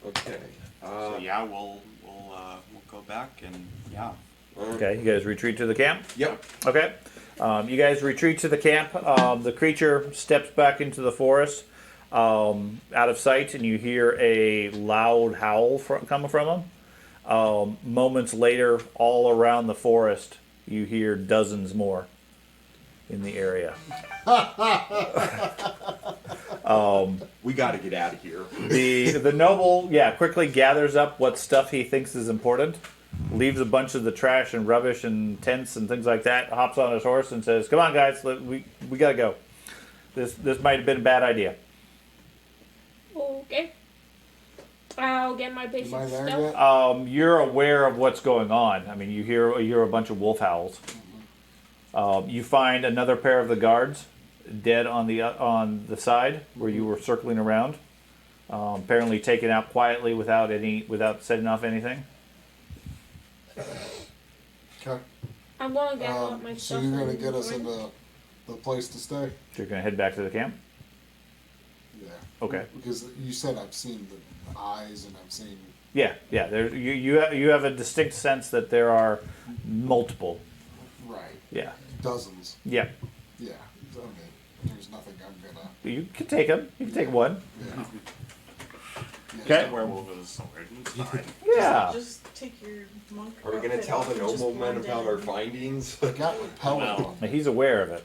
Okay. So yeah, we'll go back and yeah. Okay, you guys retreat to the camp? Yep. Okay. You guys retreat to the camp. The creature steps back into the forest, out of sight, and you hear a loud howl coming from him. Moments later, all around the forest, you hear dozens more in the area. We got to get out of here. The noble, quickly gathers up what stuff he thinks is important, leaves a bunch of the trash and rubbish and tents and things like that, hops on his horse and says, "Come on, guys, we gotta go. This might have been a bad idea." Okay. I'll get my Am I basic there stuff. yet? You're aware of what's going on. I mean, you hear a bunch of wolf howls. You find another pair of the guards dead on the side where you were circling around. Apparently taken out quietly without setting off anything. Okay. I'm going to gather up my So stuff. you're going to and get us join. into the place to stay? So you're gonna head back to the camp. Yeah. Okay. Because you said I've seen the eyes and I've seen. Yeah. There, you have a distinct sense that there are multiple. Right. Yeah. Dozens. Yeah. Yeah. I mean, there's nothing I'm gonna. You can take them. You can take one. Yeah. Okay. The werewolf with a sword. It's fine. Yeah. Just take your monk. Are we gonna outfit tell off the and just nobleman blend about in. our findings? I got repellent Well. on. Now, he's aware of it.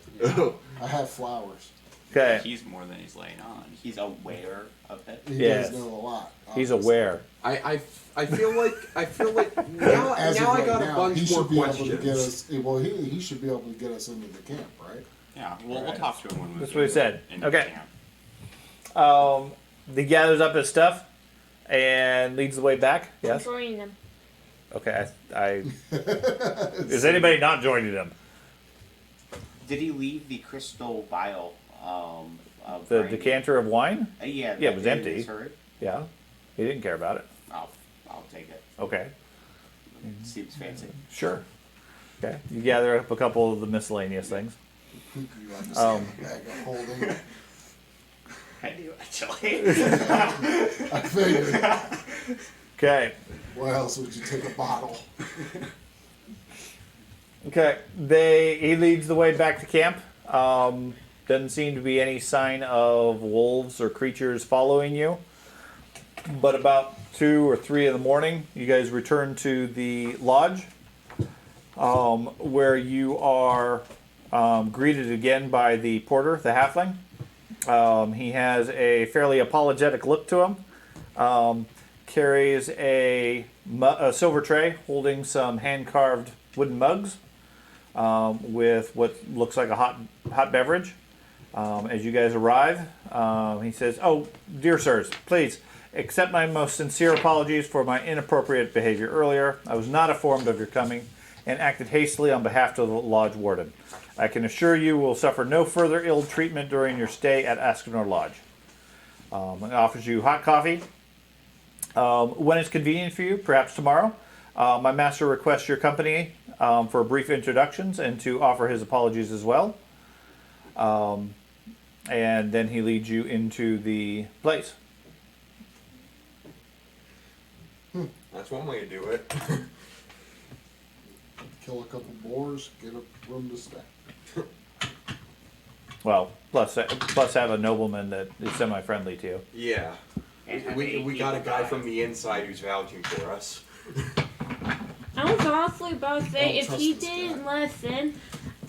I have flowers. Okay. He's more than he's laying on. He's aware of it. He Yes. does know a lot. He's obviously. aware. I feel like now As of I right got now, a bunch he more should be able questions. to get us. Well, he should be able to get us into the camp, right? Yeah, we'll Right. talk to him when we That's what he said. in Okay. camp. He gathers up his stuff and leads the way back. I'm Yes. joining them. Okay. Is anybody not joining him? Did he leave the crystal vial? Of The brandy? decanter of wine? Yeah, Yeah, it was that empty. is heard. Yeah. He didn't care about it. I'll take it. Okay. Seems fancy. Sure. Okay. You gather up a couple of the miscellaneous things. You understand the bag of holding. I do actually. I figured. Okay. Why else would you take a bottle? Okay. He leads the way back to camp. Doesn't seem to be any sign of wolves or creatures following you. But about 2 or 3 in the morning, you guys return to the lodge, where you are greeted again by the porter, the halfling. He has a fairly apologetic look to him. Carries a silver tray holding some hand-carved wooden mugs with what looks like a hot beverage. As you guys arrive, he says, "Oh, dear sirs, please accept my most sincere apologies for my inappropriate behavior earlier. I was not informed of your coming and acted hastily on behalf of the lodge warden. I can assure you will suffer no further ill treatment during your stay at Askenor Lodge." It offers you hot coffee. When it's convenient for you, perhaps tomorrow, my master requests your company for brief introductions and to offer his apologies as well. And then he leads you into the place. That's one way to do it. Kill a couple boars, get a room to stay. Well, plus have a nobleman that is semi-friendly to you. Yeah. And We got a guy from the inside who's vouching for us. I was honestly about to say, Don't if trust he this didn't guy. let us in,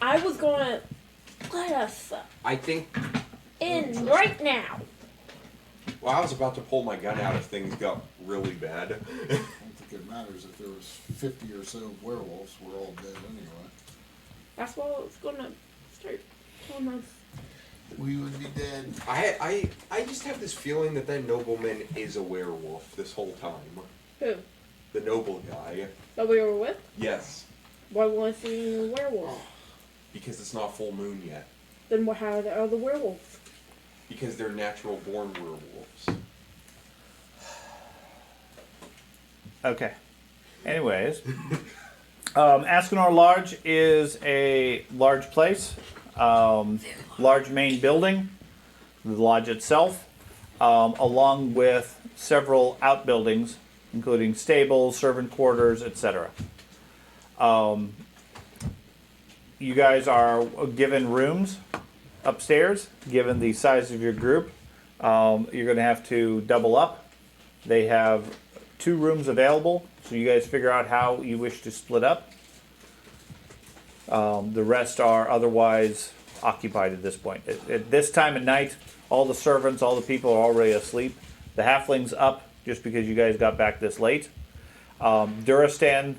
I was gonna let us I think. in right now. Well, I was about to pull my gun out if things got really bad. I don't think it matters if there was 50 or so werewolves. We're all dead anyway. That's what I was gonna start telling us. We would be dead. I just have this feeling that nobleman is a werewolf this whole time. Who? The noble guy. That we were with? Yes. Why wasn't he a werewolf? Because it's not full moon yet. Then what? How are the werewolves? Because they're natural born werewolves. Okay. Anyways, Askenor Lodge is a large place, large main building, the lodge itself, along with several outbuildings, including stables, servant quarters, etc. You guys are given rooms upstairs, given the size of your group. You're going to have to double up. They have 2 rooms available, so you guys figure out how you wish to split up. The rest are otherwise occupied at this point. At this time at night, all the servants, all the people are already asleep. The halfling's up just because you guys got back this late. Duristan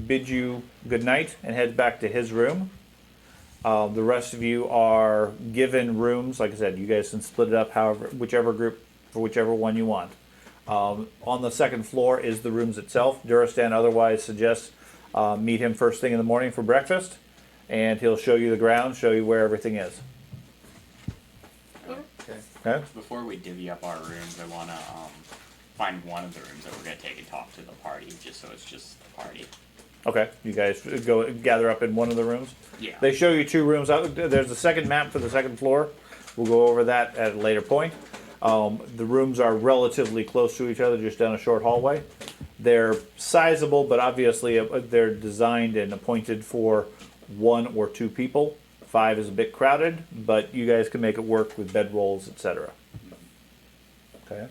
bids you good night and heads back to his room. The rest of you are given rooms. Like I said, you guys can split it up whichever group, for whichever one you want. On the second floor is the rooms itself. Duristan otherwise suggests meet him first thing in the morning for breakfast, and he'll show you the ground, show you where everything is. Okay? Before we divvy up our rooms, I want to find one of the rooms that we're going to take and talk to the party, just so it's just the party. Okay, you guys go gather up in one of the rooms. Yeah. They show you 2 rooms. There's a second map for the second floor. We'll go over that at a later point. The rooms are relatively close to each other, just down a short hallway. They're sizable, but obviously they're designed and appointed for 1 or 2 people. 5 is a bit crowded, but you guys can make it work with bedrolls, etc. Okay.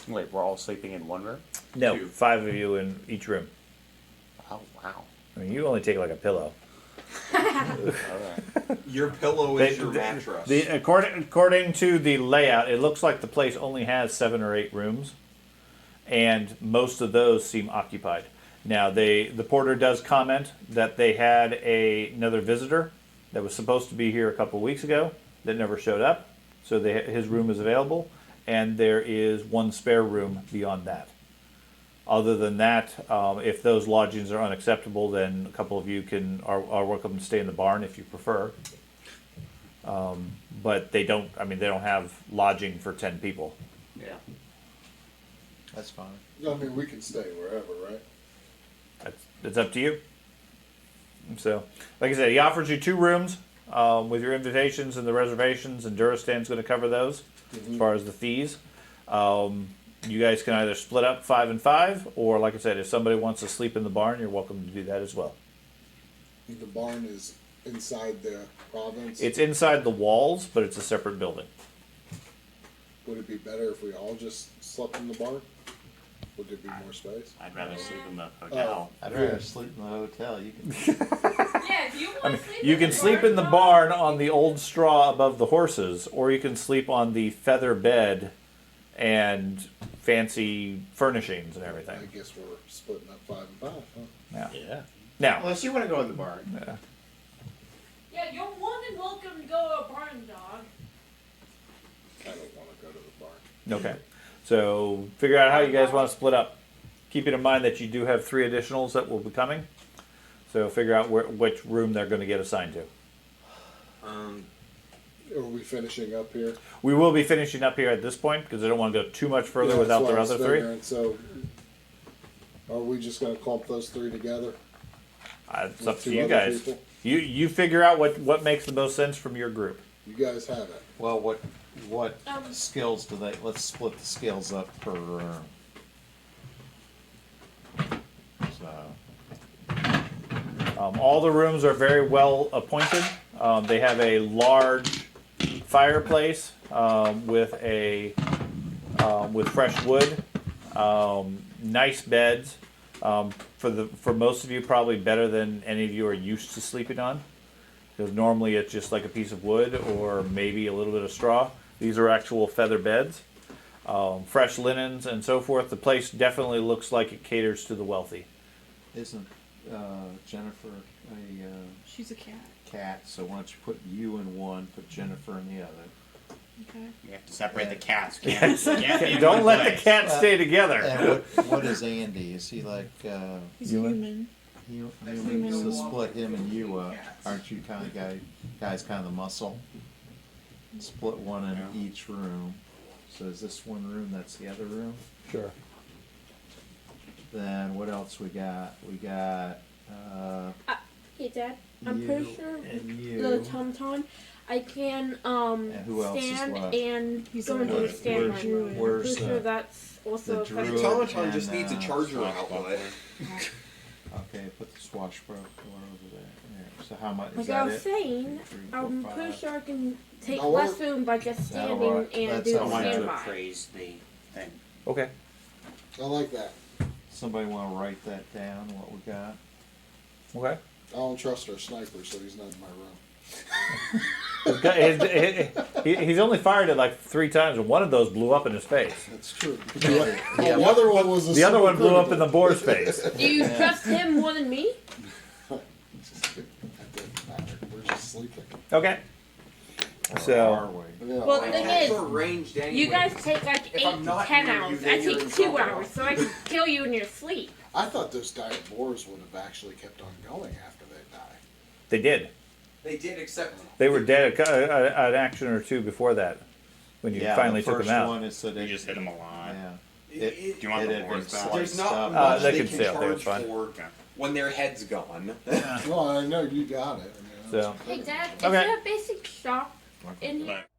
Wait, we're all sleeping in one room? No, 2. 5 of you in each room. Oh, wow. I mean, you only take like a pillow. Your pillow is your mattress. According to the layout, it looks like the place only has 7 or 8 rooms, and most of those seem occupied. Now, the porter does comment that they had another visitor that was supposed to be here a couple weeks ago that never showed up, so his room is available, and there is 1 spare room beyond that. Other than that, if those lodgings are unacceptable, then a couple of you are welcome to stay in the barn if you prefer. But they don't. I mean, they don't have lodging for 10 people. Yeah. That's fine. I mean, we can stay wherever, right? It's up to you. So, like I said, he offers you 2 rooms with your invitations and the reservations, and Duristan's going to cover those as far as the fees. you guys can either split up 5 and 5, or like I said, if somebody wants to sleep in the barn, you're welcome to do that as well. The barn is inside the province. It's inside the walls, but it's a separate building. Would it be better if we all just slept in the barn? Would there be more space? I'd rather sleep in the hotel. I'd rather sleep in the hotel. You can. Yeah, if you want to sleep You can sleep in the barn on the old straw above the horses, or you can sleep on the feather bed and fancy furnishings and I everything. guess we're splitting up 5 and 5, huh? Yeah. Yeah. Now, Unless you want to go in the barn. Yeah, you're more than welcome to go to a barn, dog. I don't want to go to the barn. okay. So figure out how you guys want to split up. Keeping in mind that you do have 3 additionals that will be coming. So figure out which room they're going to get assigned to. Are we finishing up here? We will be finishing up here at this point because I don't want to go too much further Yeah, without that's their what I other was 3. figuring. So, are we just going to clump those 3 together? It's up With to 2 you other guys. people? You figure out what makes the most sense from your group. You guys have it. Well, what skills do they? Let's split the skills up per room. So All the rooms are very well appointed. They have a large fireplace with fresh wood, nice beds. For most of you, probably better than any of you are used to sleeping on, because normally it's just like a piece of wood or maybe a little bit of straw. These are actual feather beds, fresh linens and so forth. The place definitely looks like it caters to the wealthy. isn't Jennifer a She's a cat. cat? So why don't you put you in one, put Jennifer in the other? Okay. You have to separate the cats. Can't be in Don't one let the place. cats stay together. And what is Andy? Is he like He's Human? a human. human? So split him and you up. Aren't you kind of guys kind of the muscle? Split one in each room. So is this one room? That's the other room. Sure. Then what else we got? We got Hey, Dad, I'm you pretty sure and you. the Tom I can who else is stand left? and He's go into a- the stand where's- room. I'm where's pretty the- sure that's also the a druid? Automaton just and, needs a charger outlet. Okay, put the swashbuckler over there. So how much is Like that I was it? saying, 2, 3, 4, I'm 5. pretty sure I can take That'll less work. room by just That'll standing work. and That do the sounds I want to standby. appraise the thing. Okay. I like that. Somebody want to write that down? What we got? Okay. I don't trust our sniper, so he's not in my room. He's only fired it like 3 times, and one of those blew up in his face. That's true. Yeah. The other one was The other one blew up in the boar's face. Do you trust him more than me? That doesn't matter. We're just sleeping. Okay. Or So- are we? Yeah, Well, I- the thing is, ranged anyway. you guys take like If 8 I'm to not 10 near you, hours. then I you're take in 2 trouble. hours, so I can kill you in your sleep. I thought those dire boars would have actually kept on going after they die. They did. They did, except They were dead an action or 2 before that, when you Yeah, finally the took first them out. one is that You it, just hit them a lot. yeah. do you want the had boar's been back? there's sliced not up. much they they can can stay up there, charge it's fine. for when their head's gone. Well, I know you got it. I mean, So, Hey, Dad, is Okay. there a basic shop in here? But